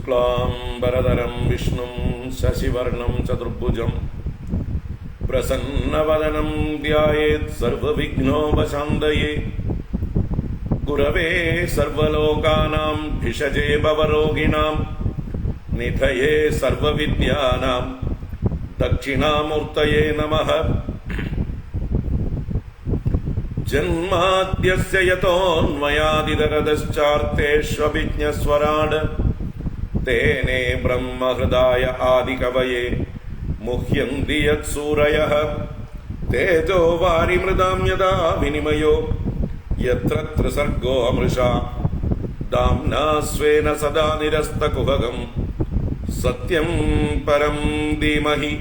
शुक्लांबरधरं विष्णुं शशिवर्णं चतुर्भुजं प्रसन्नवदनं ध्यायेत् सर्वविघ्नोपशान्तये। गुरवे सर्वलोकानां भिषजे भवरोगिणां निधये सर्वविद्यानां दक्षिणामूर्तये नमः। जन्माद्यस्य यतोऽन्वयादितरतश्चार्थेष्वभिज्ञस्वराड् तेने ब्रह्महृदाय आदिकवये मुह्यन्ति यत्सूरयः। तेजो वारिमृदां यदा विनिमयो यत्र त्रिसर्गो अमृषा दाम्ना स्वेन सदा निरस्तकुहकं सत्यं परं धीमहि।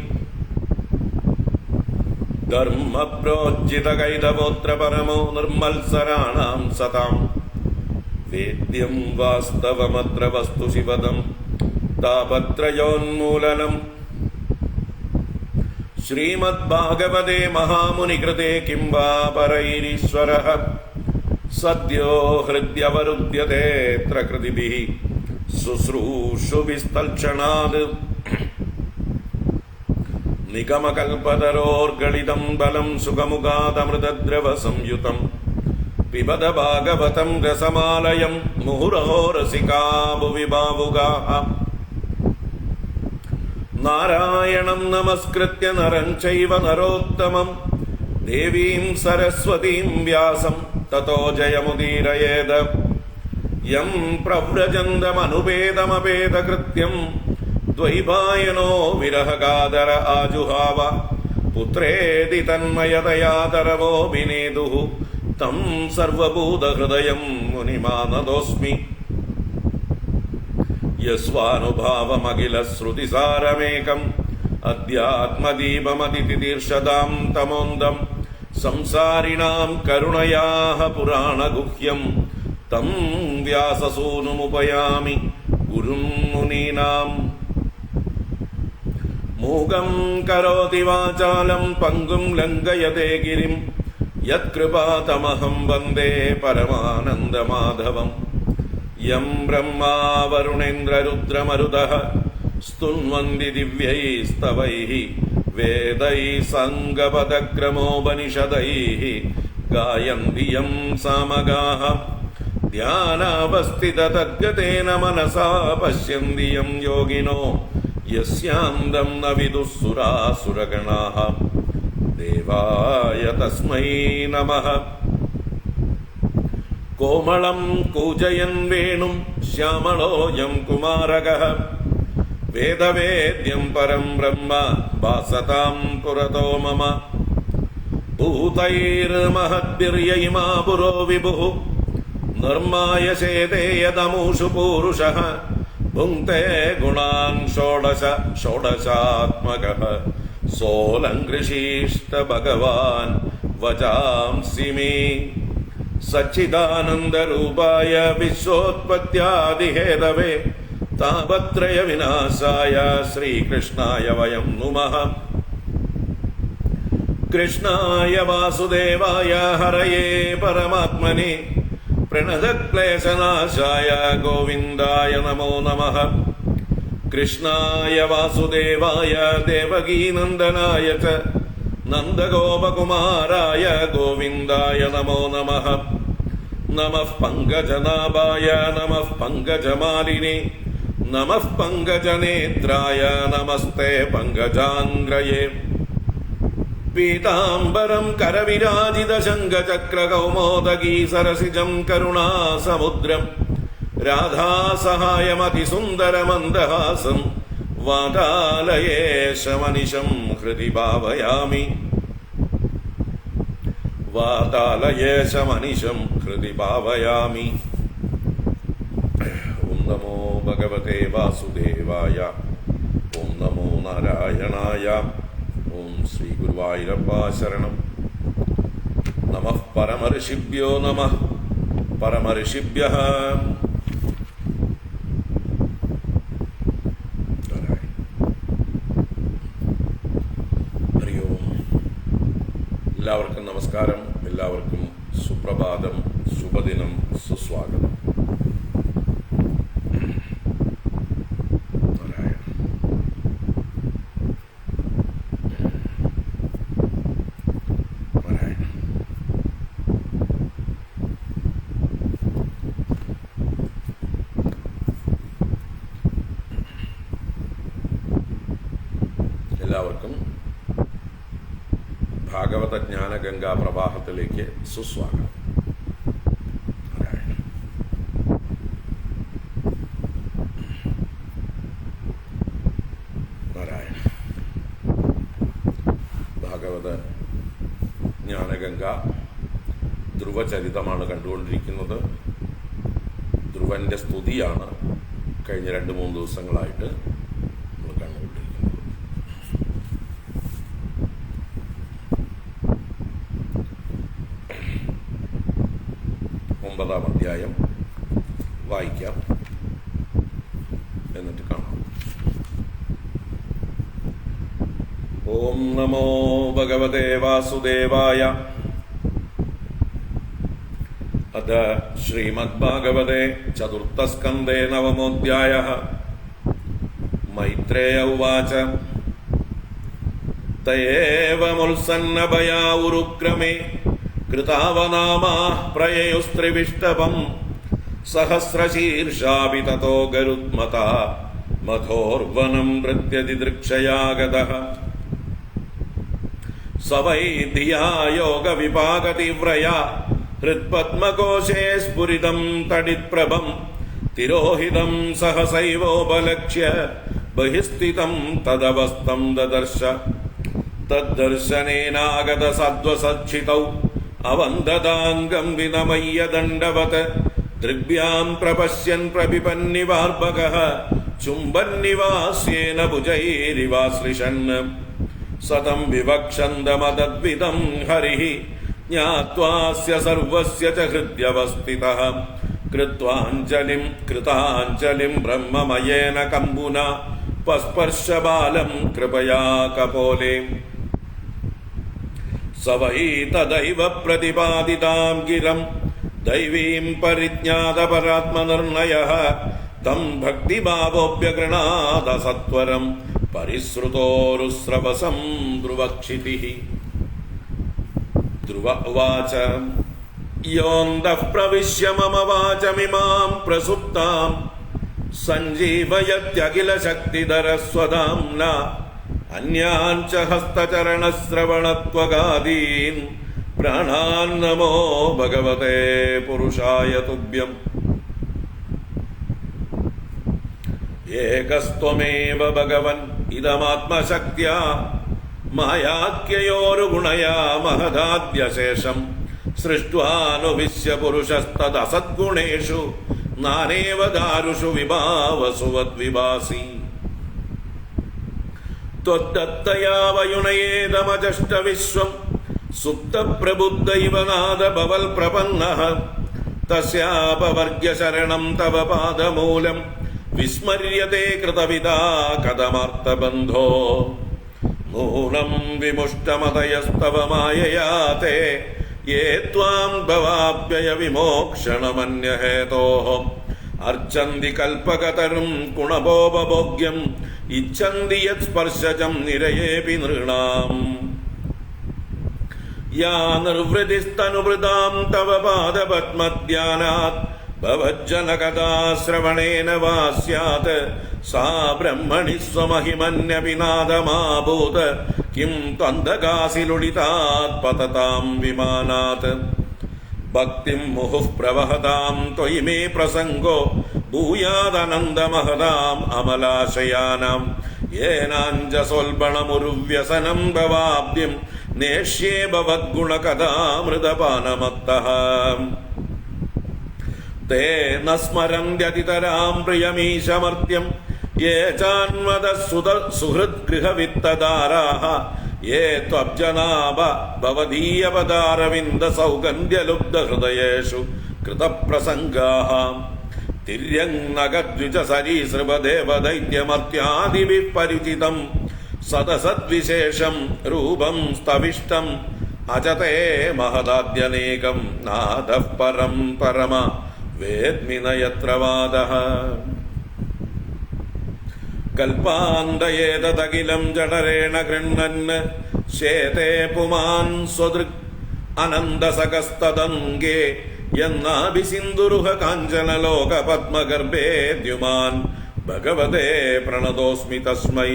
धर्म प्रोज्झितकैतवोऽत्र परमो निर्मत्सराणां सतां वेद्यं वास्तवमत्र वस्तु शिवदं तापत्रयोन्मूलनम्। श्रीमद्भागवते महामुनिकृते किं वा परैरीश्वरः सद्यो हृद्यवरुध्यतेऽत्र कृतिभिः शुश्रूषुभिस्तल्क्षणात्। निगमकल्पतरोर्गलितं बलं सुखमुखादमृतद्रवसंयुतं पिबत भागवतं रसमालयं मुहुरहो रसिका भुवि भावुकाः। नारायणं नमस्कृत्य नरं चैव नरोत्तमं देवीं सरस्वतीं व्यासं ततो जयमुदीरयेद। यं प्रव्रजन्तमनुपेदमपेदकृत्यं द्वैपायनो विरहकादर आजुहाव पुत्रेति तन्मयतयातरवोऽभिनेदुः तं सर्वभूतहृदयं मुनिमानतोऽस्मि। यस्वानुभावमखिलश्रुतिसारमेकम् अध्यात्मदीपमतितितीर्षदां तमोन्दं संसारिणां करुणयाः पुराणगुह्यं तं व्याससूनुमुपयामि गुरुं मुनीनाम्। मूकं करोति वाचालं पङ्गुं लङ्घयते गिरिं यत्कृपातमहं वन्दे परमानन्दमाधवम्। यं ब्रह्मा वरुणेन्द्ररुद्रमरुतः स्तुन्वन्ति दिव्यैस्तवैः वेदैः साङ्गपदक्रमोपनिषदैः गायन्ति यं सामगाः। ध्यानावस्थिततद्गतेन मनसा पश्यन्ति यं योगिनो यस्यान्दं न विदुः सुरासुरगणाः। देवाय तस्मै नमः। कोमलं कूजयन् वेणुं श्यामलोऽयं कुमारकः वेदवेद्यं परं ब्रह्म भासतां पुरतो मम। भूतैर्महद्भिर्ययिमा पुरो विभुः निर्माय शेते यदमुषु पूरुषः भुङ्क्ते गुणान् षोडशात्मकः सोऽलङ्कृषीष्ट भगवान् वचांसि मे। सच्चिदानन्दरूपाय विश्वोत्पत्त्यादिहेतवे तापत्रय विनाशाय श्रीकृष्णाय वयं नुमः। कृष्णाय वासुदेवाय हरये परमात्मने प्रणतक्लेशनाशाय गोविन्दाय नमो नमः। कृष्णाय वासुदेवाय देवकीनन्दनाय च नन्दगोपकुमाराय गोविन्दाय नमो नमः। नमः पङ्कजनाभाय नमः पङ्कजमालिने नमः पङ्कजनेत्राय नमस्ते पङ्कजाङ्ग्रये। पीताम्बरं करविराजितशङ्खचक्रकौमोदकी सरसिजं करुणासमुद्रं राधासहायमतिसुन्दरमन्दहासं वातालयेशमनिशं हृदि भावयामि। वातालयेशमनिशं हृदि भावयामि। ॐ नमो भगवते वासुदेवाय। ॐ नमो नारायणाय। ॐ श्री गुरुवायूरप्पा शरणं। नमः परमर्षिभ्यो नमः परमर्षिभ्यः। എല്ലാവർക്കും നമസ്കാരം. എല്ലാവർക്കും സുപ്രഭാതം, ശുഭദിനം, സുസ്വാഗതം. എല്ലാവർക്കും ഭാഗവത ജ്ഞാനഗംഗാ പ്രവാഹത്തിലേക്ക് സുസ്വാഗതം. നാരായണ. ഭാഗവത ജ്ഞാനഗംഗ ധ്രുവചരിതമാണ് കണ്ടുകൊണ്ടിരിക്കുന്നത്. ധ്രുവന്റെ സ്തുതിയാണ് കഴിഞ്ഞ 2-3 ദിവസങ്ങളായിട്ട് നമ്മൾ കണ്ടുകൊണ്ടിരിക്കുന്നത്. 9-ാം അധ്യായം വായിക്കാം, എന്നിട്ട് കാണാം. ഓം നമോ ഭഗവതേ വാസുദേവായ. അഥ ശ്രീമദ്ഭാഗവതേ ചതുർത്ഥസ്കന്ധേ 9-മോऽധ്യായഃ. മൈത്രേയ ഉവാച. തയേവമുത്സന്നഭയാ ഉരുക്രമേ കൃതാവനാമാഃ പ്രയയുസ്ത്രിവിഷ്ടപം സഹസ്രശീർഷാപി തതോ ഗരുത്മതാ മധോർവനം പ്രത്യതിദൃക്ഷയാഗതഃ. സ വൈ ധിയാ യോഗവിപാകതീവ്രയാ ഹൃത്പദ്മകോശേ സ്ഫുരിതം തടിത്പ്രഭം തിരോഹിതം സഹസൈവോപലക്ഷ്യ ബഹിസ്ഥിതം തദവസ്ഥം ദദർശ. തദ്ദർശനേനാഗത സദ്വസച്ഛിതൗ അവന്ദതാംഗം വിനമയ്യ ദണ്ഡവത് ദൃഗ്ഭ്യാം പ്രപശ്യൻ പ്രപിപന്നിവാർഭകഃ ചുംബന്നിവാസ്യേന ഭുജൈരിവാശ്ലിഷൻ. സതം വിവക്ഷന്തമതദ്വിദം ഹരിഃ ജ്ഞാത്വാസ്യ സർവസ്യ ച ഹൃദ്യവസ്ഥിതഃ. കൃതാഞ്ജലിം ബ്രഹ്മമയേന കമ്പുനാ പസ്പർശബാലം കൃപയാ കപോലെ. സ വൈ തദൈവ പ്രതിപാദിതാം ഗിരം ദൈവീം പരിജ്ഞാതപരാത്മനിർണയഃ തം ഭക്തിഭാവോപ്യഗൃണാദ സത്വരം പരിശ്രുതോരുസ്രവസം ധ്രുവക്ഷിതിഃ. ധ്രുവ ഉവാച. യോऽന്തഃ പ്രവിശ്യ മമ വാചമിമാം പ്രസുപ്താം സഞ്ജീവയത്യഖിലശക്തിധരസ്വധാംനാ അന്യാൻ ച ഹസ്തചരണശ്രവണത്വഗാദീൻ പ്രാണാൻ നമോ ഭഗവതേ പുരുഷായ തുഭ്യം. ഏകസ്ത്വമേവ ഭഗവൻ ഇദമാത്മശക്ത്യാ മായാഖ്യയോരുഗുണയാ മഹദാദ്യശേഷം സൃഷ്ട്വാനുവിശ്യ പുരുഷസ്തദസദ്ഗുണേഷു നാനേവ ദാരുഷു വിഭാവസു വദ്വിഭാസി. ത്വദ്ദത്തയാ വയുനയേദമജഷ്ടവിശ്വം സുപ്തപ്രബുദ്ധ ഇവ നാദഭവൽ പ്രപന്നഃ. തസ്യാപവർഗ്യ ശരണം തവ പാദമൂലം വിസ്മര്യത്തെ കൃതവിദാ കഥമാർത്തബന്ധോ. നൂനം വിമുഷ്ടമതയസ്തവ മായയാ തേ യേ ത്വാം ഭവാപ്യയ വിമോക്ഷണമന്യഹേതോഃ. അർച്ചന്തി കൽപകതരും ഗുണഭോപഭോഗ്യം ഇച്ഛന്തി യത് സ്പർശജം നിരയേപി നൃണാം. യാ നിർവൃതിസ്തനുവൃതാം തവ പാദപദ്മധ്യാനാത് ഭവജ്ജനകഥാശ്രവണേന വാ സ്യാത് സാ ബ്രഹ്മണി സ്വമഹിമന്യപിനാദമാഭൂത് കിം ത്വന്ദകാസിലുളിതാത് പതതാം വിമാനാത്. ഭക്തിം മുഹുഃ പ്രവഹതാം ത്വയി മേ പ്രസംഗോ ഭൂയാദനന്ദമഹതാം അമലാശയാനാം. യേനാഞ്ജസോൽബണമുരുവ്യസനം ഭവാബ്ദിം നേഷ്യേ ഭവദ്ഗുണകഥാമൃതപാനമത്തഃ. തേ ന സ്മരന്ത്യതിതരാം പ്രിയമീശമർത്യം യേ ചാന്മദസുഹൃദ്ഗൃഹവിത്തദാരാഃ. യേ ത്വബ്ജനാഭ ഭവദീയപദാരവിന്ദ സൗഗന്ധ്യലുബ്ധഹൃദയേഷു കൃതപ്രസംഗാഃ. തിര്യങ്നഗദ്വിജ സരീസൃപദേവദൈത്യമർത്യാദിഭിഃ പരിചിതം സദസദ്വിശേഷം രൂപം സ്തവിഷ്ടം അജതേ മഹദാദ്യനേകം നാദഃ പരം പരമ വേദ്മി ന യത്ര വാദഃ. കൽപ്പാന്തയേതദഖിലം ജഠരേണ ഗൃഹ്ണൻ ശേതേ പുമാൻ സ്വദൃക് അനന്തസകസ്തദംഗേ യന്നാഭിസിന്ധുരുഹ കാഞ്ചനലോക പദ്മഗർഭേ ദ്യുമാൻ ഭഗവതേ പ്രണതോസ്മി തസ്മൈ.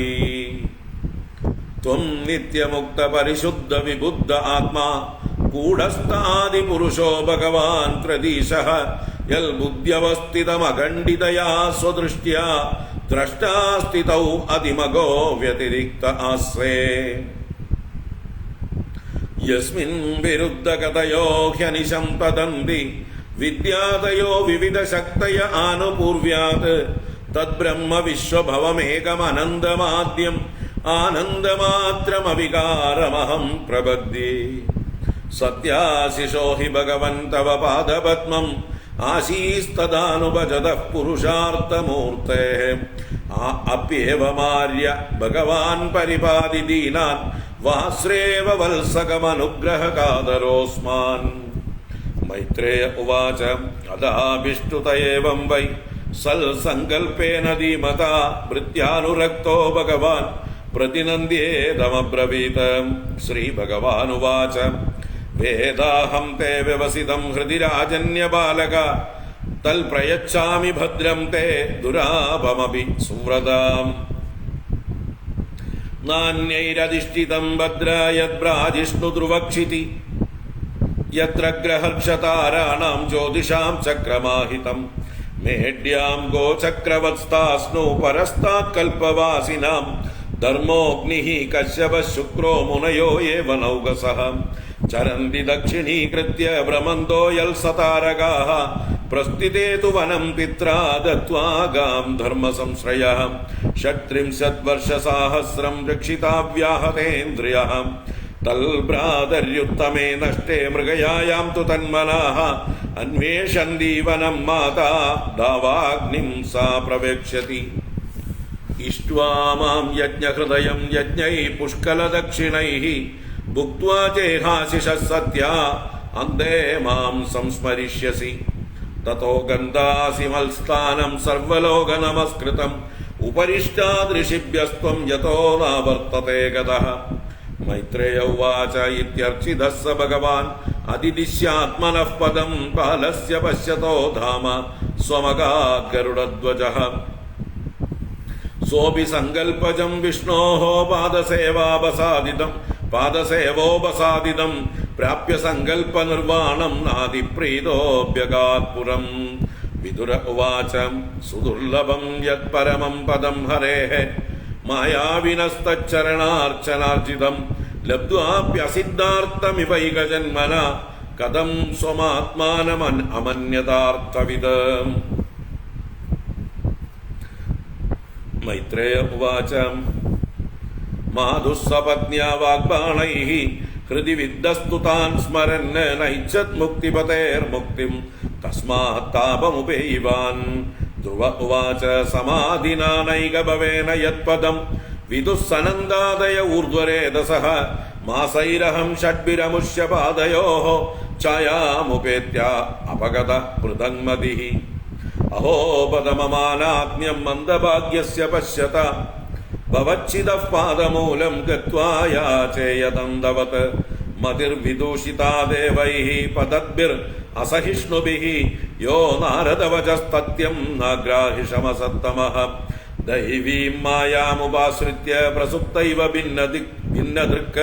त्वं नित्यमुक्तपरिशुद्धविबुद्ध आत्मा कूढस्थादिपुरुषो भगवान् प्रदीशः यल्बुद्ध्यवस्थितमखण्डितया स्वदृष्ट्या द्रष्टास्थितौ अतिमगो व्यतिरिक्त आस्वे यस्मिन् विरुद्धगतयो ह्यनिशं तदन्ति विद्यादयो विविधशक्तय आनुपूर्व्यात् तद्ब्रह्म विश्वभवमेकमनन्दमाद्यम् आनन्दमात्रमविकारमहं प्रपद्ये सत्याशिषो हि भगवन् तव पादपद्मम् आशीस्तदानुभजतः पुरुषार्थमूर्तेः अप्येवमार्य भगवान् परिपाति दीनान् वास्रेव वल्सकमनुग्रहकादरोऽस्मान् मैत्रेय उवाच अदाभिष्टुत एवं वै सल्सङ्कल्पेन धीमता भृत्यानुरक्तो भगवान् प्रतिनन्द्येदमब्रवीत् श्रीभगवानुवाच वेदाहं ते व्यवसितं हृदि राजन्यबालक तल्प्रयच्छामि भद्रं ते दुरापमपि सुव्रताम् नान्यैरधिष्ठितं भद्र यद्ब्राजिष्णुध्रुवक्षिति यत्र ग्रहर्षताराणां ज्योतिषां चक्रमाहितं मेढ्यां गोचक्रवत्स्तास्नु परस्तात् कल्पवासिनां धर्मोऽग्निः कश्यपः शुक्रो मुनयो एव नौगसः चरन्ति दक्षिणीकृत्य भ्रमन्तो यल्सतारकाः प्रस्थिते तु वनं पित्रा दत्त्वा गां धर्मसंश्रयः 36 वर्षसाहस्रं रक्षिताव्याहतेन्द्रियः तल्भ्रातर्युत्तमे नष्टे मृगयायां तु तन्मनाः अन्वेषन्ति वनं माता दावाग्निं सा प्रवेक्ष्यति इष्ट्वा मां यज्ञहृदयं यज्ञैः पुष्कलदक्षिणैः भुक्त्वा चेहाशिषः सत्या अन्ते मां संस्मरिष्यसि ततो गन्धासि मल्स्थानं सर्वलोकनमस्कृतम् उपरिष्टाद् ऋषिभ्यस्त्वं यतो नावर्तते गतः मैत्रेय उवाच इत्यर्चितः स भगवान् अधिदिश्यात्मनः पदं बालस्य पश्यतो धाम स्वमगात् गरुडध्वजः सोऽपि सङ्कल्पजं विष्णोः पादसेवोपसादितं प्राप्य सङ्कल्पनिर्वाणं नादिप्रीतोऽभ्यगात् पुरम् विदुर उवाच सुदुर्लभं यत्परमं पदं हरेः मायाविनस्तच्चरणार्चनार्जितं लब्ध्वाप्यसिद्धार्थमिवैकजन्मना कथं स्वमात्मानमन्यतार्थविद मैत्रेय उवाच माधुस्सपत्न्या वाग्बाणैः हृदि विद्धस्तुतान् स्मरन् नैच्छत् मुक्तिपतेर्मुक्तिं तस्मात् तापमुपेयिवान् ध्रुव उवाच समाधिना नैकभवेन यत्पदं विदुः सनन्दादय ऊर्ध्वरेधसः मासैरहं षड्भिरमुष्य पादयोः छायामुपेत्य अपगतः पृथङ्मतिः अहो पदममानात्म्यं मन्दभाग्यस्य पश्यत भवच्छिदः पादमूलं गत्वा याचेयदन्दवत् मतिर्विदूषिता देवैः पदद्भिरसहिष्णुभिः यो नारदवचस्तत्यं नाग्राहिषमसत्तमः दैवीं मायामुपाश्रित्य प्रसुप्तैव भिन्नदृक्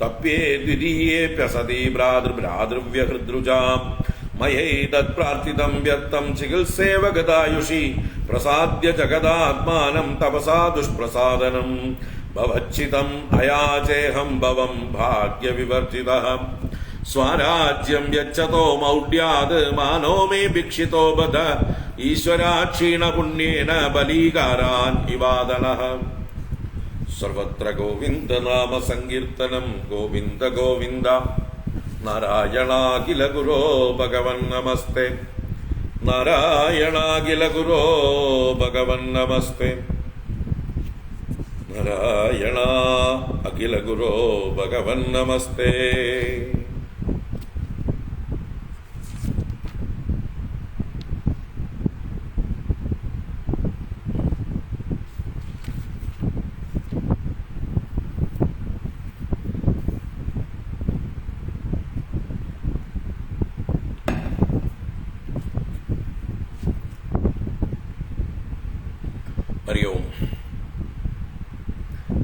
तप्ये द्वितीयेऽप्यसति भ्रातृव्यहृद्रुजाम् मयैतत्प्रार्थितं व्यर्थं चिकित्सेव गदायुषी प्रसाद्य जगदात्मानं तपसा दुष्प्रसादनं भवच्छितम् अयाचेऽहं भवं भाग्यविवर्जितः स्वराज्यं यच्छतो मौढ्यात् मानो मे भिक्षितो बध ईश्वराक्षीणपुण्येन बलीकारान् इवादनः सर्वत्र गोविन्द नाम संकीर्तनं गोविन्द गोविन्द नारायणाखिल गुरो भगवन् नमस्ते नारायणाखिल गुरो भगवन् नमस्ते नारायण अखिल गुरो भगवन् नमस्ते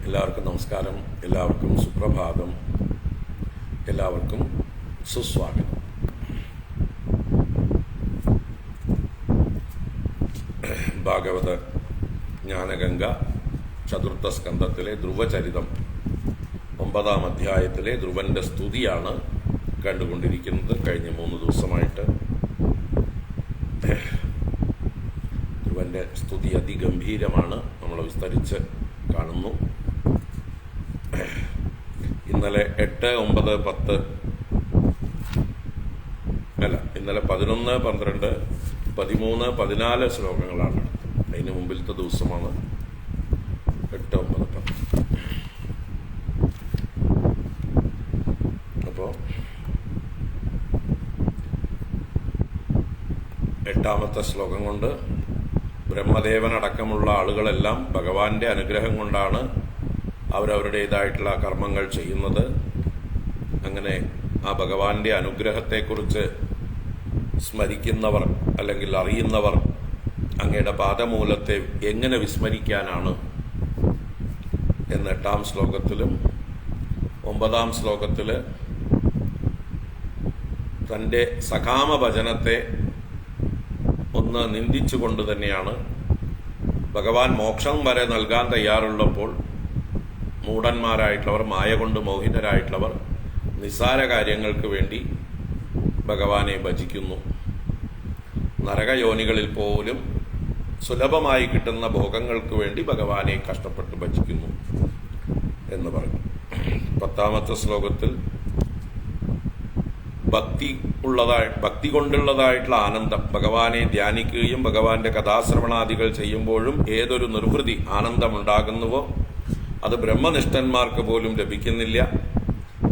എല്ലാവർക്കും നമസ്കാരം, എല്ലാവർക്കും സുപ്രഭാതം, എല്ലാവർക്കും സുസ്വാഗതം. ഭാഗവത ജ്ഞാനഗംഗ ചതുർത്ഥ സ്കന്ധത്തിലെ ധ്രുവചരിതം 9-ാം അധ്യായത്തിലെ ധ്രുവന്റെ സ്തുതിയാണ് കണ്ടുകൊണ്ടിരിക്കുന്നത്. കഴിഞ്ഞ 3 ദിവസമായിട്ട് ധ്രുവന്റെ സ്തുതി അതിഗംഭീരമാണ്, നമ്മൾ വിസ്തരിച്ച് കാണുന്നു. ഇന്നലെ 8, 9, 10 അല്ല, ഇന്നലെ 11, 12, 13, 14 ശ്ലോകങ്ങളാണ്. അതിന് മുമ്പിലത്തെ ദിവസമാണ് 8, 9, 10. അപ്പോൾ 8-ാമത്തെ ശ്ലോകം കൊണ്ട് ബ്രഹ്മദേവനടക്കമുള്ള ആളുകളെല്ലാം ഭഗവാന്റെ അനുഗ്രഹം കൊണ്ടാണ് അവരവരുടേതായിട്ടുള്ള കർമ്മങ്ങൾ ചെയ്യുന്നത്. അങ്ങനെ ആ ഭഗവാന്റെ അനുഗ്രഹത്തെക്കുറിച്ച് സ്മരിക്കുന്നവർ അല്ലെങ്കിൽ അറിയുന്നവർ അങ്ങയുടെ പാദമൂലത്തെ എങ്ങനെ വിസ്മരിക്കാനാണ് എന്ന് 8-ാം ശ്ലോകത്തിലും 9-ാം ശ്ലോകത്തിൽ തൻ്റെ സകാമഭജനത്തെ ഒന്ന് നിന്ദിച്ചുകൊണ്ട് തന്നെയാണ് ഭഗവാൻ മോക്ഷം വരെ നൽകാൻ തയ്യാറുള്ളപ്പോൾ മൂഢന്മാരായിട്ടുള്ളവർ, മായ കൊണ്ട് മോഹിതരായിട്ടുള്ളവർ നിസ്സാര കാര്യങ്ങൾക്ക് വേണ്ടി ഭഗവാനെ ഭജിക്കുന്നു. നരകയോനികളിൽ പോലും സുലഭമായി കിട്ടുന്ന ഭോഗങ്ങൾക്ക് വേണ്ടി ഭഗവാനെ കഷ്ടപ്പെട്ട് ഭജിക്കുന്നു എന്ന് പറഞ്ഞു. 10-ാമത്തെ ശ്ലോകത്തിൽ ഭക്തി കൊണ്ടുള്ളതായിട്ടുള്ള ആനന്ദം, ഭഗവാനെ ധ്യാനിക്കുകയും ഭഗവാന്റെ കഥാശ്രവണാദികൾ ചെയ്യുമ്പോഴും ഏതൊരു നിർവൃതി ആനന്ദമുണ്ടാകുന്നുവോ അത് ബ്രഹ്മനിഷ്ഠന്മാർക്ക് പോലും ലഭിക്കുന്നില്ല,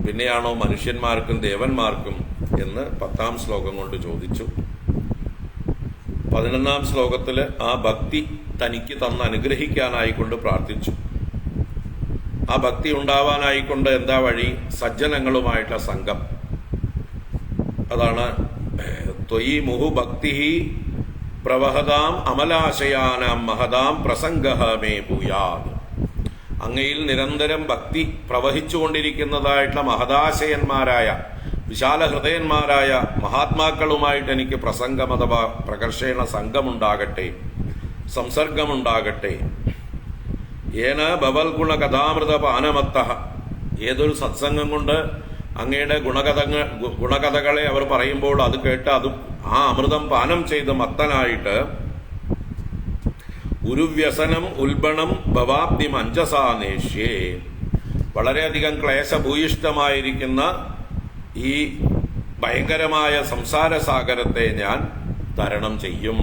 പിന്നെയാണോ മനുഷ്യന്മാർക്കും ദേവന്മാർക്കും എന്ന് 10-ാം ശ്ലോകം കൊണ്ട് ചോദിച്ചു. 11-ാം ശ്ലോകത്തിൽ ആ ഭക്തി തനിക്ക് തന്ന് അനുഗ്രഹിക്കാനായിക്കൊണ്ട് പ്രാർത്ഥിച്ചു. ആ ഭക്തി ഉണ്ടാവാനായിക്കൊണ്ട് എന്താ വഴി? സജ്ജനങ്ങളുമായിട്ടുള്ള സംഘം. അതാണ് ത്വയി മുഹു ഭക്തി പ്രവഹതാം അമലാശയാനാം മഹതാം പ്രസംഗഃ മേ ഭൂയാത്. അങ്ങയിൽ നിരന്തരം ഭക്തി പ്രവഹിച്ചുകൊണ്ടിരിക്കുന്നതായിട്ടുള്ള മഹദാശയന്മാരായ വിശാല ഹൃദയന്മാരായ മഹാത്മാക്കളുമായിട്ട് എനിക്ക് പ്രസംഗം അഥവാ പ്രകർഷേണ സംഘമുണ്ടാകട്ടെ, സംസർഗമുണ്ടാകട്ടെ. ഏന ഭവൽ ഗുണകഥാമൃത പാനമത്തഃ. ഏതൊരു സത്സംഗം കൊണ്ട് അങ്ങയുടെ ഗുണകഥകളെ അവർ പറയുമ്പോൾ അത് കേട്ട് ആ അമൃതം പാനം ചെയ്ത് മത്തനായിട്ട് ഗുരുവ്യസനം ഉൽബണം ഭവാബ്ദി മഞ്ജസാനേഷ്യേ. വളരെയധികം ക്ലേശഭൂയിഷ്ടമായിരിക്കുന്ന ഈ ഭയങ്കരമായ സംസാരസാഗരത്തെ ഞാൻ തരണം ചെയ്യും.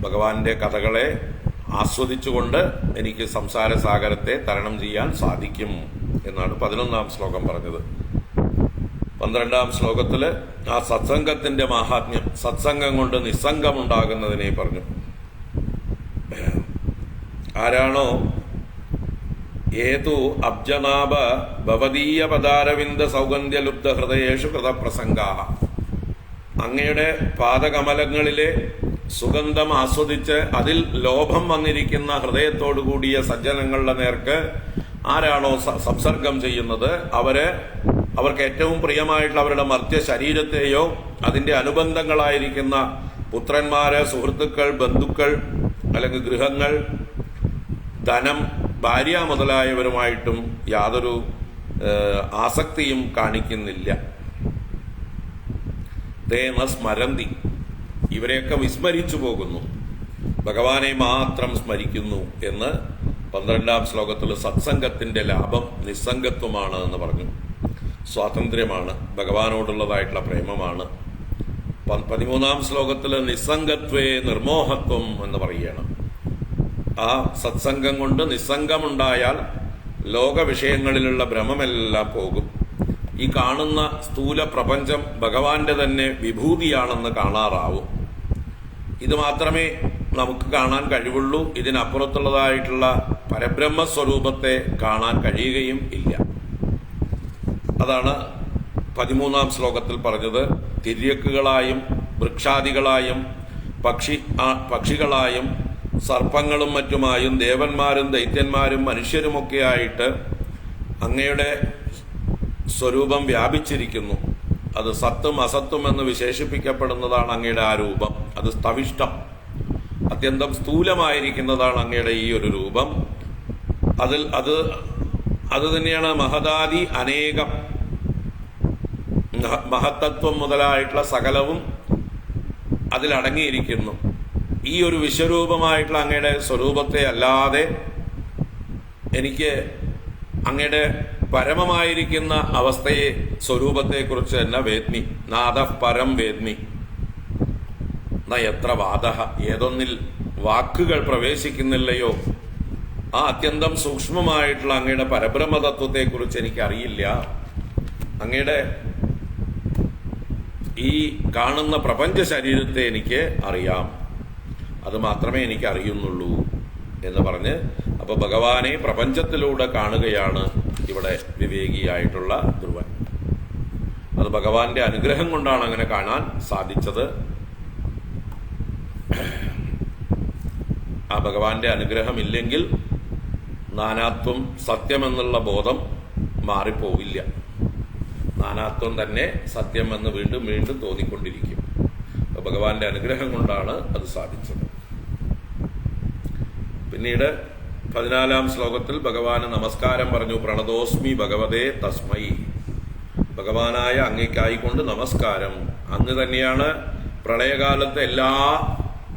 ഭഗവാന്റെ കഥകളെ ആസ്വദിച്ചുകൊണ്ട് എനിക്ക് സംസാരസാഗരത്തെ തരണം ചെയ്യാൻ സാധിക്കും എന്നാണ് 11-ാം ശ്ലോകം പറഞ്ഞത്. 12-ാം ശ്ലോകത്തിൽ ആ സത്സംഗത്തിന്റെ മാഹാത്മ്യം, സത്സംഗം കൊണ്ട് നിസ്സംഗമുണ്ടാകുന്നതിനെ പറഞ്ഞു. ആരാണോ ഏതു അബ്ജനാഭ ഭവദീയ പദാരവിന്ദ സൗഗന്ധ്യലുബ്ധ ഹൃദയേഷു കൃതപ്രസംഗാഹ. അങ്ങയുടെ പാദകമലങ്ങളിലെ സുഗന്ധം ആസ്വദിച്ച് അതിൽ ലോഭം വന്നിരിക്കുന്ന ഹൃദയത്തോടു കൂടിയ സജ്ജനങ്ങളുടെ നേർക്ക് ആരാണോ സംസർഗം ചെയ്യുന്നത് അവർക്ക് ഏറ്റവും പ്രിയമായിട്ടുള്ള അവരുടെ മർത്യ ശരീരത്തെയോ അതിന്റെ അനുബന്ധങ്ങളായിരിക്കുന്ന പുത്രന്മാര്, സുഹൃത്തുക്കൾ, ബന്ധുക്കൾ അല്ലെങ്കിൽ ഗൃഹങ്ങൾ, ധനം, ഭാര്യ മുതലായവരുമായിട്ടും യാതൊരു ആസക്തിയും കാണിക്കുന്നില്ല. തേന സ്മരന്തി. ഇവരെയൊക്കെ വിസ്മരിച്ചു പോകുന്നു, ഭഗവാനെ മാത്രം സ്മരിക്കുന്നു എന്ന് 12-ാം ശ്ലോകത്തിൽ സത്സംഗത്തിന്റെ ലാഭം നിസ്സംഗത്വമാണ് എന്ന് പറഞ്ഞു. സ്വാതന്ത്ര്യമാണ്, ഭഗവാനോടുള്ളതായിട്ടുള്ള പ്രേമമാണ്. 13-ാം ശ്ലോകത്തിൽ നിസ്സംഗത്വേ നിർമോഹത്വം എന്ന് പറയുകയാണ്. ആ സത്സംഗം കൊണ്ട് നിസ്സംഗമുണ്ടായാൽ ലോകവിഷയങ്ങളിലുള്ള ഭ്രമമെല്ലാം പോകും. ഈ കാണുന്ന സ്ഥൂല പ്രപഞ്ചം ഭഗവാന്റെ തന്നെ വിഭൂതിയാണെന്ന് കാണാറാവും. ഇത് മാത്രമേ നമുക്ക് കാണാൻ കഴിവുള്ളൂ. ഇതിനപ്പുറത്തുള്ളതായിട്ടുള്ള പരബ്രഹ്മസ്വരൂപത്തെ കാണാൻ കഴിയുകയും ഇല്ല. അതാണ് 13-ാം ശ്ലോകത്തിൽ പറഞ്ഞത്. തിര്യക്കുകളായും വൃക്ഷാദികളായും പക്ഷികളായും സർപ്പങ്ങളും മറ്റുമായും ദേവന്മാരും ദൈത്യന്മാരും മനുഷ്യരുമൊക്കെയായിട്ട് അങ്ങയുടെ സ്വരൂപം വ്യാപിച്ചിരിക്കുന്നു. അത് സത്തും അസത്തും എന്ന് വിശേഷിപ്പിക്കപ്പെടുന്നതാണ് അങ്ങയുടെ ആ രൂപം. അത് സ്തവിഷ്ടം, അത്യന്തം സ്ഥൂലമായിരിക്കുന്നതാണ് അങ്ങയുടെ ഈ ഒരു രൂപം. അത് തന്നെയാണ് മഹദാദി അനേകം, മഹത്തത്വം മുതലായിട്ടുള്ള സകലവും അതിലടങ്ങിയിരിക്കുന്നു. ഈ ഒരു വിശ്വരൂപമായിട്ടുള്ള അങ്ങയുടെ സ്വരൂപത്തെ അല്ലാതെ എനിക്ക് അങ്ങയുടെ പരമമായിരിക്കുന്ന അവസ്ഥയെ, സ്വരൂപത്തെക്കുറിച്ച് തന്നെ വേദ്മി. നാദ പരം വേദ്മി ന എത്ര വാദ. ഏതൊന്നിൽ വാക്കുകൾ പ്രവേശിക്കുന്നില്ലയോ ആ അത്യന്തം സൂക്ഷ്മമായിട്ടുള്ള അങ്ങയുടെ പരബ്രഹ്മതത്വത്തെക്കുറിച്ച് എനിക്കറിയില്ല. അങ്ങയുടെ ഈ കാണുന്ന പ്രപഞ്ച ശരീരത്തെ എനിക്ക് അറിയാം, അത് മാത്രമേ എനിക്ക് അറിയുന്നുള്ളൂ എന്ന് പറഞ്ഞ് അപ്പൊ ഭഗവാനെ പ്രപഞ്ചത്തിലൂടെ കാണുകയാണ് ഇവിടെ വിവേകിയായിട്ടുള്ള ധ്രുവൻ. അത് ഭഗവാന്റെ അനുഗ്രഹം കൊണ്ടാണ് അങ്ങനെ കാണാൻ സാധിച്ചത്. ആ ഭഗവാന്റെ അനുഗ്രഹം ഇല്ലെങ്കിൽ നാനാത്വം സത്യമെന്നുള്ള ബോധം മാറിപ്പോവില്ല. നാനാത്വം തന്നെ സത്യമെന്ന് വീണ്ടും വീണ്ടും തോന്നിക്കൊണ്ടിരിക്കും. ഭഗവാന്റെ അനുഗ്രഹം കൊണ്ടാണ് അത് സാധിച്ചത്. പിന്നീട് 14-ാം ശ്ലോകത്തിൽ ഭഗവാന് നമസ്കാരം പറഞ്ഞു. പ്രണതോസ്മി ഭഗവതേ തസ്മൈ. ഭഗവാനായ അങ്ങയ്ക്കായിക്കൊണ്ട് നമസ്കാരം. അങ്ങ് തന്നെയാണ് പ്രളയകാലത്ത് എല്ലാ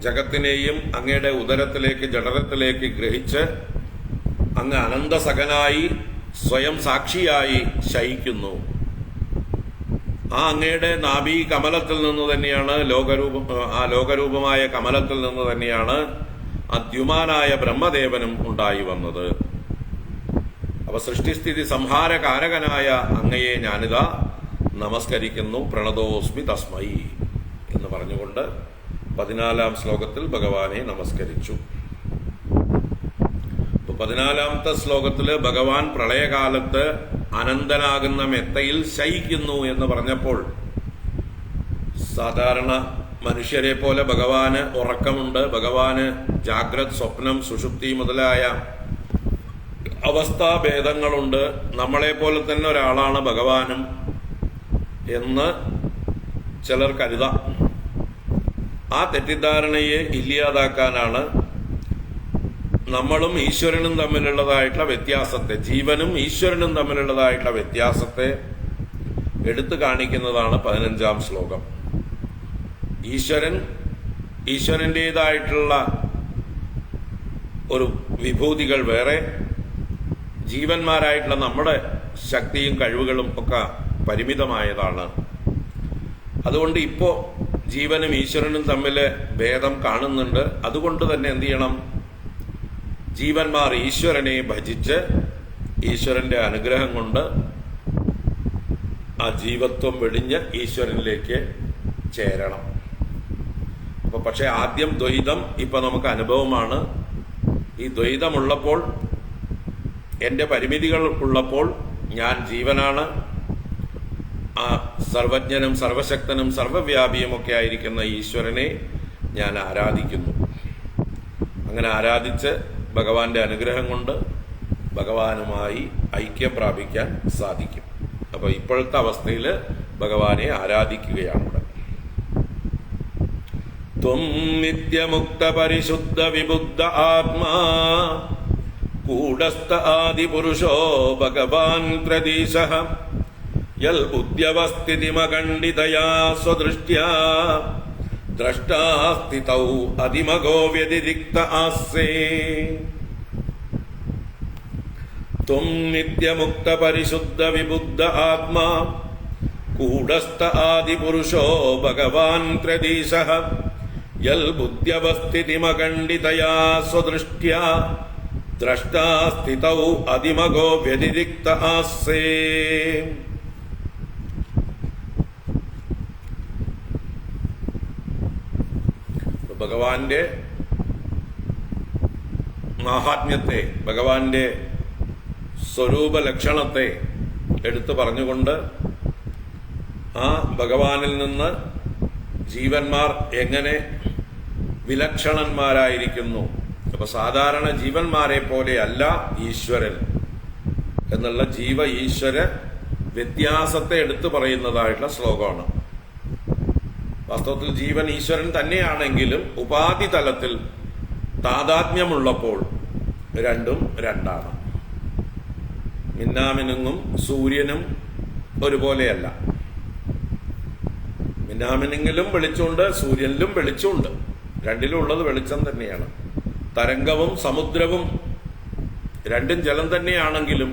ജഗത്തിനെയും അങ്ങയുടെ ഉദരത്തിലേക്ക്, ജഠരത്തിലേക്ക് ഗ്രഹിച്ച് അങ്ങ് അനന്തസകനായി സ്വയം സാക്ഷിയായി ശയിക്കുന്നു. ആ അങ്ങയുടെ നാഭി കമലത്തിൽ നിന്ന് തന്നെയാണ് ലോകരൂപമായ കമലത്തിൽ നിന്ന് തന്നെയാണ് അദ്യുമാനായ ബ്രഹ്മദേവനും ഉണ്ടായി വന്നത്. അപ്പൊ സൃഷ്ടിസ്ഥിതി സംഹാരകാരകനായ അങ്ങയെ ഞാനിതാ നമസ്കരിക്കുന്നു. പ്രണതോസ്മി തസ്മൈ എന്ന് പറഞ്ഞുകൊണ്ട് 14-ാം ശ്ലോകത്തിൽ ഭഗവാനെ നമസ്കരിച്ചു. 14-ാമത്തെ ശ്ലോകത്തില് ഭഗവാൻ പ്രളയകാലത്ത് അനന്തനാകുന്ന മെത്തയിൽ ശയിക്കുന്നു എന്ന് പറഞ്ഞപ്പോൾ, സാധാരണ മനുഷ്യരെ പോലെ ഭഗവാന് ഉറക്കമുണ്ട്, ഭഗവാന് ജാഗ്രത്, സ്വപ്നം, സുഷുപ്തി മുതലായ അവസ്ഥാഭേദങ്ങളുണ്ട്, നമ്മളെ പോലെ തന്നെ ഒരാളാണ് ഭഗവാനും എന്ന് ചിലർ കരുതാം. ആ തെറ്റിദ്ധാരണയെ ഇല്ലാതാക്കാനാണ് നമ്മളും ഈശ്വരനും തമ്മിലുള്ളതായിട്ടുള്ള വ്യത്യാസത്തെ, ജീവനും ഈശ്വരനും തമ്മിലുള്ളതായിട്ടുള്ള വ്യത്യാസത്തെ എടുത്തു കാണിക്കുന്നതാണ് 15-ാം ശ്ലോകം. ഈശ്വരൻ്റെതായിട്ടുള്ള ഒരു വിഭൂതികൾ വേറെ, ജീവന്മാരായിട്ടുള്ള നമ്മുടെ ശക്തിയും കഴിവുകളും ഒക്കെ പരിമിതമായതാണ്. അതുകൊണ്ട് ഇപ്പോ ജീവനും ഈശ്വരനും തമ്മിൽ ഭേദം കാണുന്നുണ്ട്. അതുകൊണ്ട് തന്നെ എന്ത് ചെയ്യണം? ജീവന്മാർ ഈശ്വരനെ ഭജിച്ച് ഈശ്വരന്റെ അനുഗ്രഹം കൊണ്ട് ആ ജീവത്വം വെടിഞ്ഞ് ഈശ്വരനിലേക്ക് ചേരണം. അപ്പൊ പക്ഷെ ആദ്യം ദ്വൈതം ഇപ്പൊ നമുക്ക് അനുഭവമാണ്. ഈ ദ്വൈതമുള്ളപ്പോൾ, എന്റെ പരിമിതികൾ ഉള്ളപ്പോൾ ഞാൻ ജീവനാണ്, ആ സർവജ്ഞനും സർവശക്തനും സർവവ്യാപിയും ഒക്കെ ആയിരിക്കുന്ന ഈശ്വരനെ ഞാൻ ആരാധിക്കുന്നു. അങ്ങനെ ആരാധിച്ച് ഭഗവാന്റെ അനുഗ്രഹം കൊണ്ട് ഭഗവാനുമായി ഐക്യം പ്രാപിക്കാൻ സാധിക്കും. അപ്പൊ ഇപ്പോഴത്തെ അവസ്ഥയിൽ ഭഗവാനെ ആരാധിക്കുകയാണ്. ത്വം നിത്യമുക്ത പരിശുദ്ധ വിബുദ്ധ ആത്മാ കൂടസ്ഥ ആദിപുരുഷോ ഭഗവാൻ ത്രദീശഃ യൽ ബുദ്ധ്യവസ്ഥിതിമഖണ്ഡിതയാ സ്വദൃഷ്ട്യാ ദ്രഷ്ടാസ്ഥിതൗ അതിമഗോ വ്യതിരിക്ത ആസ്സേ. ത്വം നിത്യമുക്ത പരിശുദ്ധ വിബുദ്ധ ആത്മാ കൂടസ്ഥ ആദിപുരുഷോ ഭഗവാൻ ത്രദീശഃ യൽ ബുദ്ധ്യവസ്ഥിതിമഖണ്ഡിതയാ സ്വദൃഷ്ട്യാ ദ്രഷ്ടാസ്ഥിതൗ അതിമഗോ വ്യതിരിക്ത ആസ്സേ. ഭഗവാന്റെ മാഹാത്മ്യത്തെ, ഭഗവാന്റെ സ്വരൂപ ലക്ഷണത്തെ എടുത്തു പറഞ്ഞുകൊണ്ട് ആ ഭഗവാനിൽ നിന്ന് ജീവന്മാർ എങ്ങനെ വിലക്ഷണന്മാരായിരിക്കുന്നു, അപ്പൊ സാധാരണ ജീവന്മാരെ പോലെ അല്ല ഈശ്വരൻ എന്നുള്ള ജീവ ഈശ്വര വ്യത്യാസത്തെ എടുത്തു പറയുന്നതായിട്ടുള്ള ശ്ലോകമാണ്. വാസ്തവത്തിൽ ജീവൻ ഈശ്വരൻ തന്നെയാണെങ്കിലും ഉപാധി തലത്തിൽ താതാത്മ്യമുള്ളപ്പോൾ രണ്ടും രണ്ടാണ്. മിന്നാമിനുങ്ങും സൂര്യനും ഒരുപോലെയല്ല. മിന്നാമിനുങ്ങിലും വെളിച്ചമുണ്ട്, സൂര്യനിലും വെളിച്ചമുണ്ട്. രണ്ടിലും ഉള്ളത് വെളിച്ചം തന്നെയാണ്. തരംഗവും സമുദ്രവും രണ്ടും ജലം തന്നെയാണെങ്കിലും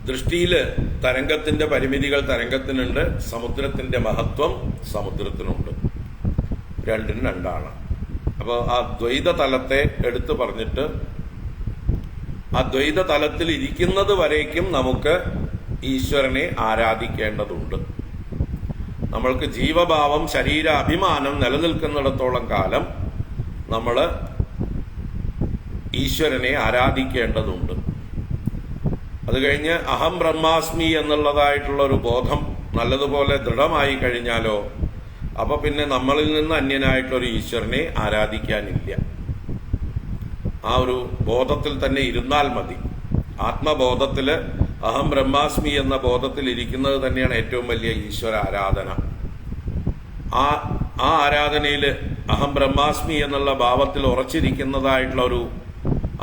ദൃഷ്ടിയില് തരംഗത്തിന്റെ പരിമിതികൾ തരംഗത്തിനുണ്ട്, സമുദ്രത്തിന്റെ മഹത്വം സമുദ്രത്തിനുണ്ട്. രണ്ടും രണ്ടാണ്. അപ്പോൾ ആ ദ്വൈത തലത്തെ എടുത്തു പറഞ്ഞിട്ട് ആ ദ്വൈത തലത്തിൽ ഇരിക്കുന്നത് വരേക്കും നമുക്ക് ഈശ്വരനെ ആരാധിക്കേണ്ടതുണ്ട്. നമ്മൾക്ക് ജീവഭാവം ശരീര അഭിമാനം നിലനിൽക്കുന്നിടത്തോളം കാലം നമ്മൾ ഈശ്വരനെ ആരാധിക്കേണ്ടതുണ്ട്. അത് കഴിഞ്ഞ് അഹം ബ്രഹ്മാസ്മി എന്നുള്ളതായിട്ടുള്ള ഒരു ബോധം നല്ലതുപോലെ ദൃഢമായി കഴിഞ്ഞാലോ അപ്പൊ പിന്നെ നമ്മളിൽ നിന്ന് അന്യനായിട്ടൊരു ഈശ്വരനെ ആരാധിക്കാനില്ല. ആ ഒരു ബോധത്തിൽ തന്നെ ഇരുന്നാൽ മതി. ആത്മബോധത്തില് അഹം ബ്രഹ്മാസ്മി എന്ന ബോധത്തിൽ ഇരിക്കുന്നത് തന്നെയാണ് ഏറ്റവും വലിയ ഈശ്വര ആരാധന. ആ ആരാധനയില് അഹം ബ്രഹ്മാസ്മി എന്നുള്ള ഭാവത്തിൽ ഉറച്ചിരിക്കുന്നതായിട്ടുള്ള ഒരു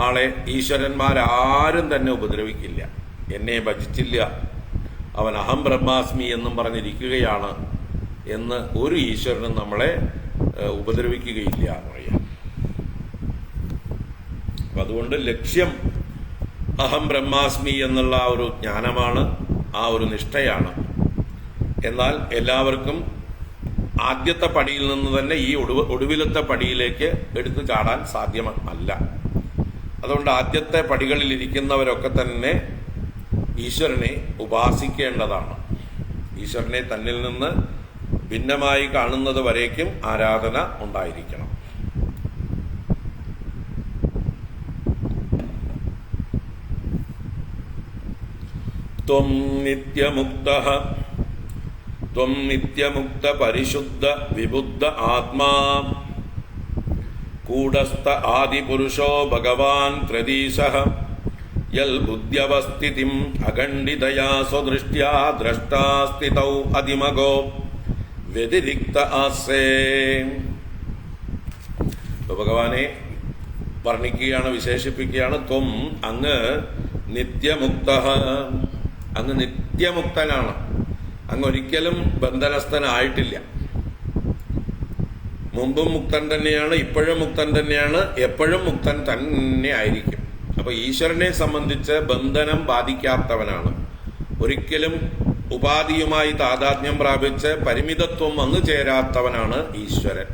ആളെ ഈശ്വരന്മാരാരും തന്നെ ഉപദ്രവിക്കില്ല. എന്നെ ഭജിച്ചില്ല, അവൻ അഹം ബ്രഹ്മാസ്മി എന്നും പറഞ്ഞിരിക്കുകയാണ് എന്ന് ഒരു ഈശ്വരനും നമ്മളെ ഉപദ്രവിക്കുകയില്ല എന്ന് പറയാം. അപ്പൊ അതുകൊണ്ട് ലക്ഷ്യം അഹം ബ്രഹ്മാസ്മി എന്നുള്ള ആ ഒരു ജ്ഞാനമാണ്, ആ ഒരു നിഷ്ഠയാണ്. എന്നാൽ എല്ലാവർക്കും ആദ്യത്തെ പടിയിൽ നിന്ന് തന്നെ ഈ ഒടുവിലത്തെ പടിയിലേക്ക് എടുത്തു ചാടാൻ സാധ്യമല്ല. അതുകൊണ്ട് ആദ്യത്തെ പടികളിൽ ഇരിക്കുന്നവരൊക്കെ തന്നെ ഈശ്വരനെ ഉപാസിക്കേണ്ടതാണ്. ഈശ്വരനെ തന്നിൽ നിന്ന് ഭിന്നമായി കാണുന്നത് വരേക്കും ആരാധന ഉണ്ടായിരിക്കണം. ത്വം നിത്യമുക്തഃ ത്വം നിത്യമുക്ത പരിശുദ്ധ വിബുദ്ധ ആത്മാ കൂടസ്ഥ ആദിപുരുഷോ ഭഗവാൻ ത്രദീശഃ യൽ ബുദ്ധ്യവസ്ഥിതിം അഖണ്ഡിതയാ സ്വദൃഷ്ട്യാ ദ്രഷ്ടാസ്ഥിതൗ അതിമഗോ വ്യതിരിക്ത ആസേ. ഭഗവാനെ വർണ്ണിക്കുകയാണ്, വിശേഷിപ്പിക്കുകയാണ്. ത്വം അങ്ങ് നിത്യമുക്തഃ, അങ്ങ് നിത്യമുക്തനാണ്. അങ്ങ് ഒരിക്കലും ബന്ധനസ്ഥനായിട്ടില്ല. മുമ്പും മുക്തൻ തന്നെയാണ്, ഇപ്പോഴും മുക്തൻ തന്നെയാണ്, എപ്പോഴും മുക്തൻ തന്നെ ആയിരിക്കും. അപ്പൊ ഈശ്വരനെ സംബന്ധിച്ച് ബന്ധനം ബാധിക്കാത്തവനാണ്. ഒരിക്കലും ഉപാധിയുമായി താതാത്മ്യം പ്രാപിച്ച് പരിമിതത്വം വന്നു ചേരാത്തവനാണ് ഈശ്വരൻ.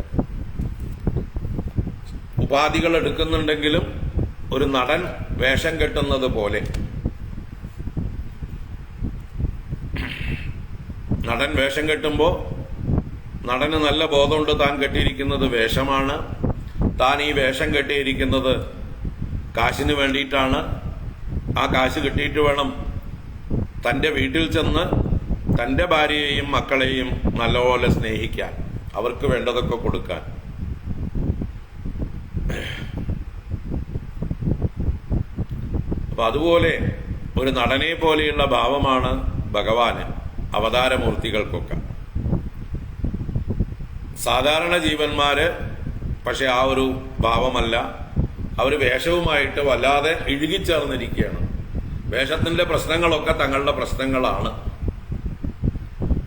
ഉപാധികൾ എടുക്കുന്നുണ്ടെങ്കിലും ഒരു നടൻ വേഷം കെട്ടുന്നത് പോലെ, നടൻ വേഷം കെട്ടുമ്പോൾ നടന് നല്ല ബോധമുണ്ട് താൻ കെട്ടിയിരിക്കുന്നത് വേഷമാണ്, താൻ ഈ വേഷം കെട്ടിയിരിക്കുന്നത് കാശിന് വേണ്ടിയിട്ടാണ്. ആ കാശ് കിട്ടിയിട്ട് വേണം തൻ്റെ വീട്ടിൽ ചെന്ന് തൻ്റെ ഭാര്യയെയും മക്കളെയും നല്ലപോലെ സ്നേഹിക്കാൻ, അവർക്ക് വേണ്ടതൊക്കെ കൊടുക്കാൻ. അപ്പൊ അതുപോലെ ഒരു നടനെ പോലെയുള്ള ഭാവമാണ് ഭഗവാന് അവതാരമൂർത്തികൾക്കൊക്കെ. സാധാരണ ജീവന്മാര് പക്ഷെ ആ ഒരു ഭാവമല്ല. അവർ വേഷവുമായിട്ട് വല്ലാതെ ഇഴുകിച്ചേർന്നിരിക്കുകയാണ്. വേഷത്തിന്റെ പ്രശ്നങ്ങളൊക്കെ തങ്ങളുടെ പ്രശ്നങ്ങളാണ്.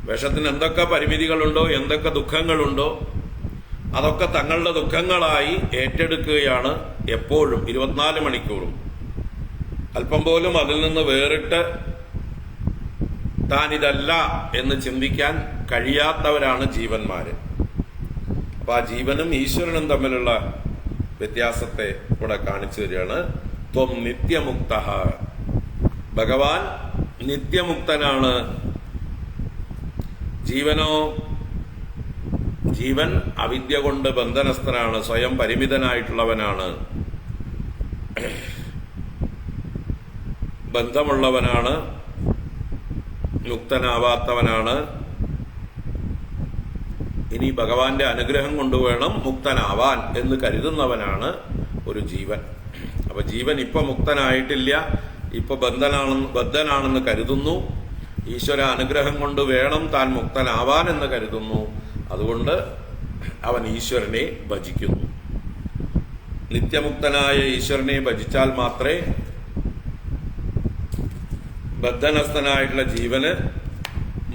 വേഷത്തിന് എന്തൊക്കെ പരിമിതികളുണ്ടോ, എന്തൊക്കെ ദുഃഖങ്ങളുണ്ടോ, അതൊക്കെ തങ്ങളുടെ ദുഃഖങ്ങളായി ഏറ്റെടുക്കുകയാണ് എപ്പോഴും, 24 മണിക്കൂറും. അല്പം പോലും അതിൽ നിന്ന് വേറിട്ട് താനിതല്ല എന്ന് ചിന്തിക്കാൻ കഴിയാത്തവരാണ് ജീവന്മാര്. അപ്പൊ ആ ജീവനും ഈശ്വരനും തമ്മിലുള്ള വ്യത്യാസത്തെ ഇവിടെ കാണിച്ചു തരികയാണ്. ത്വം നിത്യമുക്തഃ, ഭഗവാൻ നിത്യമുക്തനാണ്. ജീവനോ, ജീവൻ അവിദ്യ കൊണ്ട് ബന്ധനസ്ഥനാണ്, സ്വയം പരിമിതനായിട്ടുള്ളവനാണ്, ബന്ധമുള്ളവനാണ്, മുക്തനാവാത്തവനാണ്. ഇനി ഭഗവാന്റെ അനുഗ്രഹം കൊണ്ടുവേണം മുക്തനാവാൻ എന്ന് കരുതുന്നവനാണ് ഒരു ജീവൻ. അപ്പൊ ജീവൻ ഇപ്പൊ മുക്തനായിട്ടില്ല, ഇപ്പൊ ബദ്ധനാണെന്ന് കരുതുന്നു. ഈശ്വര അനുഗ്രഹം കൊണ്ട് വേണം താൻ മുക്തനാവാൻ എന്ന് കരുതുന്നു. അതുകൊണ്ട് അവൻ ഈശ്വരനെ ഭജിക്കുന്നു. നിത്യമുക്തനായ ഈശ്വരനെ ഭജിച്ചാൽ മാത്രമേ ബദ്ധനസ്ഥനായിട്ടുള്ള ജീവന്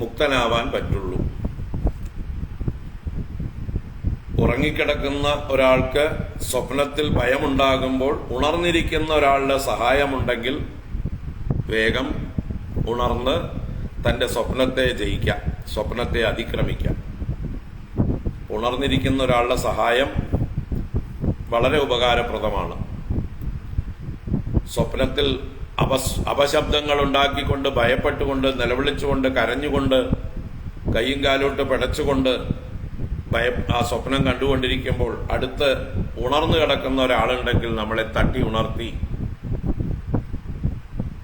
മുക്തനാവാൻ പറ്റുള്ളൂ. ഉറങ്ങിക്കിടക്കുന്ന ഒരാൾക്ക് സ്വപ്നത്തിൽ ഭയമുണ്ടാകുമ്പോൾ ഉണർന്നിരിക്കുന്ന ഒരാളുടെ സഹായമുണ്ടെങ്കിൽ വേഗം ഉണർന്ന് തൻ്റെ സ്വപ്നത്തെ ജയിക്കാം, സ്വപ്നത്തെ അതിക്രമിക്കാം. ഉണർന്നിരിക്കുന്ന ഒരാളുടെ സഹായം വളരെ ഉപകാരപ്രദമാണ്. സ്വപ്നത്തിൽ അപശബ്ദങ്ങൾ ഉണ്ടാക്കിക്കൊണ്ട്, ഭയപ്പെട്ടുകൊണ്ട്, നിലവിളിച്ചുകൊണ്ട്, കരഞ്ഞുകൊണ്ട്, കയ്യും കാലോട്ട് പിടച്ചുകൊണ്ട് ആ സ്വപ്നം കണ്ടുകൊണ്ടിരിക്കുമ്പോൾ അടുത്ത് ഉണർന്നു കിടക്കുന്ന ഒരാളുണ്ടെങ്കിൽ നമ്മളെ തട്ടി ഉണർത്തി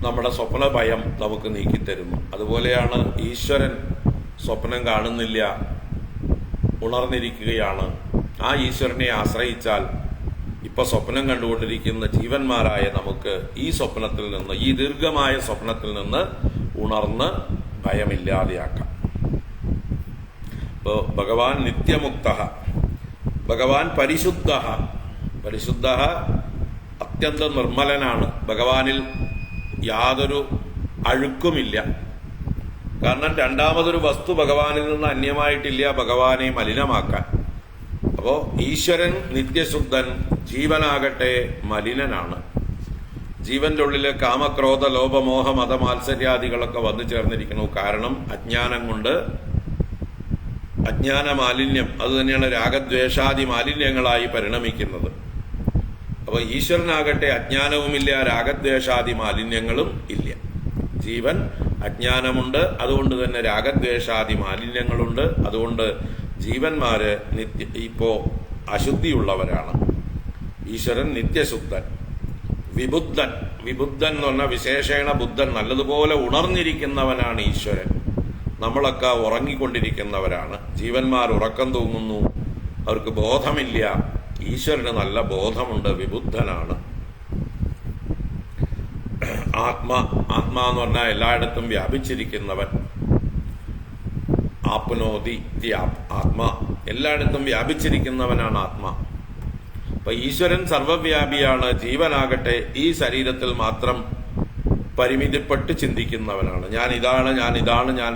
നമ്മുടെ സ്വപ്ന ഭയം നമുക്ക് നീക്കിത്തരുന്നു. അതുപോലെയാണ് ഈശ്വരൻ. സ്വപ്നം കാണുന്നില്ല, ഉണർന്നിരിക്കുകയാണ്. ആ ഈശ്വരനെ ആശ്രയിച്ചാൽ ഇപ്പൊ സ്വപ്നം കണ്ടുകൊണ്ടിരിക്കുന്ന ജീവന്മാരായ നമുക്ക് ഈ സ്വപ്നത്തിൽ നിന്ന്, ഈ ദീർഘമായ സ്വപ്നത്തിൽ നിന്ന് ഉണർന്ന് ഭയമില്ലാതെയാക്കാം. ഇപ്പോ ഭഗവാൻ നിത്യമുക്ത, ഭഗവാൻ പരിശുദ്ധ. പരിശുദ്ധ അത്യന്തം നിർമ്മലനാണ്. ഭഗവാനിൽ യാതൊരു അഴുക്കുമില്ല. കാരണം രണ്ടാമതൊരു വസ്തു ഭഗവാനിൽ നിന്ന് അന്യമായിട്ടില്ല ഭഗവാനെ മലിനമാക്കാൻ. അപ്പോ ഈശ്വരൻ നിത്യശുദ്ധൻ, ജീവനാകട്ടെ മലിനനാണ്. ജീവന്റെ ഉള്ളില് കാമക്രോധ ലോപമോഹ മത മാത്സര്യാദികളൊക്കെ വന്നു ചേർന്നിരിക്കുന്നു. കാരണം അജ്ഞാനം കൊണ്ട്, അജ്ഞാന മാലിന്യം അത് തന്നെയാണ് രാഗദ്വേഷാദി മാലിന്യങ്ങളായി പരിണമിക്കുന്നത്. അപ്പൊ ഈശ്വരനാകട്ടെ അജ്ഞാനവുമില്ല, രാഗദ്വേഷാദി മാലിന്യങ്ങളും ഇല്ല. ജീവൻ അജ്ഞാനമുണ്ട്, അതുകൊണ്ട് തന്നെ രാഗദ്വേഷാദി മാലിന്യങ്ങളുണ്ട്. അതുകൊണ്ട് ജീവന്മാര് ഇപ്പോ അശുദ്ധിയുള്ളവരാണ്. ഈശ്വരൻ നിത്യശുദ്ധൻ, വിബുദ്ധൻ. വിബുദ്ധൻ എന്ന് പറഞ്ഞാൽ വിശേഷേണ ബുദ്ധൻ, നല്ലതുപോലെ ഉണർന്നിരിക്കുന്നവനാണ് ഈശ്വരൻ. നമ്മളൊക്കെ ഉറങ്ങിക്കൊണ്ടിരിക്കുന്നവരാണ്. ജീവന്മാർ ഉറക്കം തൂങ്ങുന്നു, അവർക്ക് ബോധമില്ല. ഈശ്വരന് നല്ല ബോധമുണ്ട്, വിബുദ്ധനാണ്. ആത്മാ എന്ന് പറഞ്ഞാൽ എല്ലായിടത്തും വ്യാപിച്ചിരിക്കുന്നവൻ. ആപ്നോതി ആത്മാ, എല്ലായിടത്തും വ്യാപിച്ചിരിക്കുന്നവനാണ് ആത്മാ. അപ്പൊ ഈശ്വരൻ സർവവ്യാപിയാണ്. ജീവനാകട്ടെ ഈ ശരീരത്തിൽ മാത്രം പരിമിതിപ്പെട്ട് ചിന്തിക്കുന്നവനാണ്. ഞാൻ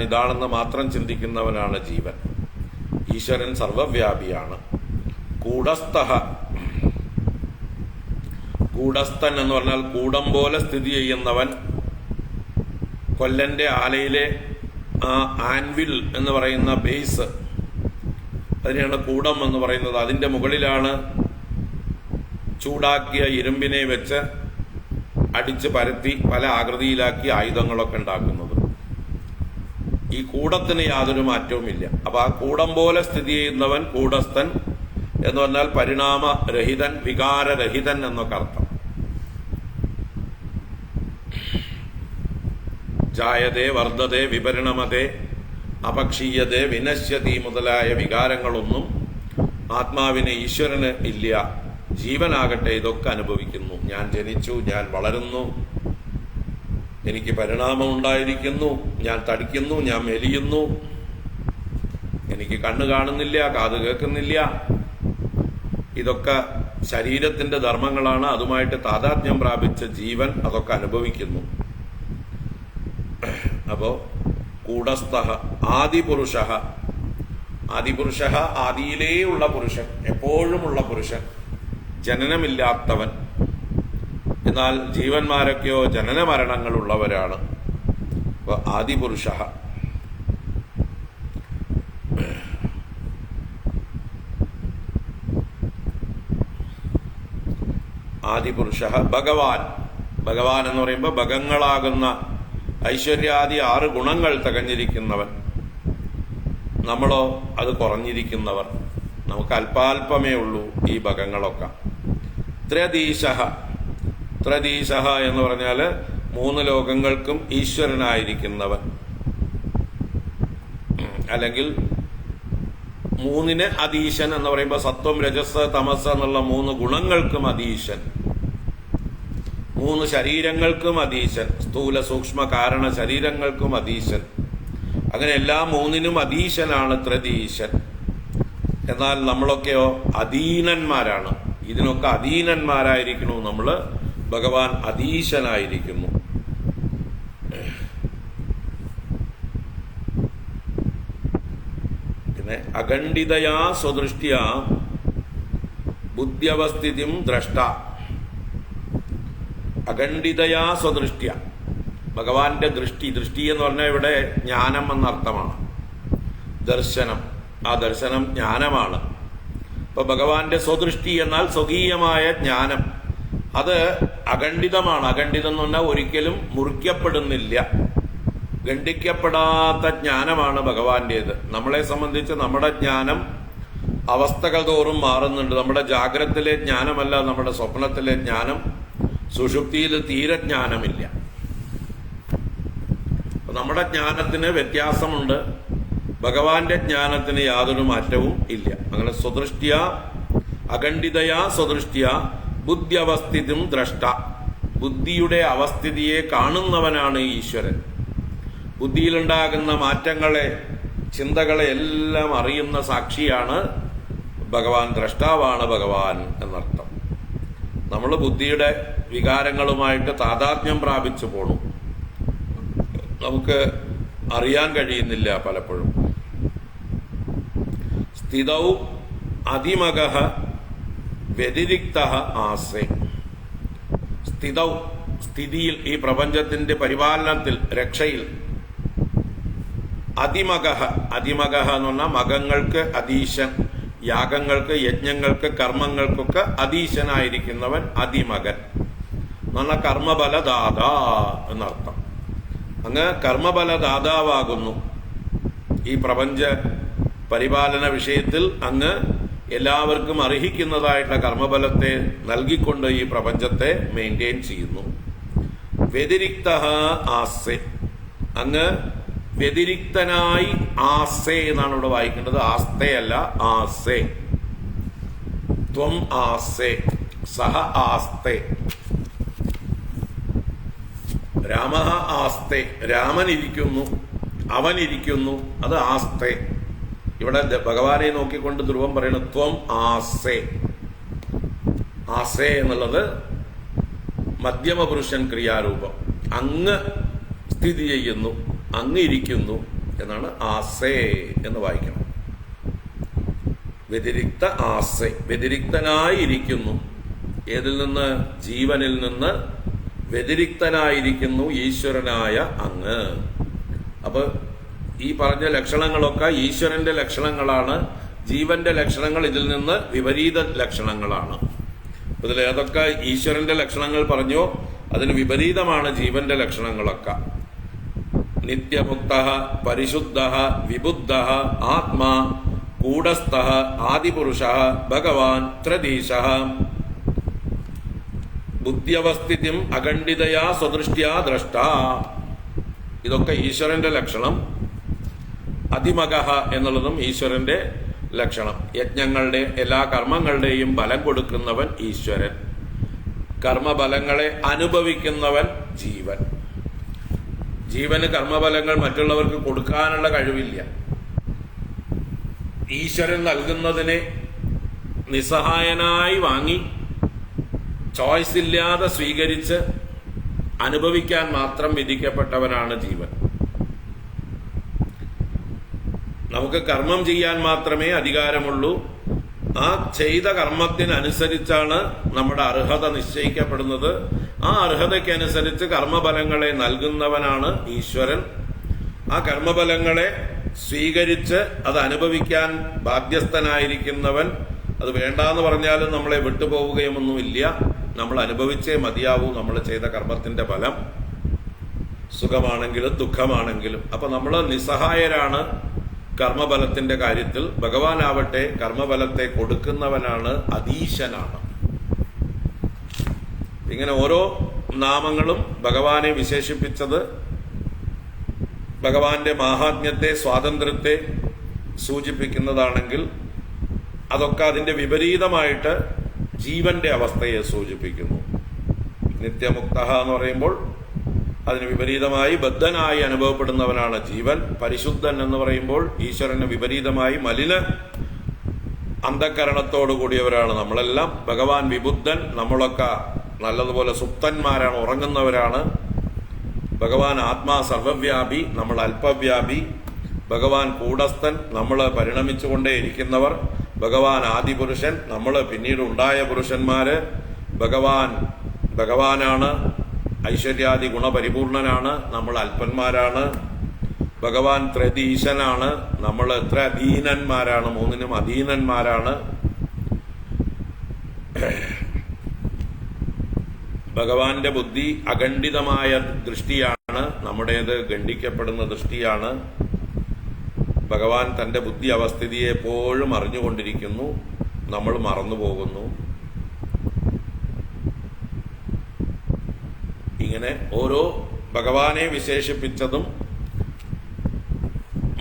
ഇതാണെന്ന് മാത്രം ചിന്തിക്കുന്നവനാണ് ജീവൻ. ഈശ്വരൻ സർവവ്യാപിയാണ്. കൂടസ്ഥൻ എന്ന് പറഞ്ഞാൽ കൂടം പോലെ സ്ഥിതി ചെയ്യുന്നവൻ. കൊല്ലന്റെ ആലയിലെ ആ ആൻവിൽ എന്ന് പറയുന്ന ബേസ്, അതിനെയാണ് കൂടം എന്ന് പറയുന്നത്. അതിന്റെ മുകളിലാണ് ചൂടാക്കിയ ഇരുമ്പിനെ വെച്ച് അടിച്ച് പരത്തി പല ആകൃതിയിലാക്കി ആയുധങ്ങളൊക്കെ ഉണ്ടാക്കുന്നത്. ഈ കൂടത്തിന് യാതൊരു മാറ്റവുമില്ല. അപ്പൊ ആ കൂടം പോലെ സ്ഥിതി ചെയ്യുന്നവൻ കൂടസ്ഥൻ എന്ന് പറഞ്ഞാൽ പരിണാമരഹിതൻ, വികാരരഹിതൻ എന്നൊക്കെ അർത്ഥം. ജായതേ വർദ്ധതേ വിപരിണമതേ അപക്ഷീയതേ വിനശ്യതി മുതലായ വികാരങ്ങളൊന്നും ആത്മാവിന്, ഈശ്വരന് ഇല്ല. ജീവനാകട്ടെ ഇതൊക്കെ അനുഭവിക്കുന്നു. ഞാൻ ജനിച്ചു, ഞാൻ വളരുന്നു, എനിക്ക് പരിണാമം ഉണ്ടായിരിക്കുന്നു, ഞാൻ തടിക്കുന്നു, ഞാൻ മെലിയുന്നു, എനിക്ക് കണ്ണ് കാണുന്നില്ല, കാത് കേൾക്കുന്നില്ല. ഇതൊക്കെ ശരീരത്തിന്റെ ധർമ്മങ്ങളാണ്. അതുമായിട്ട് താതാത്മ്യം പ്രാപിച്ച ജീവൻ അതൊക്കെ അനുഭവിക്കുന്നു. അപ്പോ കൂടസ്ഥ ആദിപുരുഷ. ആദിപുരുഷ ആദിയിലേ ഉള്ള പുരുഷൻ, എപ്പോഴുമുള്ള പുരുഷൻ, ജനനമില്ലാത്തവൻ. എന്നാൽ ജീവന്മാരൊക്കെയോ ജനന മരണങ്ങളുള്ളവരാണ്. അപ്പൊ ആദിപുരുഷ. ആദിപുരുഷ ഭഗവാൻ. ഭഗവാൻ എന്ന് പറയുമ്പോൾ ഭഗങ്ങളാകുന്ന ഐശ്വര്യാദി 6 ഗുണങ്ങൾ തികഞ്ഞിരിക്കുന്നവൻ. നമ്മളോ അത് കുറഞ്ഞിരിക്കുന്നവർ. നമുക്ക് അല്പാൽപമേ ഉള്ളൂ ഈ ഭഗങ്ങളൊക്കെ. ത്രയദീശ. ത്രയദീശ എന്ന് പറഞ്ഞാല് 3 ലോകങ്ങൾക്കും ഈശ്വരനായിരിക്കുന്നവൻ, അല്ലെങ്കിൽ മൂന്നിന് അധീശൻ എന്ന് പറയുമ്പോൾ സത്വം, രജസ്, തമസ് എന്നുള്ള 3 ഗുണങ്ങൾക്കും അധീശൻ, 3 ശരീരങ്ങൾക്കും അധീശൻ, സ്ഥൂല സൂക്ഷ്മ കാരണ ശരീരങ്ങൾക്കും അധീശൻ. അങ്ങനെ എല്ലാ 3നും അധീശനാണ് ത്രിധീശൻ. എന്നാൽ നമ്മളൊക്കെയോ അധീനന്മാരാണ്. ഇതിനൊക്കെ അധീനന്മാരായിരിക്കുന്നു നമ്മൾ. ഭഗവാൻ അധീശനായിരിക്കുന്നു. പിന്നെ അഖണ്ഡിതയാ സ്വദൃഷ്ട്യ ബുദ്ധ്യവസ്ഥിതിം ദ്രഷ്ട. അഖണ്ഡിതയാ സ്വദൃഷ്ട്യ ഭഗവാന്റെ ദൃഷ്ടി എന്ന് പറഞ്ഞാൽ ഇവിടെ ജ്ഞാനം എന്നർത്ഥമാണ്. ദർശനം, ആ ദർശനം ജ്ഞാനമാണ്. ഇപ്പൊ ഭഗവാന്റെ സ്വദൃഷ്ടി എന്നാൽ സ്വകീയമായ ജ്ഞാനം, അത് അഖണ്ഡിതമാണ്. അഖണ്ഡിതം എന്ന് പറഞ്ഞാൽ ഒരിക്കലും മുറിക്കപ്പെടുന്നില്ല, ഖണ്ഡിക്കപ്പെടാത്ത ജ്ഞാനമാണ് ഭഗവാന്റേത്. നമ്മളെ സംബന്ധിച്ച് നമ്മുടെ ജ്ഞാനം അവസ്ഥകൾ തോറും മാറുന്നുണ്ട്. നമ്മുടെ ജാഗ്രതത്തിലെ ജ്ഞാനമല്ല നമ്മുടെ സ്വപ്നത്തിലെ ജ്ഞാനം. സുഷുപ്തിയിൽ തീരെ ജ്ഞാനമില്ല. നമ്മുടെ ജ്ഞാനത്തിന് വ്യത്യാസമുണ്ട്, ഭഗവാന്റെ ജ്ഞാനത്തിന് യാതൊരു മാറ്റവും ഇല്ല. അങ്ങനെ സ്വദൃഷ്ട്യ അഖണ്ഡിതയാ സ്വദൃഷ്ട്യ ബുദ്ധ്യവസ്ഥിതിം ദ്രഷ്ട. ബുദ്ധിയുടെ അവസ്ഥിതിയെ കാണുന്നവനാണ് ഈശ്വരൻ. ബുദ്ധിയിലുണ്ടാകുന്ന മാറ്റങ്ങളെ, ചിന്തകളെ എല്ലാം അറിയുന്ന സാക്ഷിയാണ് ഭഗവാൻ. ദ്രഷ്ടാവാണ് ഭഗവാൻ എന്നർത്ഥം. നമ്മൾ ബുദ്ധിയുടെ വികാരങ്ങളുമായിട്ട് താതാത്മ്യം പ്രാപിച്ചു പോണു. നമുക്ക് അറിയാൻ കഴിയുന്നില്ല പലപ്പോഴും. സ്ഥിതൗ അതിമഗഃ വ്യതിരിക്തഃ ആസേ. സ്ഥിതൗ, സ്ഥിതിയിൽ, ഈ പ്രപഞ്ചത്തിന്റെ പരിപാലനത്തിൽ, രക്ഷയിൽ. അതിമഗഃ, അതിമഗഃ എന്ന് പറഞ്ഞാൽ മഗങ്ങൾക്ക് അധീശൻ, യാഗങ്ങൾക്ക്, യജ്ഞങ്ങൾക്ക്, കർമ്മങ്ങൾക്കൊക്കെ അധീശനായിരിക്കുന്നവൻ അതിമകൻ എന്ന് പറഞ്ഞാൽ കർമ്മബലദാത എന്നർത്ഥം. അങ്ങ് കർമ്മബലദാതാവാകുന്നു. ഈ പ്രപഞ്ച പരിപാലന വിഷയത്തിൽ അങ്ങ് എല്ലാവർക്കും അർഹിക്കുന്നതായിട്ടുള്ള കർമ്മബലത്തെ നൽകിക്കൊണ്ട് ഈ പ്രപഞ്ചത്തെ മെയിൻറ്റെയിൻ ചെയ്യുന്നു. വ്യതിരിക്തഃ ആസേ, അങ്ങ് വ്യതിരിക്തനായി ആസേ എന്നാണ് ഇവിടെ വായിക്കേണ്ടത്. ആസ്തയല്ല, ആസേ. ത്വം ആസേ, സഹ ആസ്തേ. രാമ ആസ്തേ, രാമൻ ഇരിക്കുന്നു, അവനിരിക്കുന്നു, അത് ആസ്തേ. ഇവിടെ ഭഗവാനെ നോക്കിക്കൊണ്ട് ധ്രുവം പറയുന്നത് ത്വം ആസേ. ആസേ എന്നുള്ളത് മധ്യമപുരുഷൻ ക്രിയാരൂപം. അങ്ങ് സ്ഥിതി ചെയ്യുന്നു, അങ്ങ് ഇരിക്കുന്നു എന്നാണ് ആസേ എന്ന് വായിക്കണം. വ്യതിരിക്ത ആസേ, വ്യതിരിക്തനായിരിക്കുന്നു. ഏതിൽ നിന്ന്? ജീവനിൽ നിന്ന് വ്യതിരിക്തനായിരിക്കുന്നു ഈശ്വരനായ അങ്ങ്. അപ്പൊ ഈ പറഞ്ഞ ലക്ഷണങ്ങളൊക്കെ ഈശ്വരന്റെ ലക്ഷണങ്ങളാണ്. ജീവന്റെ ലക്ഷണങ്ങൾ ഇതിൽ നിന്ന് വിപരീത ലക്ഷണങ്ങളാണ്. ഇതിൽ ഏതൊക്കെ ഈശ്വരന്റെ ലക്ഷണങ്ങൾ പറഞ്ഞോ അതിന് വിപരീതമാണ് ജീവന്റെ ലക്ഷണങ്ങളൊക്കെ. നിത്യമുക്തഃ, പരിശുദ്ധഃ, വിബുദ്ധഃ, ആത്മാ, കൂടസ്ഥഃ, ആദിപുരുഷഃ, ഭഗവാൻ, ത്രധീശഃ. ബുദ്ധ്യവസ്ഥിതിം അഖണ്ഡിതയാ സ്വദൃഷ്ട്യാ ദ്രഷ്ട. ഇതൊക്കെ ഈശ്വരന്റെ ലക്ഷണം. അതിമഗഃ എന്നുള്ളതും ഈശ്വരന്റെ ലക്ഷണം. യജ്ഞങ്ങളുടെ എല്ലാ കർമ്മങ്ങളുടെയും ബലം കൊടുക്കുന്നവൻ ഈശ്വരൻ. കർമ്മബലങ്ങളെ അനുഭവിക്കുന്നവൻ ജീവൻ. ജീവന് കർമ്മബലങ്ങൾ മറ്റുള്ളവർക്ക് കൊടുക്കാനുള്ള കഴിവില്ല. ഈശ്വരൻ നൽകുന്നതിനെ നിസ്സഹായനായി വാങ്ങി ചോയ്സ് ഇല്ലാതെ സ്വീകരിച്ച് അനുഭവിക്കാൻ മാത്രം വിധിക്കപ്പെട്ടവനാണ് ജീവൻ. നമുക്ക് കർമ്മം ചെയ്യാൻ മാത്രമേ അധികാരമുള്ളൂ. ആ ചെയ്ത കർമ്മത്തിനനുസരിച്ചാണ് നമ്മുടെ അർഹത നിശ്ചയിക്കപ്പെടുന്നത്. ആ അർഹതയ്ക്കനുസരിച്ച് കർമ്മഫലങ്ങളെ നൽകുന്നവനാണ് ഈശ്വരൻ. ആ കർമ്മഫലങ്ങളെ സ്വീകരിച്ച് അത് അനുഭവിക്കാൻ ബാധ്യസ്ഥനായിരിക്കുന്നവൻ. അത് വേണ്ടാന്ന് പറഞ്ഞാലും നമ്മളെ വിട്ടുപോവുകയൊന്നുമില്ല. നമ്മൾ അനുഭവിച്ചേ മതിയാവൂ നമ്മൾ ചെയ്ത കർമ്മത്തിന്റെ ഫലം, സുഖമാണെങ്കിലും ദുഃഖമാണെങ്കിലും. അപ്പൊ നമ്മൾ നിസ്സഹായരാണ് കർമ്മഫലത്തിന്റെ കാര്യത്തിൽ. ഭഗവാനാവട്ടെ കർമ്മഫലത്തെ കൊടുക്കുന്നവനാണ്, അധീശനാണ്. ഇങ്ങനെ ഓരോ നാമങ്ങളും ഭഗവാനെ വിശേഷിപ്പിച്ചത് ഭഗവാന്റെ മാഹാത്മ്യത്തെ, സ്വാതന്ത്ര്യത്തെ, സൂചിപ്പിക്കുന്നതാണെങ്കിൽ അതൊക്കെ അതിന്റെ വിപരീതമായിട്ട് ജീവന്റെ അവസ്ഥയെ സൂചിപ്പിക്കുന്നു. നിത്യമുക്ത എന്ന് പറയുമ്പോൾ അതിന് വിപരീതമായി ബദ്ധനായി അനുഭവപ്പെടുന്നവനാണ് ജീവൻ. പരിശുദ്ധൻ എന്ന് പറയുമ്പോൾ ഈശ്വരന് വിപരീതമായി മലിന അന്ധകരണത്തോടു കൂടിയവരാണ് നമ്മളെല്ലാം. ഭഗവാൻ വിബുദ്ധൻ, നമ്മളൊക്കെ നല്ലതുപോലെ സുപ്തന്മാരാണ്, ഉറങ്ങുന്നവരാണ്. ഭഗവാൻ ആത്മാ സർവവ്യാപി, നമ്മൾ അല്പവ്യാപി. ഭഗവാൻ കൂടസ്ഥൻ, നമ്മൾ പരിണമിച്ചുകൊണ്ടേയിരിക്കുന്നവർ. ഭഗവാൻ ആദിപുരുഷൻ, നമ്മൾ പിന്നീട് ഉണ്ടായ പുരുഷന്മാര്. ഭഗവാനാണ് ഐശ്വര്യാദി ഗുണപരിപൂർണനാണ്, നമ്മൾ അല്പന്മാരാണ്. ഭഗവാൻ ത്രതീശനാണ്, നമ്മൾ എത്ര അധീനന്മാരാണ്, മൂന്നിനും അധീനന്മാരാണ്. ഭഗവാന്റെ ബുദ്ധി അഖണ്ഡിതമായ ദൃഷ്ടിയാണ്, നമ്മുടേത് ഖണ്ഡിക്കപ്പെടുന്ന ദൃഷ്ടിയാണ്. ഭഗവാൻ തന്റെ ബുദ്ധി അവസ്ഥിതിയെ എപ്പോഴും അറിഞ്ഞുകൊണ്ടിരിക്കുന്നു, നമ്മൾ മറന്നുപോകുന്നു. ഇങ്ങനെ ഓരോ ഭഗവാനെ വിശേഷിപ്പിച്ചതും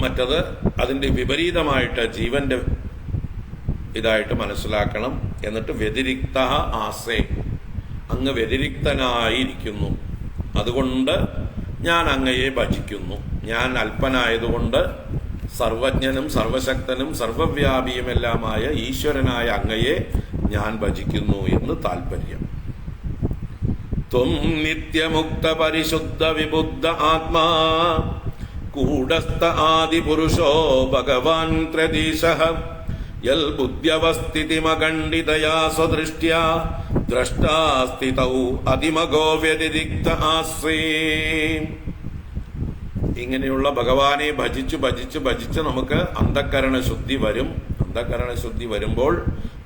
മറ്റത് അതിന്റെ വിപരീതമായിട്ട് ജീവന്റെ ഇതായിട്ട് മനസ്സിലാക്കണം. എന്നിട്ട് വ്യതിരിക്ത ആസേ, അങ്ങ് വ്യതിരിക്തനായിരിക്കുന്നു, അതുകൊണ്ട് ഞാൻ അങ്ങയെ ഭജിക്കുന്നു. ഞാൻ അല്പനായതുകൊണ്ട് സർവജ്ഞനും സർവശക്തനും സർവവ്യാപിയുമെല്ലാമായ ഈശ്വരനായ അങ്ങയെ ഞാൻ ഭജിക്കുന്നു എന്ന് താല്പര്യം. ത്വം നിത്യമുക്ത പരിശുദ്ധ വിബുദ്ധ ആത്മാ കൂടസ്ഥ ആദിപുരുഷോ ഭഗവാൻ ത്രതീശഃ യൽ ബുദ്ധ്യവസ്ഥിതിമഖണ്ഡിതയാ സ്വദൃഷ്ട്യാ ദ്രഷ്ടാസ്ഥിതൗ അതിമഗോ വ്യതിരിക്ത ആശ്രേ. ഇങ്ങനെയുള്ള ഭഗവാനെ ഭജിച്ച് ഭജിച്ച് ഭജിച്ച് നമുക്ക് അന്ധക്കരണ ശുദ്ധി വരും. അന്ധക്കരണ ശുദ്ധി വരുമ്പോൾ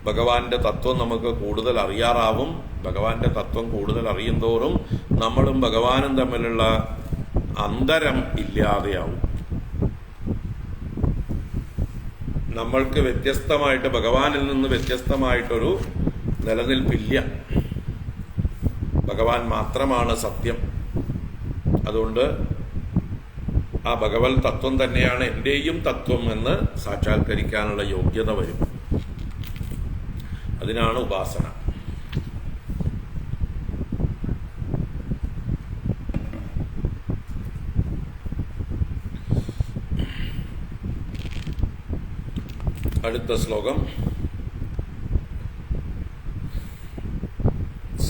ഭഗവാന്റെ തത്വം നമുക്ക് കൂടുതൽ അറിയാറാവും. ഭഗവാന്റെ തത്വം കൂടുതൽ അറിയും തോറും നമ്മളും ഭഗവാനും തമ്മിലുള്ള അന്തരം ഇല്ലാതെയാവും. നമ്മൾക്ക് വ്യത്യസ്തമായിട്ട്, ഭഗവാനിൽ നിന്ന് വ്യത്യസ്തമായിട്ടൊരു നിലനിൽപ്പില്ല. ഭഗവാൻ മാത്രമാണ് സത്യം. അതുകൊണ്ട് ആ ഭഗവത് തത്വം തന്നെയാണ് എന്റെയും തത്വം എന്ന് സാക്ഷാത്കരിക്കാനുള്ള യോഗ്യത വരും. അതിനാണ് ഉപാസന. അടുത്ത ശ്ലോകം.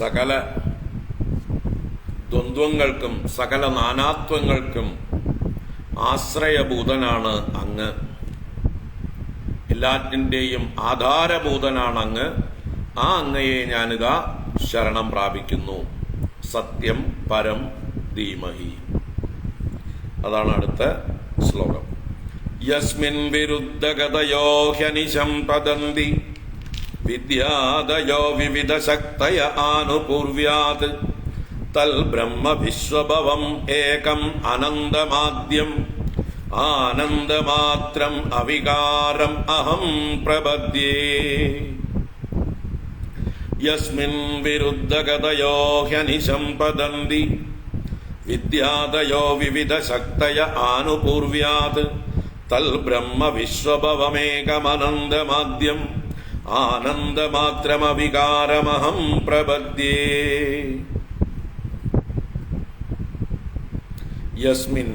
സകല ദ്വന്ദ്വങ്ങൾക്കും സകല നാനാത്വങ്ങൾക്കും ആശ്രയഭൂതനാണ് അങ്ങ്. എല്ലാറ്റിൻ്റെയും ആധാരഭൂതനാണ് അങ്ങ്. ആ അങ്ങയെ ഞാനിതാ ശരണം പ്രാപിക്കുന്നു. സത്യം പരം ധീമഹി. അതാണ് അടുത്ത ശ്ലോകം. യസ്മിൻ വിരുദ്ധഗതയോ ഹ്യനിശം പതന്തി വിദ്യാദയോ വിവിധ ശക്തയ ആനുപൂർവ്യാത് തൽ ബ്രഹ്മ വിശ്വഭവം ഏകം അനന്തമാദ്യം ആനന്ദമാത്രം അവികാരം അഹം പ്രപദ്യേ. യസ്മിൻ വിരുദ്ധഗതയോ ഹ്യനിശം പതന്തി വിദ്യാദയോ വിവിധ ശക്തയ ആനുപൂർവ്യാത് തൽ ബ്രഹ്മ വിശ്വഭവമേകമനന്തമാദ്യം ആനന്ദമാത്രമവികാരമഹം പ്രപദ്യേ. യസ്മിൻ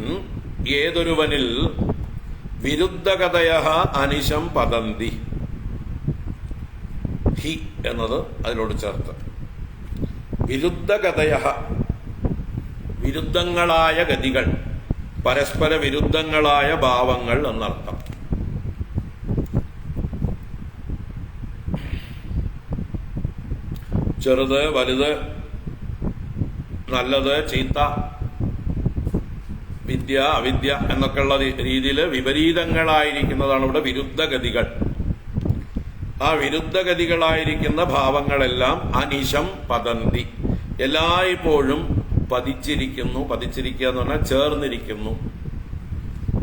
ഏതൊരുവനിൽ വിരുദ്ധഗതയ അനിശം പതന്തി, ഹി എന്നത് അതിനോട് ചേർത്ത്. വിരുദ്ധഗതയ വിരുദ്ധങ്ങളായ ഗതികൾ, പരസ്പര വിരുദ്ധങ്ങളായ ഭാവങ്ങൾ എന്നർത്ഥം. ചെറുത് വലുത്, നല്ലത് ചീത്ത, വിദ്യ അവിദ്യ എന്നൊക്കെയുള്ള രീതിയിൽ വിപരീതങ്ങളായിരിക്കുന്നതാണ് ഇവിടെ വിരുദ്ധഗതികൾ. ആ വിരുദ്ധഗതികളായിരിക്കുന്ന ഭാവങ്ങളെല്ലാം അനിശം പതന്തി, എല്ലായ്പ്പോഴും പതിച്ചിരിക്കുന്നു. പതിച്ചിരിക്കുക എന്ന് പറഞ്ഞാൽ ചേർന്നിരിക്കുന്നു.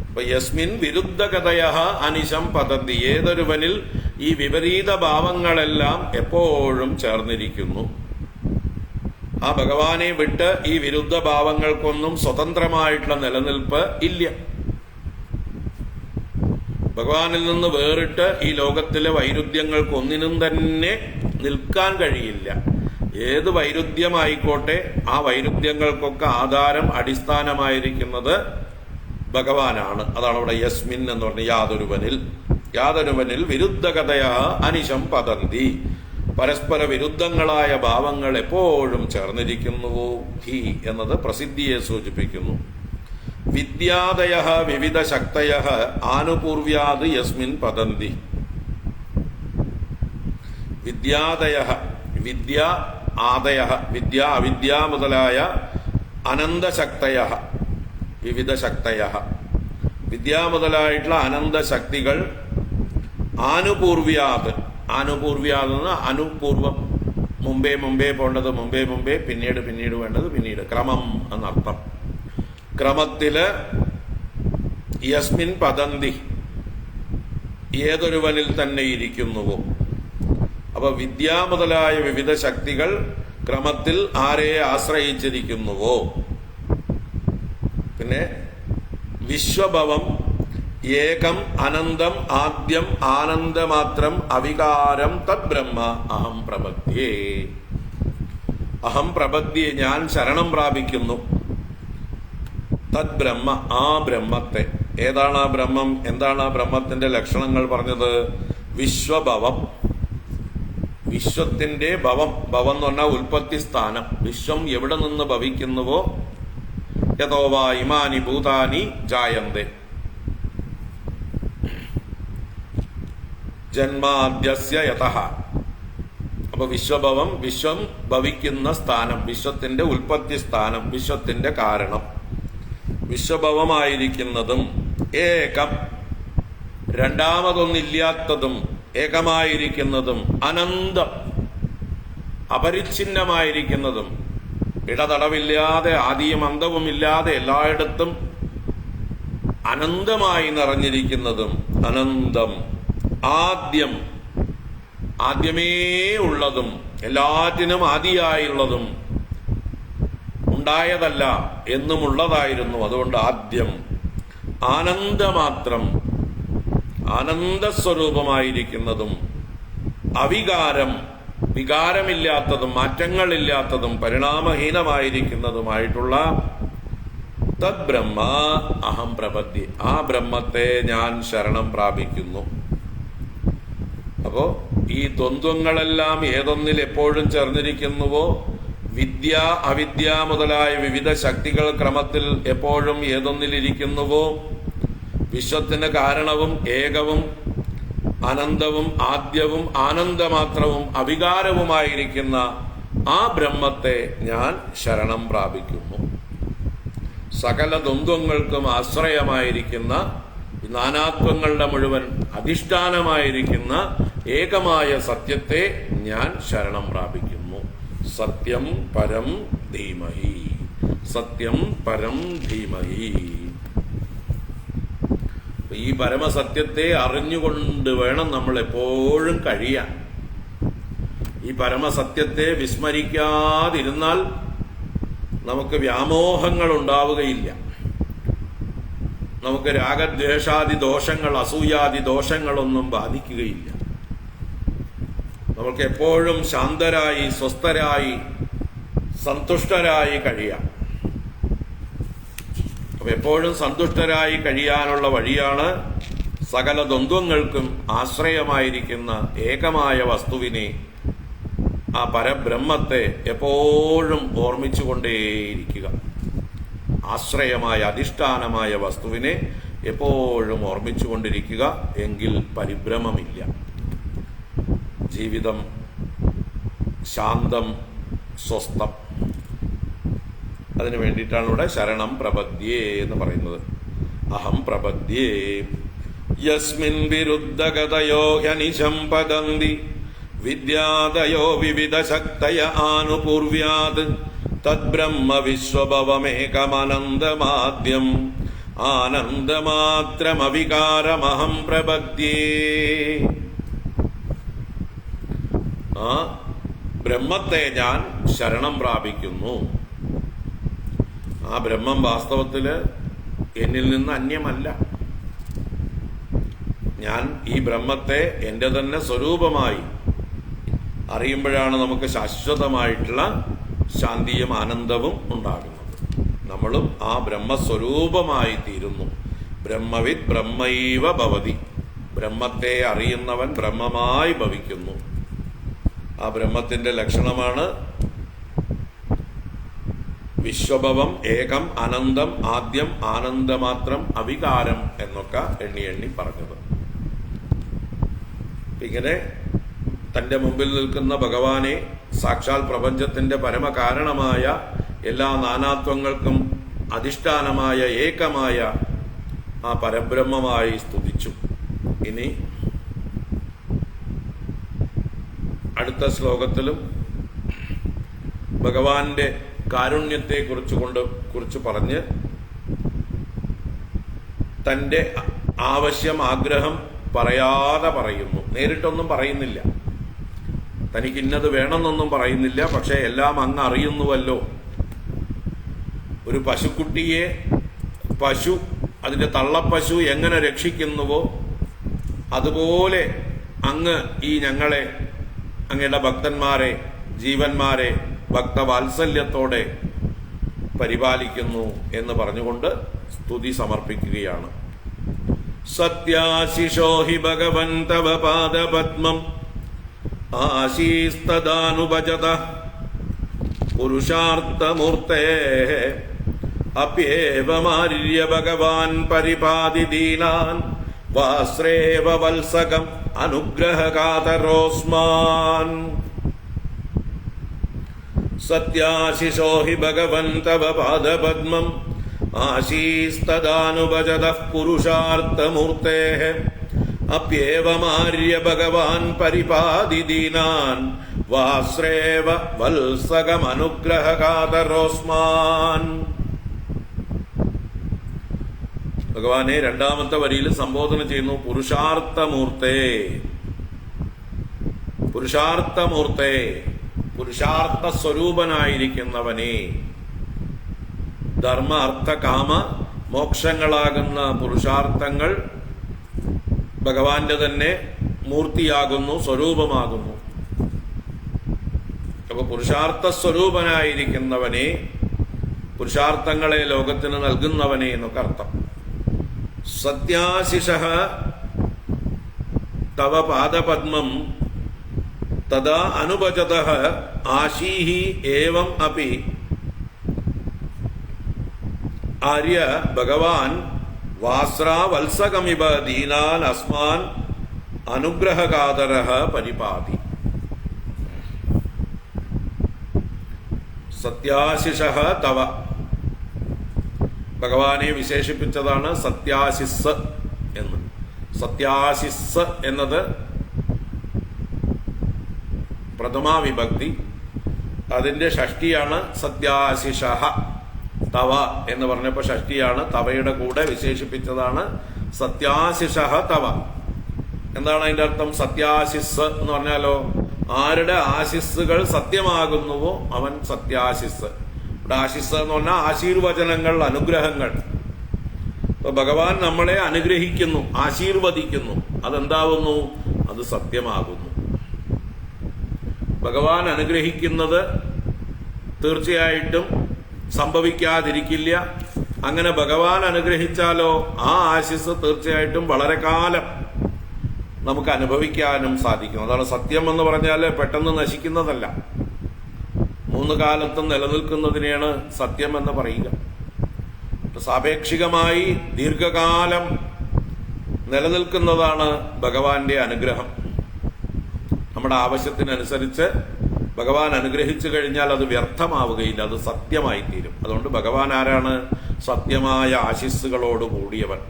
അപ്പൊ യസ്മിൻ വിരുദ്ധഗതയ അനിശം പതന്തി, ഏതൊരുവനിൽ ഈ വിപരീത ഭാവങ്ങളെല്ലാം എപ്പോഴും ചേർന്നിരിക്കുന്നു. ആ ഭഗവാനെ വിട്ട് ഈ വിരുദ്ധ ഭാവങ്ങൾക്കൊന്നും സ്വതന്ത്രമായിട്ടുള്ള നിലനിൽപ്പ് ഇല്ല. ഭഗവാനിൽ നിന്ന് വേറിട്ട് ഈ ലോകത്തിലെ വൈരുദ്ധ്യങ്ങൾക്കൊന്നിനും തന്നെ നിൽക്കാൻ കഴിയില്ല. ഏത് വൈരുദ്ധ്യമായിക്കോട്ടെ ആ വൈരുദ്ധ്യങ്ങൾക്കൊക്കെ ആധാരം അടിസ്ഥാനമായിരിക്കുന്നത് ഭഗവാനാണ്. അതാണ് അവിടെ യസ്മിൻ എന്ന് പറഞ്ഞ യാതൊരുവനിൽ വിരുദ്ധകഥയ അനിശം പതന്തി. പരസ്പര വിരുദ്ധങ്ങളായ ഭാവങ്ങൾ എപ്പോഴും ചേർന്നിരിക്കുന്നുവോ ഹി എന്നത് പ്രസിദ്ധിയെ സൂചിപ്പിക്കുന്നു. വിദ്യാദയ വിവിധ ശക്തയ ആനുപൂർവ്യാത് യസ്മിൻ പതന്തി. വിദ്യാദയ വിദ്യ ആദയ വിദ്യ അവിദ്യ മുതലായ അനന്തശക്തയ വിവിധ ശക്തയ വിദ്യ മുതലായിട്ടുള്ള അനന്തശക്തികൾ ആനുപൂർവ്യാത് എന്ന് അനുപൂർവം മുമ്പേ പോണ്ടത് മുമ്പേ പിന്നീട് വേണ്ടത് പിന്നീട് ക്രമം എന്നർത്ഥം. ക്രമത്തില് യസ്മിൻ പതന്തി ഏതൊരുവനിൽ തന്നെ ഇരിക്കുന്നുവോ. അപ്പൊ വിദ്യ മുതലായ വിവിധ ശക്തികൾ ക്രമത്തിൽ ആരെ ആശ്രയിച്ചിരിക്കുന്നുവോ. പിന്നെ വിശ്വഭവം ഏകം അനന്തം ആദ്യം ആനന്ദമാത്രം അവികാരം തദ്ബ്രഹ്മ അഹം പ്രപദ്യേ ഞാൻ ശരണം പ്രാപിക്കുന്നു. തദ്ബ്രഹ്മ ആ ബ്രഹ്മത്തെ. ഏതാണ് ആ ബ്രഹ്മം? എന്താണ് ആ ബ്രഹ്മത്തിന്റെ ലക്ഷണങ്ങൾ പറഞ്ഞത്? വിശ്വഭവം, വിശ്വത്തിന്റെ ഭവം എന്ന് പറഞ്ഞാൽ ഉൽപ്പത്തി സ്ഥാനം. വിശ്വം എവിടെ നിന്ന് ഭവിക്കുന്നുവോ യതോവാ ഇമാനി ഭൂതാനി ജായന്തേ ജന്മാദ്യസ്യ യതഃ. അപ്പൊ വിശ്വഭവം, വിശ്വം ഭവിക്കുന്ന സ്ഥാനം, വിശ്വത്തിന്റെ ഉൽപ്പത്തി സ്ഥാനം, വിശ്വത്തിന്റെ കാരണം. വിശ്വഭവമായിരിക്കുന്നതും ഏകം, രണ്ടാമതൊന്നില്ലാത്തതും ഏകമായിരിക്കുന്നതും അനന്തം, അപരിച്ഛിന്നമായിരിക്കുന്നതും, ഇടതടവില്ലാതെ ആദിയും അന്തവുമില്ലാതെ എല്ലായിടത്തും അനന്തമായി നിറഞ്ഞിരിക്കുന്നതും അനന്തം. ആദ്യം, ആദ്യമേ ഉള്ളതും എല്ലാറ്റിനും ആദിയായുള്ളതും, ഉണ്ടായതല്ല എന്നുമുള്ളതായിരുന്നു. അതുകൊണ്ട് ആദ്യം. ആനന്ദമാത്രം, ആനന്ദസ്വരൂപമായിരിക്കുന്നതും അവികാരം, വികാരമില്ലാത്തതും മാറ്റങ്ങളില്ലാത്തതും പരിണാമഹീനമായിരിക്കുന്നതുമായിട്ടുള്ള തദ്ബ്രഹ്മ അഹം പ്രപദ്യേ ആ ബ്രഹ്മത്തെ ഞാൻ ശരണം പ്രാപിക്കുന്നു. അപ്പോ ഈ ദ്വന്ദ്വങ്ങളെല്ലാം ഏതൊന്നിൽ എപ്പോഴും ചേർന്നിരിക്കുന്നുവോ, വിദ്യ അവിദ്യ മുതലായ വിവിധ ശക്തികൾ ക്രമത്തിൽ എപ്പോഴും ഏതൊന്നിലിരിക്കുന്നുവോ, വിശ്വത്തിന് കാരണവും ഏകവും അനന്തവും ആദ്യവും ആനന്ദമാത്രവും അവികാരവുമായിരിക്കുന്ന ആ ബ്രഹ്മത്തെ ഞാൻ ശരണം പ്രാപിക്കുന്നു. സകല ദ്വന്ദ്വങ്ങൾക്കും ആശ്രയമായിരിക്കുന്ന നാനാത്വങ്ങളുടെ മുഴുവൻ അധിഷ്ഠാനമായിരിക്കുന്ന ഏകമായ സത്യത്തെ ഞാൻ ശരണം പ്രാപിക്കുന്നു. സത്യം പരം ധീമഹി, സത്യം പരം ധീമഹി. ഈ പരമസത്യത്തെ അറിഞ്ഞുകൊണ്ട് വേണം നമ്മൾ എപ്പോഴും കഴിയാൻ. ഈ പരമസത്യത്തെ വിസ്മരിക്കാതിരുന്നാൽ നമുക്ക് വ്യാമോഹങ്ങൾ ഉണ്ടാവുകയില്ല. നമുക്ക് രാഗദ്വേഷാദി ദോഷങ്ങൾ, അസൂയാദി ദോഷങ്ങളൊന്നും ബാധിക്കുകയില്ല. നമുക്ക് എപ്പോഴും ശാന്തരായി, സ്വസ്ഥരായി, സന്തുഷ്ടരായി കഴിയാം. അപ്പൊ എപ്പോഴും സന്തുഷ്ടരായി കഴിയാനുള്ള വഴിയാണ് സകല ദ്വന്ദ്വങ്ങൾക്കും ആശ്രയമായിരിക്കുന്ന ഏകമായ വസ്തുവിനെ, ആ പരബ്രഹ്മത്തെ എപ്പോഴും ഓർമ്മിച്ചുകൊണ്ടേയിരിക്കുക. ആശ്രയമായ അധിഷ്ഠാനമായ വസ്തുവിനെ എപ്പോഴും ഓർമ്മിച്ചുകൊണ്ടിരിക്കുക. എങ്കിൽ പരിഭ്രമമില്ല. ജീവിതം ശാന്തം, സ്വസ്ഥം. അതിനു വേണ്ടിയിട്ടാണ് ഇവിടെ ശരണം പ്രപദ്യേ എന്ന് പറയുന്നത്. അഹം പ്രപദ്യേ യസ്മിൻ വിരുദ്ധഗതയോ ഹ്യനിശം പതന്തി വിദ്യാദയോ വിവിധ ശക്തയ ആനുപൂർവ്യാത് തദ്ബ്രഹ്മ വിശ്വഭവമേകമനന്തമാദ്യം ആനന്ദമാത്രമവികാരമഹം പ്രപദ്യേ. ആ ബ്രഹ്മത്തെ ഞാൻ ശരണം പ്രാപിക്കുന്നു. ആ ബ്രഹ്മം വാസ്തവത്തില് എന്നിൽ നിന്ന് അന്യമല്ല. ഞാൻ ഈ ബ്രഹ്മത്തെ എൻ്റെ തന്നെ സ്വരൂപമായി അറിയുമ്പോഴാണ് നമുക്ക് ശാശ്വതമായിട്ടുള്ള ശാന്തിയും ആനന്ദവും ഉണ്ടാകുന്നത്. നമ്മളും ആ ബ്രഹ്മസ്വരൂപമായി തീരുന്നു. ബ്രഹ്മവിദ് ബ്രഹ്മൈവ ഭവതി. ബ്രഹ്മത്തെ അറിയുന്നവൻ ബ്രഹ്മമായി ഭവിക്കുന്നു. ആ ബ്രഹ്മത്തിന്റെ ലക്ഷണമാണ് വിശ്വഭവം, ഏകം, അനന്തം, ആദ്യം, ആനന്ദമാത്രം, അവികാരം എന്നൊക്കെ എണ്ണി എണ്ണി പറഞ്ഞത്. ഇങ്ങനെ തന്റെ മുമ്പിൽ നിൽക്കുന്ന ഭഗവാനെ സാക്ഷാൽ പ്രപഞ്ചത്തിന്റെ പരമകാരണമായ എല്ലാ നാനാത്വങ്ങൾക്കും അധിഷ്ഠാനമായ ഏകമായ ആ പരബ്രഹ്മമായി സ്തുതിച്ചു. ഇനി അടുത്ത ശ്ലോകത്തിലും ഭഗവാന്റെ കാരുണ്യത്തെ കുറിച്ച് പറഞ്ഞ് തന്റെ ആവശ്യം, ആഗ്രഹം പറയാതെ പറയുന്നു. നേരിട്ടൊന്നും പറയുന്നില്ല, തനിക്ക് ഇന്നത് വേണമെന്നൊന്നും പറയുന്നില്ല. പക്ഷെ എല്ലാം അങ്ങ് അറിയുന്നുവല്ലോ. ഒരു പശുക്കുട്ടിയെ അതിന്റെ തള്ളപ്പശു എങ്ങനെ രക്ഷിക്കുന്നുവോ അതുപോലെ അങ്ങ് ഈ ഞങ്ങളെ, അങ്ങയുടെ ഭക്തന്മാരെ, ജീവന്മാരെ ഭക്തവാത്സല്യത്തോടെ പരിപാലിക്കുന്നു എന്ന് പറഞ്ഞുകൊണ്ട് സ്തുതി സമർപ്പിക്കുകയാണ്. സത്യാശിഷോ ഹി ഭഗവൻ തവ പാദപദ്മം ആശീസ്തദാനുഭജത പുരുഷാർത്ഥമൂർത്തേ അപ്യേവമാര്യ ഭഗവാൻ പരിപാതി ദീനാൻ വാസ്രേവ വത്സകം അനുഗ്രഹകാതരോസ്മാൻ. സത്യാശിഷോ ഹി ഭഗവൻ തവ പാദപദ്മം ആശീസ്തദാനുഭജതഃ പുരുഷാർത്ഥമൂർത്തേഃ അപ്യേവമാര്യ ഭഗവാൻ പരിപാതി ദീനാൻ വാസ്രേവ വത്സകമനുഗ്രഹകാതരോസ്മാൻ. ഭഗവാനെ രണ്ടാമത്തെ വരിയിൽ സംബോധന ചെയ്യുന്നു. പുരുഷാർത്ഥമൂർത്തേ, പുരുഷാർത്ഥമൂർത്തേ, പുരുഷാർത്ഥ സ്വരൂപനായിരിക്കുന്നവനെ. ധർമ്മ, അർത്ഥ, കാമ, മോക്ഷങ്ങളാകുന്ന പുരുഷാർത്ഥങ്ങൾ ഭഗവാന്റെ തന്നെ മൂർത്തിയാകുന്നു, സ്വരൂപമാകുന്നു. അപ്പൊ പുരുഷാർത്ഥ സ്വരൂപനായിരിക്കുന്നവനെ, പുരുഷാർത്ഥങ്ങളെ ലോകത്തിന് നൽകുന്നവനെ എന്നൊക്കെ അർത്ഥം. സത്യാശിഷഃ തവ പാദപദ്മം തദാ അനുഭജതഃ ആശീഹി ഏവം അപി ആര്യ ഭഗവാൻ വാസ്രാ വത്സകമിവ ദീനാൻ അസ്മാൻ അനുഗ്രഹകാതരഃ പരിപാതി. സത്യാശിഷഃ തവ, ഭഗവാനെ വിശേഷിപ്പിച്ചതാണ് സത്യാശിസ് എന്ന്. സത്യാശിസ് എന്നത് പ്രഥമാ വിഭക്തി, അതിന്റെ ഷഷ്ടിയാണ് സത്യാശിഷഃ. തവ എന്ന് പറഞ്ഞപ്പോൾ ഷഷ്ടിയാണ്, തവയുടെ കൂടെ വിശേഷിപ്പിച്ചതാണ് സത്യാശിഷഃ തവ. എന്താണ് അതിന്റെ അർത്ഥം? സത്യാശിസ് എന്ന് പറഞ്ഞാലോ, ആരുടെ ആശിസ്സുകൾ സത്യമാകുന്നുവോ അവൻ സത്യാശിസ്. ഇവിടെ ആശിസ് എന്ന് പറഞ്ഞാൽ ആശീർവചനങ്ങൾ, അനുഗ്രഹങ്ങൾ. അപ്പൊ ഭഗവാൻ നമ്മളെ അനുഗ്രഹിക്കുന്നു, ആശീർവദിക്കുന്നു. അതെന്താവുന്നു? അത് സത്യമാകുന്നു. ഭഗവാൻ അനുഗ്രഹിക്കുന്നത് തീർച്ചയായിട്ടും സംഭവിക്കാതിരിക്കില്ല. അങ്ങനെ ഭഗവാൻ അനുഗ്രഹിച്ചാലോ ആ ആശിസ് തീർച്ചയായിട്ടും വളരെ കാലം നമുക്ക് അനുഭവിക്കാനും സാധിക്കും. അതാണ് സത്യം എന്ന് പറഞ്ഞാൽ പെട്ടെന്ന് നശിക്കുന്നതല്ല, 3 കാലത്തും നിലനിൽക്കുന്നതിനെയാണ് സത്യം എന്ന് പറയുക. സാപേക്ഷികമായി ദീർഘകാലം നിലനിൽക്കുന്നതാണ് ഭഗവാന്റെ അനുഗ്രഹം. നമ്മുടെ ആവശ്യത്തിനനുസരിച്ച് ഭഗവാൻ അനുഗ്രഹിച്ചു കഴിഞ്ഞാൽ അത് വ്യർത്ഥമാവുകയില്ല, അത് സത്യമായി തീരും. അതുകൊണ്ട് ഭഗവാൻ ആരാണ്? സത്യമായ ആശിസ്സുകളോട് കൂടിയവൻ.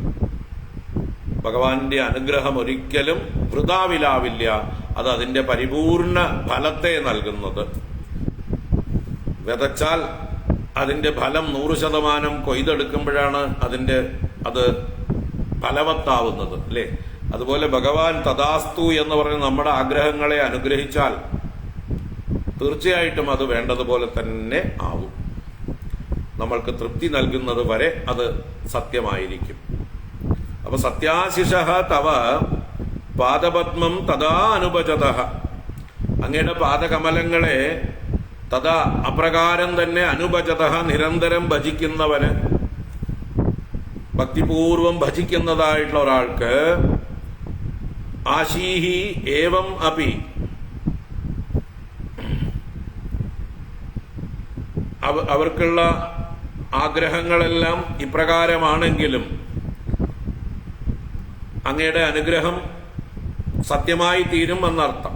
ഭഗവാന്റെ അനുഗ്രഹം ഒരിക്കലും വൃഥാവിലാവില്ല. അത് അതിന്റെ പരിപൂർണ ഫലത്തെ നൽകുന്നത്. വിതച്ചാൽ അതിന്റെ ഫലം 100% കൊയ്തെടുക്കുമ്പോഴാണ് അത് ഫലവത്താവുന്നത്, അല്ലേ? അതുപോലെ ഭഗവാൻ തഥാസ്തു എന്ന് പറഞ്ഞ് നമ്മുടെ ആഗ്രഹങ്ങളെ അനുഗ്രഹിച്ചാൽ തീർച്ചയായിട്ടും അത് വേണ്ടതുപോലെ തന്നെ ആവും. നമ്മൾക്ക് തൃപ്തി നൽകുന്നത് വരെ അത് സത്യമായിരിക്കും. അപ്പൊ സത്യാശിഷഃ തവ പാദപത്മം തഥാ അനുഭജതഃ, അങ്ങയുടെ പാദകമലങ്ങളെ തഥാ അപ്രകാരം തന്നെ അനുഭജതഃ നിരന്തരം ഭജിക്കുന്നവന്, ഭക്തിപൂർവം ഭജിക്കുന്നതായിട്ടുള്ള ഒരാൾക്ക് ആശീഹി ഏവം അപി, അവർക്കുള്ള ആഗ്രഹങ്ങളെല്ലാം ഇപ്രകാരമാണെങ്കിലും അങ്ങയുടെ അനുഗ്രഹം സത്യമായി തീരും എന്നർത്ഥം.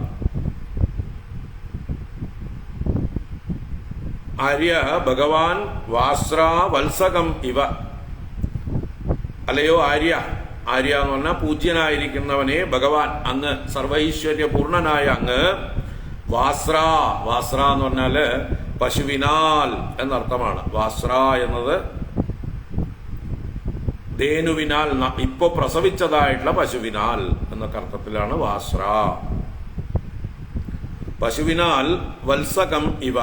ആര്യ ഭഗവാൻ വാസ്രാ വത്സകം ഇവ, അല്ലയോ ആര്യ, ആര്യ എന്ന് പറഞ്ഞാൽ പൂജ്യനായിരിക്കുന്നവനെ ഭഗവാൻ, അങ്ങ് സർവൈശ്വര്യപൂർണനായ അങ്ങ് വാസ്ര, വാസ്ര എന്ന് പറഞ്ഞാല് പശുവിനാൽ എന്നർത്ഥമാണ്. വാസ്ര എന്നത് ധേനുവിനാൽ, ഇപ്പൊ പ്രസവിച്ചതായിട്ടുള്ള പശുവിനാൽ എന്നൊക്കെ അർത്ഥത്തിലാണ് വാസ്ര. പശുവിനാൽ വത്സകം ഇവ,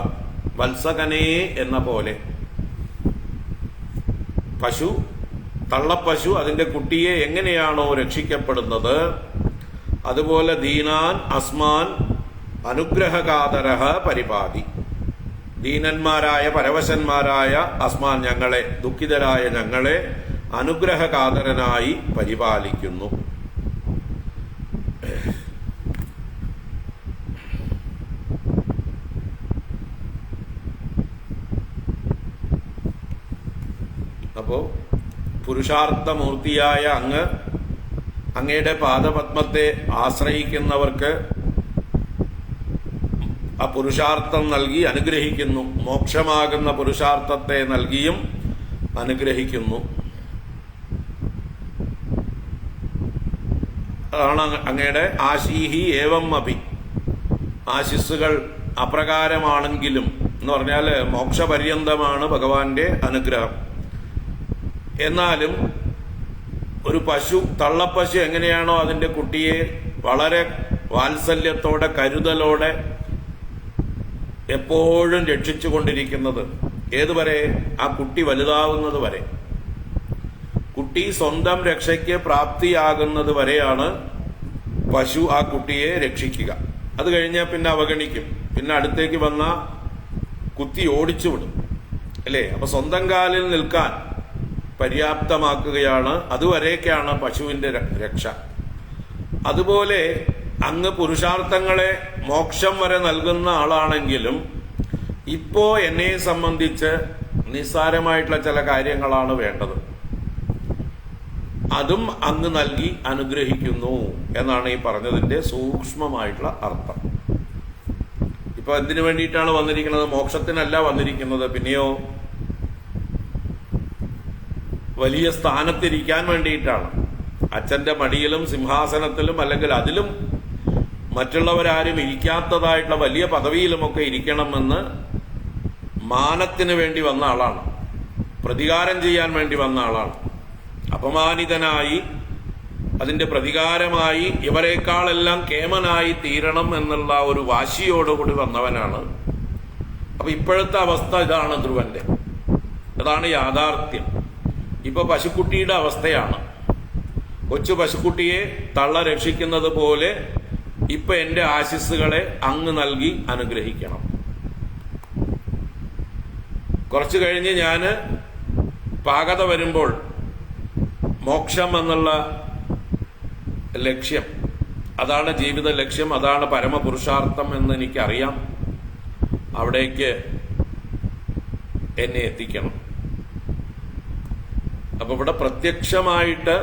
വത്സകനെ എന്ന പോലെ. പശു, തള്ളപ്പശു അതിന്റെ കുട്ടിയെ എങ്ങനെയാണോ രക്ഷിക്കപ്പെടുന്നത്, അതുപോലെ ദീനാൻ അസ്മാൻ അനുഗ്രഹകാതരഃ പരിപാതി, ദീനന്മാരായ പരവശന്മാരായ അസ്മാൻ ഞങ്ങളെ, ദുഃഖിതരായ ഞങ്ങളെ അനുഗ്രഹകാതരനായി പരിപാലിക്കുന്നു. അപ്പോ പുരുഷാർത്ഥമൂർത്തിയായ അങ്ങ്, അങ്ങയുടെ പാദപത്മത്തെ ആശ്രയിക്കുന്നവർക്ക് ആ പുരുഷാർത്ഥം നൽകി അനുഗ്രഹിക്കുന്നു. മോക്ഷമാകുന്ന പുരുഷാർത്ഥത്തെ നൽകിയും അനുഗ്രഹിക്കുന്നു. അതാണ് അങ്ങയുടെ ആശീഹി ഏവം അഭി, ആശിസ്സുകൾ അപ്രകാരമാണെങ്കിലും എന്ന് പറഞ്ഞാൽ മോക്ഷപര്യന്തമാണ് ഭഗവാന്റെ അനുഗ്രഹം. എന്നാലും ഒരു പശു, തള്ളപ്പശു എങ്ങനെയാണോ അതിന്റെ കുട്ടിയെ വളരെ വാത്സല്യത്തോടെ കരുതലോടെ എപ്പോഴും രക്ഷിച്ചുകൊണ്ടിരിക്കുന്നത്, ഏതുവരെ? ആ കുട്ടി വലുതാവുന്നത് വരെ, കുട്ടി സ്വന്തം രക്ഷയ്ക്ക് പ്രാപ്തിയാകുന്നത് വരെയാണ് പശു ആ കുട്ടിയെ രക്ഷിക്കുക. അത് കഴിഞ്ഞാൽ പിന്നെ അവഗണിക്കും, പിന്നെ അടുത്തേക്ക് വന്ന കുത്തി ഓടിച്ചു വിടും, അല്ലേ? അപ്പൊ സ്വന്തം കാലിൽ നിൽക്കാൻ പര്യാപ്തമാക്കുകയാണ്, അതുവരേക്കാണ് പശുവിന്റെ രക്ഷ. അതുപോലെ അങ്ങ് പുരുഷാർത്ഥങ്ങളെ മോക്ഷം വരെ നൽകുന്ന ആളാണെങ്കിലും ഇപ്പോ എന്നെ സംബന്ധിച്ച് നിസ്സാരമായിട്ടുള്ള ചില കാര്യങ്ങളാണ് വേണ്ടത്, അതും അങ്ങ് നൽകി അനുഗ്രഹിക്കുന്നു എന്നാണ് ഈ പറഞ്ഞതിന്റെ സൂക്ഷ്മമായിട്ടുള്ള അർത്ഥം. ഇപ്പൊ എന്തിനു വേണ്ടിയിട്ടാണ് വന്നിരിക്കുന്നത്? മോക്ഷത്തിനല്ല വന്നിരിക്കുന്നത്, പിന്നെയോ വലിയ സ്ഥാനത്തിരിക്കാൻ വേണ്ടിയിട്ടാണ്. അച്ഛന്റെ മടിയിലും സിംഹാസനത്തിലും അല്ലെങ്കിൽ അതിലും മറ്റുള്ളവരാരും ഇരിക്കാത്തതായിട്ടുള്ള വലിയ പദവിയിലുമൊക്കെ ഇരിക്കണമെന്ന് മാനത്തിന് വേണ്ടി വന്ന ആളാണ്, പ്രതികാരം ചെയ്യാൻ വേണ്ടി വന്ന ആളാണ്. അപമാനിതനായി അതിന്റെ പ്രതികാരമായി ഇവരെക്കാളെല്ലാം കേമനായി തീരണം എന്നുള്ള ഒരു വാശിയോടുകൂടി വന്നവനാണ്. അപ്പൊ ഇപ്പോഴത്തെ അവസ്ഥ ഇതാണ് ധ്രുവന്റെ, അതാണ് യാഥാർത്ഥ്യം. ഇപ്പൊ പശുക്കുട്ടിയുടെ അവസ്ഥയാണ്. കൊച്ചു പശുക്കുട്ടിയെ തള്ള രക്ഷിക്കുന്നത് പോലെ ഇപ്പൊ എന്റെ ആശിസ്സുകളെ അങ്ങ് നൽകി അനുഗ്രഹിക്കണം. കുറച്ചു കഴിഞ്ഞ് ഞാന് പാകത വരുമ്പോൾ മോക്ഷം എന്നുള്ള ലക്ഷ്യം, അതാണ് ജീവിത ലക്ഷ്യം, അതാണ് പരമപുരുഷാർത്ഥം എന്ന് എനിക്കറിയാം. അവിടേക്ക് എന്നെ എത്തിക്കണം. അപ്പൊ ഇവിടെ പ്രത്യക്ഷമായിട്ട്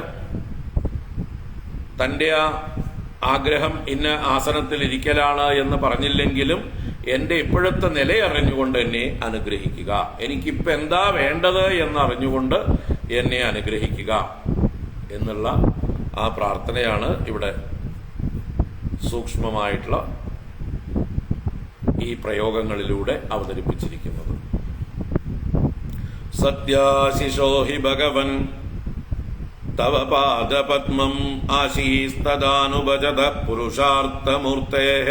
തന്റെ ആ ആഗ്രഹം ഇന്ന ആസനത്തിൽ ഇരിക്കലാണ് എന്ന് പറഞ്ഞില്ലെങ്കിലും എന്റെ ഇപ്പോഴത്തെ നിലയറിഞ്ഞുകൊണ്ട് എന്നെ അനുഗ്രഹിക്കുക, എനിക്കിപ്പോ എന്താ വേണ്ടത് എന്നറിഞ്ഞുകൊണ്ട് എന്നെ അനുഗ്രഹിക്കുക എന്നുള്ള ആ പ്രാർത്ഥനയാണ് ഇവിടെ സൂക്ഷ്മമായിട്ടുള്ള ഈ പ്രയോഗങ്ങളിലൂടെ അവതരിപ്പിച്ചിരിക്കുന്നത്. സത്യാശിഷോ ഹി ഭഗവൻ തവ പാദപത്മം ആശീസ്തദാനുഭജത പുരുഷാർത്ഥമൂർത്തേഃ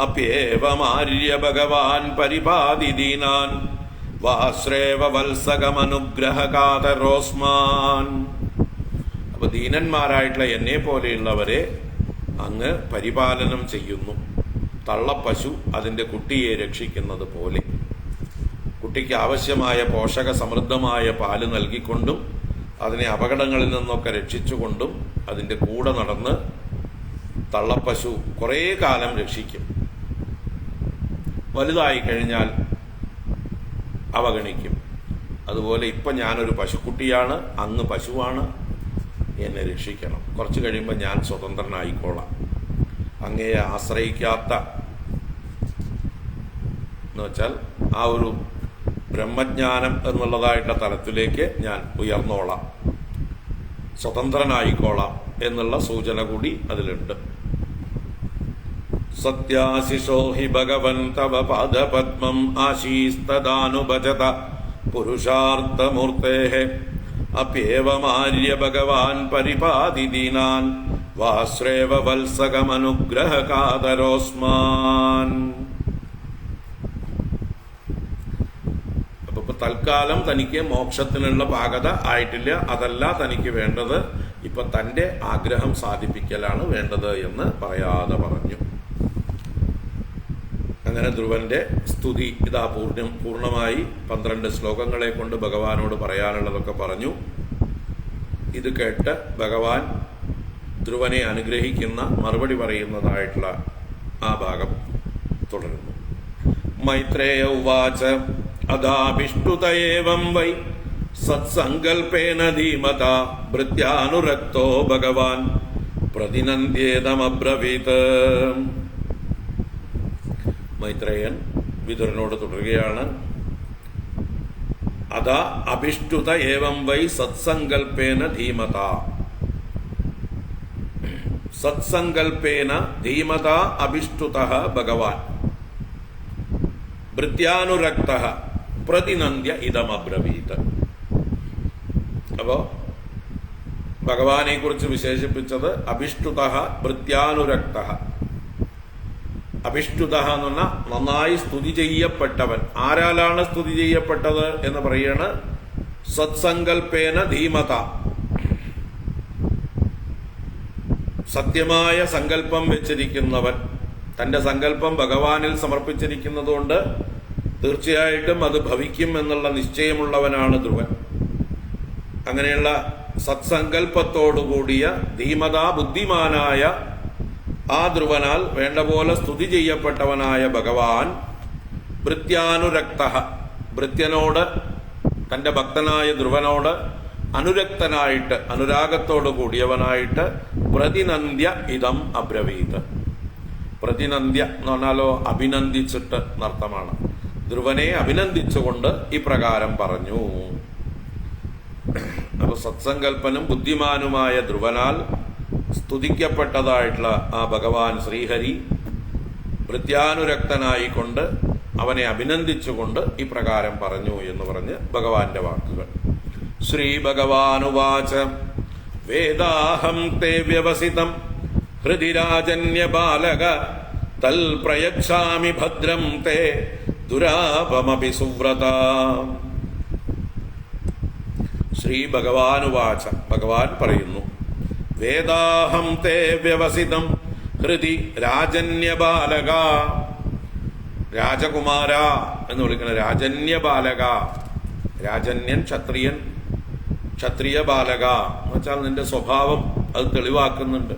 അപ്യേവമാര്യ ഭഗവാൻ പരിപാതി ദീനാൻ വാശ്രേവ വത്സകമനുഗ്രഹകാതരോസ്മാൻ. അപ്പൊ ദീനന്മാരായിട്ടുള്ള എന്നെ പോലെയുള്ളവരെ അങ്ങ് പരിപാലനം ചെയ്യുന്നു. തള്ളപ്പശു അതിൻ്റെ കുട്ടിയെ രക്ഷിക്കുന്നത് പോലെ കുട്ടിക്ക് ആവശ്യമായ പോഷക സമൃദ്ധമായ പാല് നൽകിക്കൊണ്ടും അതിനെ അപകടങ്ങളിൽ നിന്നൊക്കെ രക്ഷിച്ചുകൊണ്ടും അതിൻ്റെ കൂടെ നടന്ന് തള്ളപ്പശു കുറേ കാലം രക്ഷിക്കും. വലുതായി കഴിഞ്ഞാൽ അവഗണിക്കും. അതുപോലെ ഇപ്പം ഞാനൊരു പശുക്കുട്ടിയാണ്, അങ്ങ് പശുവാണ്, എന്നെ രക്ഷിക്കണം. കുറച്ച് കഴിയുമ്പോൾ ഞാൻ സ്വതന്ത്രനായിക്കോളാം. അങ്ങയെ ആശ്രയിക്കാത്ത എന്ന് വെച്ചാൽ ആ ഒരു ബ്രഹ്മജ്ഞാനം എന്നുള്ളതായിട്ടുള്ള തലത്തിലേക്ക് ഞാൻ ഉയർന്നോളാം, സ്വതന്ത്രനായിക്കോളാം എന്നുള്ള സൂചന കൂടി അതിലുണ്ട്. സത്യാശിഷോ ഹി ഭഗവൻ തവ പാദപദ്മം ആശീസ്തദാനുഭജത പുരുഷാർത്ഥമൂർത്തേഃ അപ്യേവമാര്യ ഭഗവാൻ പരിപാതി ദീനാൻ വാശ്രേവ വത്സകമനുഗ്രഹകാതരോസ്മാൻ. അപ്പൊ തൽക്കാലം തനിക്ക് മോക്ഷത്തിനുള്ള പാകത ആയിട്ടില്ല. അതല്ല തനിക്ക് വേണ്ടത്, ഇപ്പൊ തന്റെ ആഗ്രഹം സാധിപ്പിക്കലാണ് വേണ്ടത് എന്ന് പറയാതെ പറഞ്ഞു. അങ്ങനെ ധ്രുവന്റെ സ്തുതി ഇതാ പൂർണ്ണമായി 12 ശ്ലോകങ്ങളെ കൊണ്ട് ഭഗവാനോട് പറയാനുള്ളതൊക്കെ പറഞ്ഞു. ഇത് കേട്ട് ഭഗവാൻ ധ്രുവനെ അനുഗ്രഹിക്കുന്ന മറുപടി പറയുന്നതായിട്ടുള്ള ആ ഭാഗം തുടരുന്നു. മൈത്രേയ ഉവാച അദാഭിഷ്ടുത ഏവം വൈ സത്സങ്കൽപേന ധീമത ഭൃത്യാനുരക്തോ ഭഗവാൻ പ്രതിനന്ദ്യേതമബ്രവീത്. മൈത്രേയൻ വിതുരനോട് തുടരുകയാണ്. അതാ അഭിഷ്ടുത ഏവം വൈ സത്സങ്കൽപേന ധീമത. സത്സങ്കൽപേന ധീമത അഭിഷ്ടുത ഭഗവാൻ ഭൃത്യാനുരക്ത പ്രതിനന്ദ്യ ഇതമബ്രവീത്. അപ്പോ ഭഗവാനെ കുറിച്ച് വിശേഷിപ്പിച്ചത് അഭിഷ്ടുത ഭൃത്യാനുരക്ത. അഭിഷ്ടുത എന്ന് പറഞ്ഞാൽ നന്നായി സ്തുതി ചെയ്യപ്പെട്ടവൻ. ആരാലാണ് സ്തുതി ചെയ്യപ്പെട്ടത് എന്ന് പറയാണ്? സത്സങ്കൽപേന ധീമത. സത്യമായ സങ്കല്പം വെച്ചിരിക്കുന്നവൻ, തന്റെ സങ്കല്പം ഭഗവാനിൽ സമർപ്പിച്ചിരിക്കുന്നതുകൊണ്ട് തീർച്ചയായിട്ടും അത് ഭവിക്കും എന്നുള്ള നിശ്ചയമുള്ളവനാണ് ധ്രുവൻ. അങ്ങനെയുള്ള സത്സങ്കല്പത്തോടുകൂടിയ ധീമത ബുദ്ധിമാനായ ആ ധ്രുവനാൽ വേണ്ട പോലെ സ്തുതി ചെയ്യപ്പെട്ടവനായ ഭഗവാൻ ഭൃത്യാനുരക്ത, ഭൃത്യനോട്, തന്റെ ഭക്തനായ ധ്രുവനോട് അനുരക്തനായിട്ട്, അനുരാഗത്തോടു കൂടിയവനായിട്ട് പ്രതിനന്ദ്യ ഇതം അബ്രവീത്. പ്രതിനന്ദ്യ എന്ന് പറഞ്ഞാലോ അഭിനന്ദിച്ചിട്ട് എന്നർത്ഥമാണ്. ധ്രുവനെ അഭിനന്ദിച്ചുകൊണ്ട് ഇപ്രകാരം പറഞ്ഞു. അപ്പൊ സത്സങ്കൽപ്പനും ബുദ്ധിമാനുമായ ധ്രുവനാൽ സ്തുതിക്കപ്പെട്ടതായിട്ടുള്ള ആ ഭഗവാൻ ശ്രീഹരി ഭൃത്യാനുരക്തനായിക്കൊണ്ട് അവനെ അഭിനന്ദിച്ചുകൊണ്ട് ഇപ്രകാരം പറഞ്ഞു എന്ന് പറഞ്ഞ് ഭഗവാന്റെ വാക്കുകൾ. ശ്രീ ഭഗവാനുവാച വേദാഹം തേ വ്യവസിതം ഹൃദി രാജന്യ ബാലക തൽ പ്രയച്ഛാമി ഭദ്രം തേ ദുരാപമപി സുവ്രത. ശ്രീ ഭഗവാനുവാച, ഭഗവാൻ പറയുന്നു, വേദാഹം തേ വ്യവസിതം ഹൃദി രാജന്യ ബാലക. രാജകുമാര എന്ന് വിളിക്കുന്ന രാജന്യ ബാലക. രാജന്യൻ ക്ഷത്രിയൻ, ക്ഷത്രിയ ബാലക എന്ന് വെച്ചാൽ നിന്റെ സ്വഭാവം അത് തെളിവാക്കുന്നുണ്ട്.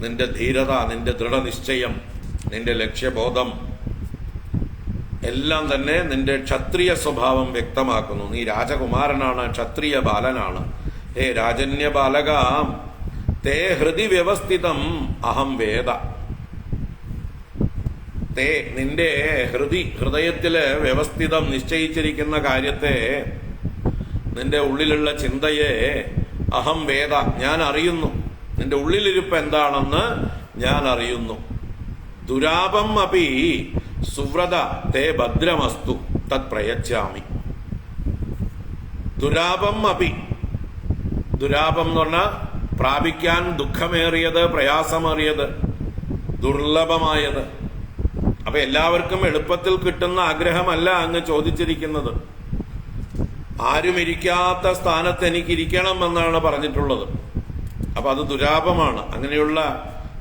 നിന്റെ ധീരത, നിന്റെ ദൃഢനിശ്ചയം, നിന്റെ ലക്ഷ്യബോധം എല്ലാം തന്നെ നിന്റെ ക്ഷത്രിയ സ്വഭാവം വ്യക്തമാക്കുന്നു. നീ രാജകുമാരനാണ്, ക്ഷത്രിയ ബാലനാണ്. ഹേ രാജന്യ ബാലക, തേ ഹൃദി വ്യവസ്ഥിതം അഹം വേദ. തേ നിന്റെ ഹൃദയത്തില് വ്യവസ്ഥിതം നിശ്ചയിച്ചിരിക്കുന്ന കാര്യത്തെ, നിന്റെ ഉള്ളിലുള്ള ചിന്തയെ അഹം വേദ, ഞാൻ അറിയുന്നു. നിന്റെ ഉള്ളിലിരിപ്പ് എന്താണെന്ന് ഞാൻ അറിയുന്നു. ദുരാപം അപി സുവ്രത തേ ഭദ്രമസ്തു തത് പ്രയച്ഛാമി. ദുരാപം അപി, ദുരാപം എന്ന് പറഞ്ഞാൽ പ്രാപിക്കാൻ ദുഃഖമേറിയത്, പ്രയാസമേറിയത്, ദുർലഭമായത്. അപ്പൊ എല്ലാവർക്കും എളുപ്പത്തിൽ കിട്ടുന്ന ആഗ്രഹമല്ല അങ്ങ് ചോദിച്ചിരിക്കുന്നത്. ആരും ഇരിക്കാത്ത സ്ഥാനത്ത് എനിക്ക് ഇരിക്കണം എന്നാണ് പറഞ്ഞിട്ടുള്ളത്. അപ്പൊ അത് ദുരാപമാണ്. അങ്ങനെയുള്ള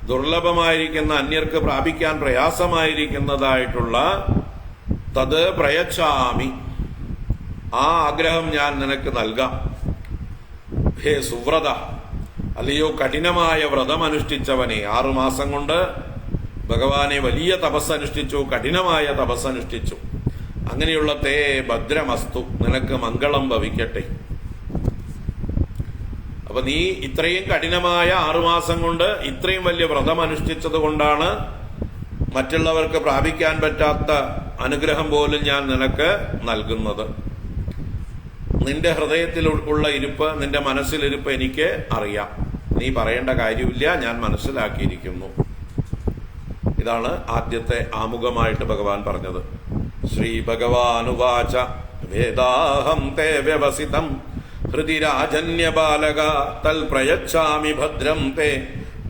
ദുർലഭമായിരിക്കുന്ന, അന്യർക്ക് പ്രാപിക്കാൻ പ്രയാസമായിരിക്കുന്നതായിട്ടുള്ള തത് പ്രയച്ഛാമി, ആ ആഗ്രഹം ഞാൻ നിനക്ക് നൽകാം. ഹേ സുവ്രത, അല്ലയോ കഠിനമായ വ്രതം അനുഷ്ഠിച്ചവനെ, 6 മാസം കൊണ്ട് ഭഗവാനെ വലിയ തപസ്സനുഷ്ഠിച്ചു, കഠിനമായ തപസ്സനുഷ്ഠിച്ചു. അങ്ങനെയുള്ള തേ ഭദ്രമസ്തു, നിനക്ക് മംഗളം ഭവിക്കട്ടെ. അപ്പൊ നീ ഇത്രയും കഠിനമായ 6 മാസം കൊണ്ട് ഇത്രയും വലിയ വ്രതം അനുഷ്ഠിച്ചത് കൊണ്ടാണ് മറ്റുള്ളവർക്ക് പ്രാപിക്കാൻ പറ്റാത്ത അനുഗ്രഹം പോലും ഞാൻ നിനക്ക് നൽകുന്നത്. നിന്റെ ഹൃദയത്തിൽ ഉള്ള ഇരിപ്പ്, നിന്റെ മനസ്സിലിരിപ്പ് എനിക്ക് അറിയാം. നീ പറയേണ്ട കാര്യമില്ല, ഞാൻ മനസ്സിലാക്കിയിരിക്കുന്നു. ഇതാണ് ആദ്യത്തെ ആമുഖമായിട്ട് ഭഗവാൻ പറഞ്ഞത്. ശ്രീ ഭഗവാനുവാച വേദാഹം തേ വ്യവസിതം ഹൃദി രാജന്യ ബാലക തൽ പ്രയച്ഛാമി ഭദ്രം തേ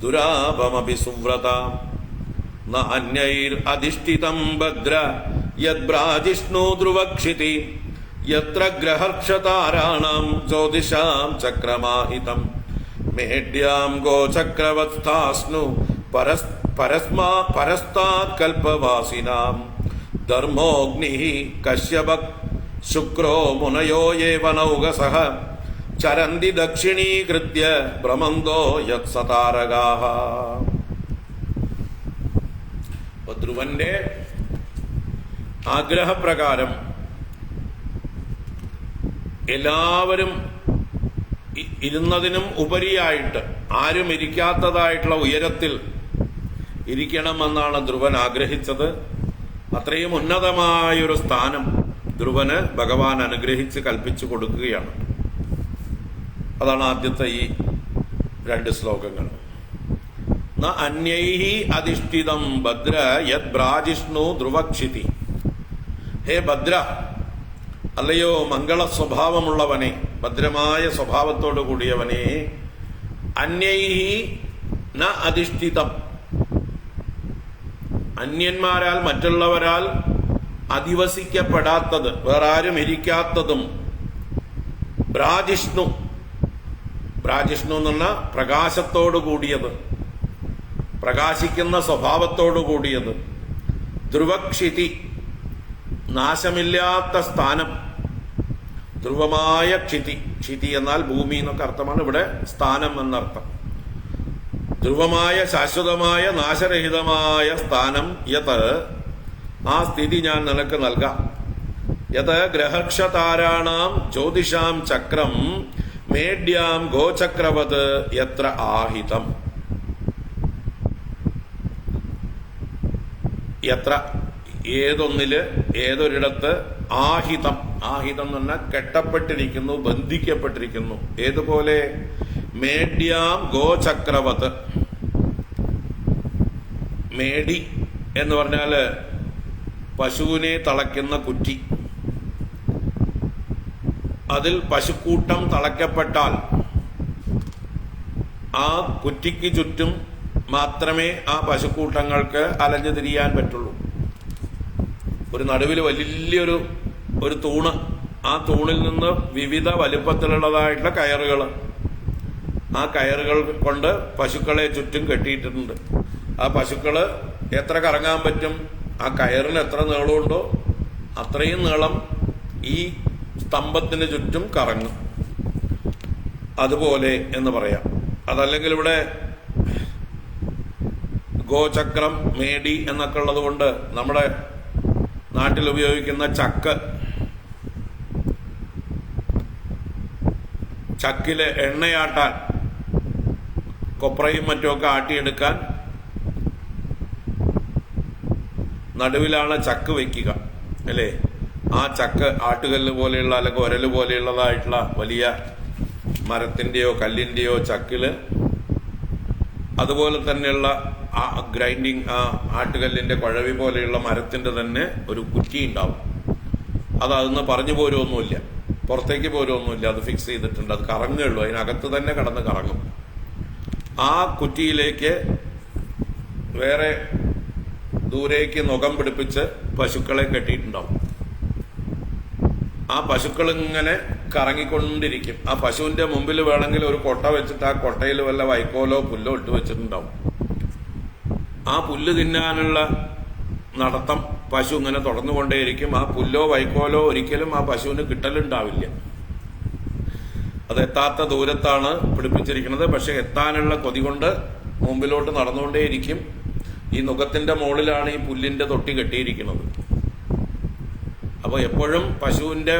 ദുരാപമപി സുവ്രത നാന്യൈർ അധിഷ്ഠിതം ഭദ്ര യദ്ബ്രാജിഷ്ണു ധ്രുവക്ഷിതി യത്ര ഗ്രഹർക്ഷതാരാണാം ജ്യോതിഷാം ചക്രമാഹിതം മേഢ്യാം ഗോചക്രവത്സ്ഥാസ്നു പരസ്താത് കൽപ്പവാസിനാം ധർമ്മോഗ്നി കശ്യപ ശുക്രോ മുനയോ യേവനൗകസഃ ചരന്തി ദക്ഷിണീകൃത്യ ഭ്രമന്തോ യത്സതാരകാഃ. ധ്രുവന്റെ ആഗ്രഹപ്രകാരം എല്ലാവരും ഇരുന്നതിനും ഉപരിയായിട്ട്, ആരും ഇരിക്കാത്തതായിട്ടുള്ള ഉയരത്തിൽ ഇരിക്കണമെന്നാണ് ധ്രുവൻ ആഗ്രഹിച്ചത്. അത്രയും ഉന്നതമായൊരു സ്ഥാനം ധ്രുവന് ഭഗവാൻ അനുഗ്രഹിച്ച് കൽപ്പിച്ചു കൊടുക്കുകയാണ്. അതാണ് ആദ്യത്തെ ഈ 2 ശ്ലോകങ്ങൾ. ന അന്യൈഹി അധിഷ്ഠിതം ഭദ്ര യത് ബ്രാജിഷ്ണു ധ്രുവക്ഷിതി. ഹേ ഭദ്ര, അല്ലയോ മംഗള സ്വഭാവമുള്ളവനെ, ഭദ്രമായ സ്വഭാവത്തോടു കൂടിയവനെ, അന്യൈഹി ന അധിഷ്ഠിതം, അന്യന്മാരാൽ, മറ്റുള്ളവരാൽ അധിവസിക്കപ്പെടാത്തത്, വേറെ ആരും ഇരിക്കാത്തതും, ബ്രാജിഷ്ണു, ബ്രാജിഷ്ണു എന്ന് പറഞ്ഞാൽ പ്രകാശത്തോടു കൂടിയത്, പ്രകാശിക്കുന്ന സ്വഭാവത്തോടു കൂടിയത്, ധ്രുവക്ഷിതി, നാശമില്ലാത്ത സ്ഥാനം, ധ്രുവമായ ക്ഷിതി, ക്ഷിതി എന്നാൽ ഭൂമി എന്നൊക്കെ അർത്ഥമാണ്, ഇവിടെ സ്ഥാനം എന്നർത്ഥം. ധ്രുവമായ, ശാശ്വതമായ, നാശരഹിതമായ സ്ഥാനം, യത്, ആ സ്ഥിതി ഞാൻ നിനക്ക് നൽകാം. യത് ഗ്രഹക്ഷതാരാണാം ജ്യോതിഷാം ചക്രം മേഢ്യാം ഗോചക്രവത് യത്ര ആഹിതം. യത്ര, ഏതൊന്നില്, ഏതൊരിടത്ത്, ആഹിതം, ആഹിതം എന്ന് പറഞ്ഞാൽ കെട്ടപ്പെട്ടിരിക്കുന്നു, ബന്ധിക്കപ്പെട്ടിരിക്കുന്നു. ഏതുപോലെ? മേഢ്യാം ഗോചക്രവത്. മേടി എന്ന് പറഞ്ഞാല് പശുവിനെ തളയ്ക്കുന്ന കുറ്റി. അതിൽ പശുക്കൂട്ടം തളയ്ക്കപ്പെട്ടാൽ ആ കുറ്റിക്ക് ചുറ്റും മാത്രമേ ആ പശുക്കൂട്ടങ്ങൾക്ക് അലഞ്ഞു തിരിയാൻ പറ്റുള്ളൂ. ഒരു നടുവിൽ വലിയൊരു തൂണ്, ആ തൂണിൽ നിന്ന് വിവിധ വലുപ്പത്തിലുള്ളതായിട്ടുള്ള കയറുകൾ, ആ കയറുകൾ കൊണ്ട് പശുക്കളെ ചുറ്റും കെട്ടിയിട്ടുണ്ട്. ആ പശുക്കള് എത്ര കറങ്ങാൻ പറ്റും? ആ കയറിന് എത്ര നീളമുണ്ടോ അത്രയും നീളം ഈ സ്തംഭത്തിന് ചുറ്റും കറങ്ങും. അതുപോലെ എന്ന് പറയാം. അതല്ലെങ്കിൽ ഇവിടെ ഗോചക്രം, മേടി എന്നൊക്കെ ഉള്ളത് കൊണ്ട് നമ്മുടെ നാട്ടിൽ ഉപയോഗിക്കുന്ന ചക്കില് എണ്ണയാട്ടാൻ, കൊപ്രയും മറ്റുമൊക്കെ ആട്ടിയെടുക്കാൻ നടുവിലാണ് ചക്ക് വെക്കുക, അല്ലേ? ആ ചക്ക് ആട്ടുകല്ല് പോലെയുള്ള അല്ലെങ്കിൽ ഒരല് പോലെയുള്ളതായിട്ടുള്ള വലിയ മരത്തിന്റെയോ കല്ലിന്റെയോ ചക്കില്, അതുപോലെ തന്നെയുള്ള ആ ഗ്രൈൻഡിങ്, ആ ആട്ടുകല്ലിന്റെ കുഴവി പോലെയുള്ള മരത്തിന്റെ തന്നെ ഒരു കുറ്റി ഉണ്ടാവും. അതൊന്ന് പറഞ്ഞു പോരുമൊന്നുമില്ല, പുറത്തേക്ക് പോരുമൊന്നുമില്ല, അത് ഫിക്സ് ചെയ്തിട്ടുണ്ട്. അത് കറങ്ങുള്ളൂ, അതിനകത്ത് തന്നെ കടന്ന് കറങ്ങും. ആ കുറ്റിയിലേക്ക് വേറെ ദൂരേക്ക് നുകം പിടിപ്പിച്ച് പശുക്കളെ കെട്ടിയിട്ടുണ്ടാവും. ആ പശുക്കൾ ഇങ്ങനെ കറങ്ങിക്കൊണ്ടിരിക്കും. ആ പശുവിന്റെ മുമ്പിൽ വേണമെങ്കിൽ ഒരു കൊട്ട വെച്ചിട്ട് ആ കൊട്ടയിൽ വല്ല വൈക്കോലോ പുല്ലോ ഇട്ട് വെച്ചിട്ടുണ്ടാവും. ആ പുല്ല് തിന്നാനുള്ള നടത്തം പശു ഇങ്ങനെ തുടർന്നുകൊണ്ടേയിരിക്കും. ആ പുല്ലോ വൈക്കോലോ ഒരിക്കലും ആ പശുവിന് കിട്ടലുണ്ടാവില്ല. അത് എത്താത്ത ദൂരത്താണ് പിടിപ്പിച്ചിരിക്കുന്നത്. പക്ഷെ എത്താനുള്ള കൊതി കൊണ്ട് മുമ്പിലോട്ട് നടന്നുകൊണ്ടേയിരിക്കും. ഈ നുഖത്തിന്റെ മുകളിലാണ് ഈ പുല്ലിന്റെ തൊട്ടി കെട്ടിയിരിക്കുന്നത്. അപ്പോൾ എപ്പോഴും പശുവിന്റെ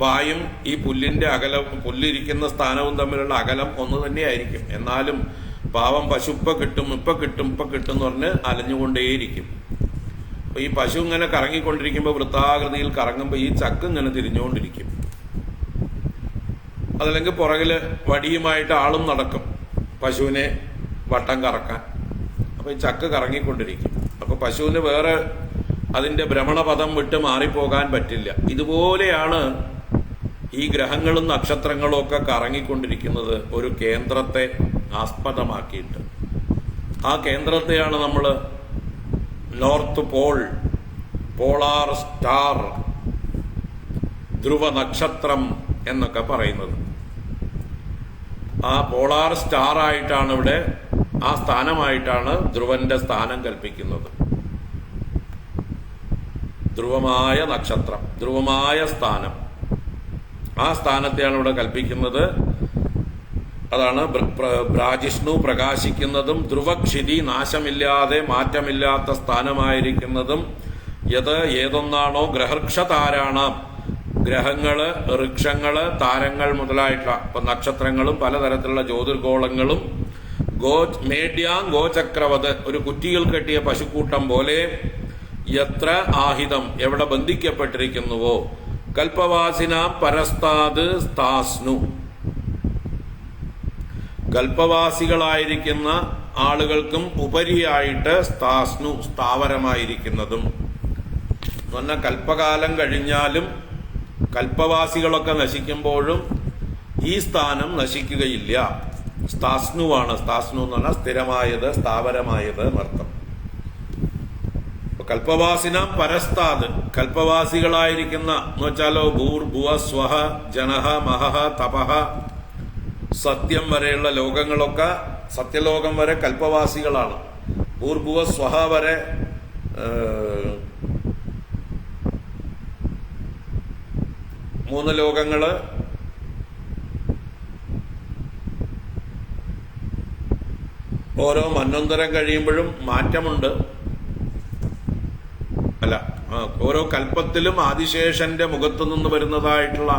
വായും ഈ പുല്ലിന്റെ അകലം, പുല്ലിരിക്കുന്ന സ്ഥാനവും തമ്മിലുള്ള അകലം ഒന്ന് തന്നെയായിരിക്കും. എന്നാലും പാവം പശു ഇപ്പൊ കിട്ടും എന്ന് പറഞ്ഞ് അലഞ്ഞുകൊണ്ടേയിരിക്കും. അപ്പൊ ഈ പശു ഇങ്ങനെ കറങ്ങിക്കൊണ്ടിരിക്കുമ്പോൾ, വൃത്താകൃതിയിൽ കറങ്ങുമ്പോൾ ഈ ചക്ക് ഇങ്ങനെ തിരിഞ്ഞുകൊണ്ടിരിക്കും. അതല്ലെങ്കിൽ പുറകില് വടിയുമായിട്ട് ആളും നടക്കും പശുവിനെ വട്ടം കറക്കാൻ. അപ്പൊ ഈ ചക്ക് കറങ്ങിക്കൊണ്ടിരിക്കും. അപ്പൊ പശുവിന് വേറെ അതിന്റെ ഭ്രമണപഥം വിട്ട് മാറിപ്പോകാൻ പറ്റില്ല. ഇതുപോലെയാണ് ഈ ഗ്രഹങ്ങളും നക്ഷത്രങ്ങളും ഒക്കെ കറങ്ങിക്കൊണ്ടിരിക്കുന്നത്, ഒരു കേന്ദ്രത്തെ ആസ്പദമാക്കിയിട്ട്. ആ കേന്ദ്രത്തെയാണ് നമ്മൾ നോർത്ത് പോൾ, പോളാർ സ്റ്റാർ, ധ്രുവ നക്ഷത്രം എന്നൊക്കെ പറയുന്നത്. ആ പോളാർ സ്റ്റാർ ആയിട്ടാണ് ഇവിടെ, ആ സ്ഥാനമായിട്ടാണ് ധ്രുവന്റെ സ്ഥാനം കൽപ്പിക്കുന്നത്. ധ്രുവമായ നക്ഷത്രം, ധ്രുവമായ സ്ഥാനം, ആ സ്ഥാനത്തെയാണ് ഇവിടെ കൽപ്പിക്കുന്നത്. അതാണ് ബ്രാജിഷ്ണു പ്രകാശിക്കുന്നതും ധ്രുവക്ഷിതി നാശമില്ലാതെ മാറ്റമില്ലാത്ത സ്ഥാനമായിരിക്കുന്നതും. ഏതൊന്നാണോ ഗ്രഹർക്ഷതാരാണ, ഗ്രഹങ്ങള്, വൃക്ഷങ്ങള്, താരങ്ങൾ മുതലായിട്ടുള്ള ഇപ്പൊ നക്ഷത്രങ്ങളും പലതരത്തിലുള്ള ജ്യോതിർഗോളങ്ങളും ഗോചക്രവത്, ഒരു കുറ്റിയിൽ കെട്ടിയ പശുക്കൂട്ടം പോലെ, എത്ര ആഹിതം എവിടെ ബന്ധിക്കപ്പെട്ടിരിക്കുന്നുവോ, കൽപ്പവാസിനാം പരസ്താത് സ്ഥാസ്നു, കൽപ്പവാസികളായിരിക്കുന്ന ആളുകൾക്കും ഉപരിയായിട്ട് സ്ഥാസ്നു സ്ഥാവരമായിരിക്കുന്നതും. എന്ന് പറഞ്ഞാൽ കൽപ്പകാലം കഴിഞ്ഞാലും കൽപ്പവാസികളൊക്കെ നശിക്കുമ്പോഴും ഈ സ്ഥാനം നശിക്കുകയില്ല. സ്ഥാസ്നുവാണ്. സ്ഥാസ്നു എന്ന് പറഞ്ഞാൽ സ്ഥിരമായത്, സ്ഥാവരമായത് എന്നർത്ഥം. കൽപ്പവാസിനാം പരസ്താത്, കൽപ്പവാസികളായിരിക്കുന്ന എന്ന് വെച്ചാലോ ഭൂർഭുവ സ്വഹ ജനഹ മഹഹ തപഹ, സത്യം വരെയുള്ള ലോകങ്ങളൊക്കെ, സത്യലോകം വരെ കൽപ്പവാസികളാണ്. ഭൂർഭുവ സ്വഹ വരെ മൂന്ന് ലോകങ്ങള്, ഓരോ മന്വന്തരം കഴിയുമ്പോഴും മാറ്റമുണ്ട്. അല്ല, ഓരോ കൽപ്പത്തിലും ആദിശേഷന്റെ മുഖത്തു നിന്ന് വരുന്നതായിട്ടുള്ള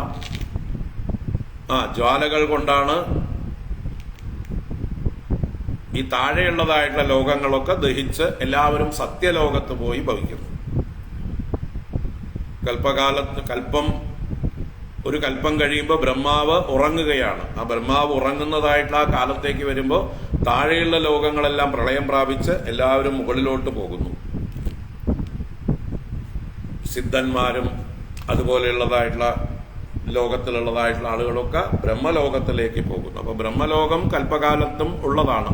ജ്വാലകൾ കൊണ്ടാണ് ഈ താഴെയുള്ളതായിട്ടുള്ള ലോകങ്ങളൊക്കെ ദഹിച്ച് എല്ലാവരും സത്യലോകത്ത് പോയി ഭവിക്കുന്നു. ഒരു കൽപ്പം കഴിയുമ്പോൾ ബ്രഹ്മാവ് ഉറങ്ങുകയാണ്. ആ ബ്രഹ്മാവ് ഉറങ്ങുന്നതായിട്ടുള്ള ആ കാലത്തേക്ക് വരുമ്പോൾ താഴെയുള്ള ലോകങ്ങളെല്ലാം പ്രളയം പ്രാപിച്ച് എല്ലാവരും മുകളിലോട്ട് പോകുന്നു. സിദ്ധന്മാരും അതുപോലെയുള്ളതായിട്ടുള്ള ലോകത്തിലുള്ളതായിട്ടുള്ള ആളുകളൊക്കെ ബ്രഹ്മലോകത്തിലേക്ക് പോകുന്നു. അപ്പൊ ബ്രഹ്മലോകം കൽപ്പകാലത്തും ഉള്ളതാണ്.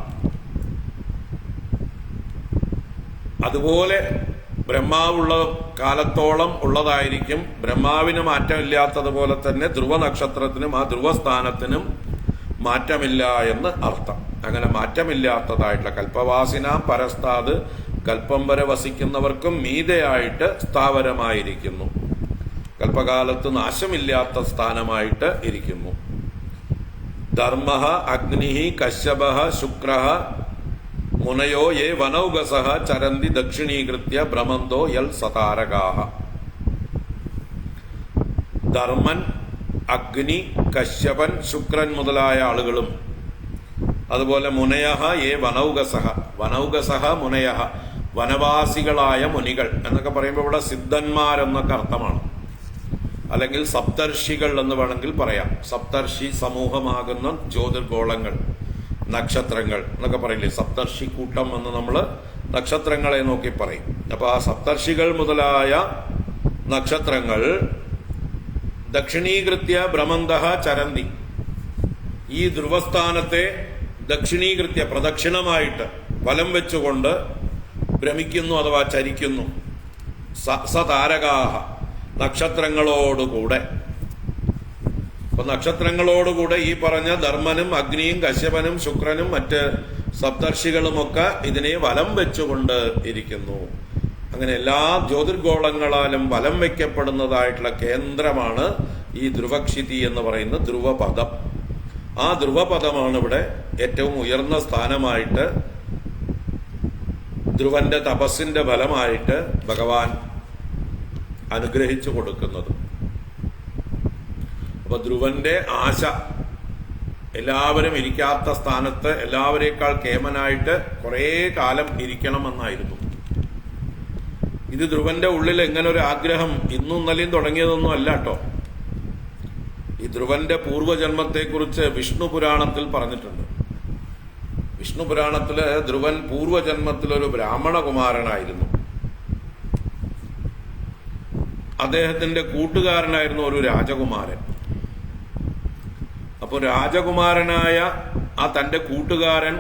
അതുപോലെ ബ്രഹ്മാവുള്ള കാലത്തോളം ഉള്ളതായിരിക്കും. ബ്രഹ്മാവിന് മാറ്റമില്ലാത്തതുപോലെ തന്നെ ധ്രുവ നക്ഷത്രത്തിനും ആ ധ്രുവസ്ഥാനത്തിനും മാറ്റമില്ല എന്ന് അർത്ഥം. അങ്ങനെ മാറ്റമില്ലാത്തതായിട്ടുള്ള കൽപ്പവാസിന പരസ്താത്, കൽപ്പം വരെ വസിക്കുന്നവർക്കും മീതയായിട്ട് സ്ഥാവരമായിരിക്കുന്നു. കൽപ്പകാലത്ത് നാശമില്ലാത്ത സ്ഥാനമായിട്ട് ഇരിക്കുന്നു. ധർമ്മ അഗ്നി കശ്യപ ശുക്ര മുനയോ യേ വനൗഗസഃ ചരന്തി ദക്ഷിണീകൃത്യ ഭ്രമന്തോ യൽ സതാരകാഃ. ധർമ്മൻ, അഗ്നി, കശ്യപൻ, ശുക്രൻ മുതലായ ആളുകളും അതുപോലെ മുനയഃ യേ വനൗഗസഃ, വനൗഗസഃ മുനയഃ, വനവാസികളായ മുനികൾ എന്നൊക്കെ പറയുമ്പോൾ ഇവിടെ സിദ്ധന്മാരെന്നൊക്കെ അർത്ഥമാണ്. അല്ലെങ്കിൽ സപ്തർഷികൾ എന്ന് വേണമെങ്കിൽ പറയാം. സപ്തർഷി സമൂഹമാകുന്ന ജ്യോതിർഗോളങ്ങൾ, നക്ഷത്രങ്ങൾ എന്നൊക്കെ പറയില്ലേ, സപ്തർഷി കൂട്ടം എന്ന് നമ്മൾ നക്ഷത്രങ്ങളെ നോക്കി പറയും. അപ്പൊ ആ സപ്തർഷികൾ മുതലായ നക്ഷത്രങ്ങൾ ദക്ഷിണീകൃത്യ ഭ്രമന്തഃ ചരന്തി, ഈ ധ്രുവസ്ഥാനത്തെ ദക്ഷിണീകൃത്യ പ്രദക്ഷിണമായിട്ട് വലം വെച്ചുകൊണ്ട് ഭ്രമിക്കുന്നു അഥവാ ചരിക്കുന്നു. സതാരകാഹ, നക്ഷത്രങ്ങളോടുകൂടെ. അപ്പൊ നക്ഷത്രങ്ങളോടുകൂടെ ഈ പറഞ്ഞ ധർമ്മനും അഗ്നിയും കശ്യപനും ശുക്രനും മറ്റ് സപ്തർഷികളുമൊക്കെ ഇതിനെ വലം വെച്ചുകൊണ്ട് ഇരിക്കുന്നു. അങ്ങനെ എല്ലാ ജ്യോതിർഗോളങ്ങളാലും വലം വയ്ക്കപ്പെടുന്നതായിട്ടുള്ള കേന്ദ്രമാണ് ഈ ധ്രുവക്ഷിതി എന്ന് പറയുന്ന ധ്രുവപദം. ആ ധ്രുവപദമാണ് ഇവിടെ ഏറ്റവും ഉയർന്ന സ്ഥാനമായിട്ട് ധ്രുവന്റെ തപസ്സിന്റെ ഫലമായിട്ട് ഭഗവാൻ അനുഗ്രഹിച്ചു കൊടുക്കുന്നത്. അപ്പൊ ധ്രുവന്റെ ആശ എല്ലാവരും ഇരിക്കാത്ത സ്ഥാനത്ത് എല്ലാവരേക്കാൾ കേമനായിട്ട് കുറേ കാലം ഇരിക്കണമെന്നായിരുന്നു. ഇത് ധ്രുവന്റെ ഉള്ളിൽ എങ്ങനെ ഒരു ആഗ്രഹം ഇന്നും ഇന്നലെയും തുടങ്ങിയതൊന്നും അല്ല കേട്ടോ. ഈ ധ്രുവന്റെ പൂർവജന്മത്തെക്കുറിച്ച് വിഷ്ണു പുരാണത്തിൽ പറഞ്ഞിട്ടുണ്ട്. വിഷ്ണു പുരാണത്തില് ധ്രുവൻ പൂർവജന്മത്തിലൊരു ബ്രാഹ്മണ കുമാരനായിരുന്നു. അദ്ദേഹത്തിന്റെ കൂട്ടുകാരനായിരുന്നു ഒരു രാജകുമാരൻ. അപ്പോൾ രാജകുമാരനായ ആ തന്റെ കൂട്ടുകാരൻ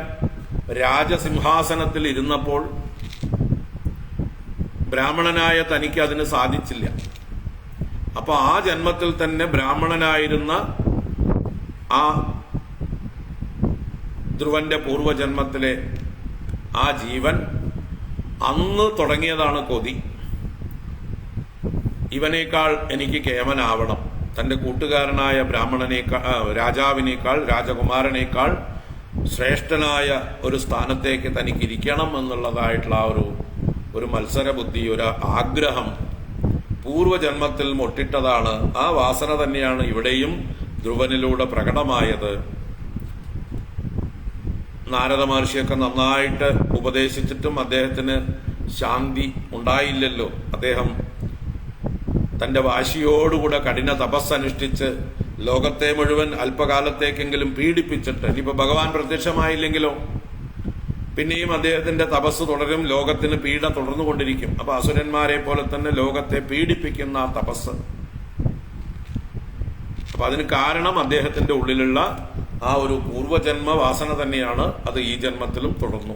രാജസിംഹാസനത്തിൽ ഇരുന്നപ്പോൾ ബ്രാഹ്മണനായ തനിക്ക് അതിന് സാധിച്ചില്ല. അപ്പൊ ആ ജന്മത്തിൽ തന്നെ ബ്രാഹ്മണനായിരുന്ന ആ ധ്രുവന്റെ പൂർവജന്മത്തിലെ ആ ജീവൻ അന്ന് തുടങ്ങിയതാണ് കൊതി. ഇവനേക്കാൾ എനിക്ക് കേമനാവണം, തന്റെ കൂട്ടുകാരനായ രാജാവിനേക്കാൾ രാജകുമാരനേക്കാൾ ശ്രേഷ്ഠനായ ഒരു സ്ഥാനത്തേക്ക് തനിക്ക് ഇരിക്കണം എന്നുള്ളതായിട്ടുള്ള ആ ഒരു മത്സര ബുദ്ധി, ഒരു ആഗ്രഹം പൂർവജന്മത്തിൽ മൊട്ടിട്ടതാണ്. ആ വാസന തന്നെയാണ് ഇവിടെയും ധ്രുവനിലൂടെ പ്രകടമായത്. നാരദ മഹർഷിയൊക്കെ നന്നായിട്ട് ഉപദേശിച്ചിട്ടും അദ്ദേഹത്തിന് ശാന്തി ഉണ്ടായില്ലല്ലോ. അദ്ദേഹം തന്റെ വാശിയോടുകൂടെ കഠിന തപസ്സനുഷ്ഠിച്ച് ലോകത്തെ മുഴുവൻ അല്പകാലത്തേക്കെങ്കിലും പീഡിപ്പിച്ചിട്ട് ഇനിയിപ്പോ ഭഗവാൻ പ്രത്യക്ഷമായില്ലെങ്കിലോ പിന്നെയും അദ്ദേഹത്തിന്റെ തപസ് തുടരും, ലോകത്തിന് പീഡ തുടർന്നുകൊണ്ടിരിക്കും. അപ്പൊ അസുരന്മാരെ പോലെ തന്നെ ലോകത്തെ പീഡിപ്പിക്കുന്ന ആ തപസ്. അപ്പൊ അതിന് കാരണം അദ്ദേഹത്തിന്റെ ഉള്ളിലുള്ള ആ ഒരു പൂർവജന്മ വാസന തന്നെയാണ്. അത് ഈ ജന്മത്തിലും തുടർന്നു.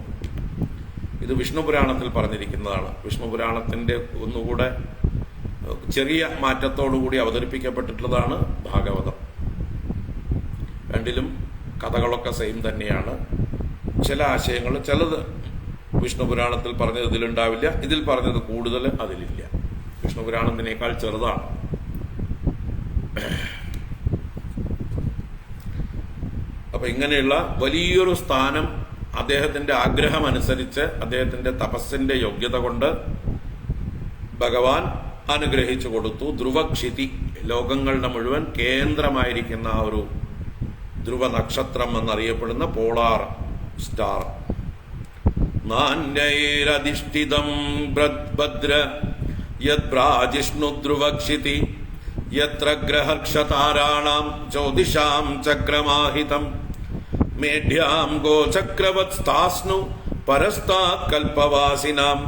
ഇത് വിഷ്ണു പുരാണത്തിൽ പറഞ്ഞിരിക്കുന്നതാണ്. വിഷ്ണു പുരാണത്തിന്റെ ഒന്നുകൂടെ ചെറിയ മാറ്റത്തോടുകൂടി അവതരിപ്പിക്കപ്പെട്ടിട്ടുള്ളതാണ് ഭാഗവതം. രണ്ടിലും കഥകളൊക്കെ സെയിം തന്നെയാണ്. ചില ആശയങ്ങൾ ചിലത് വിഷ്ണു പുരാണത്തിൽ പറഞ്ഞത് ഇതിലുണ്ടാവില്ല, ഇതിൽ പറഞ്ഞത് കൂടുതൽ അതിലില്ല. വിഷ്ണു പുരാണത്തിനേക്കാൾ ചെറുതാണ്. അപ്പൊ ഇങ്ങനെയുള്ള വലിയൊരു സ്ഥാനം അദ്ദേഹത്തിന്റെ ആഗ്രഹമനുസരിച്ച് അദ്ദേഹത്തിന്റെ തപസ്സിന്റെ യോഗ്യത കൊണ്ട് ഭഗവാൻ അനുഗ്രഹിച്ചു കൊടുത്തു. ധ്രുവക്ഷിതി, ലോകങ്ങളുടെ മുഴുവൻ കേന്ദ്രമായിരിക്കുന്ന ആ ഒരു ധ്രുവ നക്ഷത്രം എന്നറിയപ്പെടുന്ന പോളാർ സ്റ്റാർ. നാന്യൈരധിഷ്ഠിതം ഭദ്ര യദ്ബ്രാജിഷ്ണു ധ്രുവക്ഷിതി യത്ര ഗ്രഹർക്ഷതാരാണാം ജ്യോതിഷാം ചക്രമാഹിതം മേഢ്യാം ഗോചക്രവത്സ്ഥാസ്നു പരസ്താത് കൽപവാസിനാം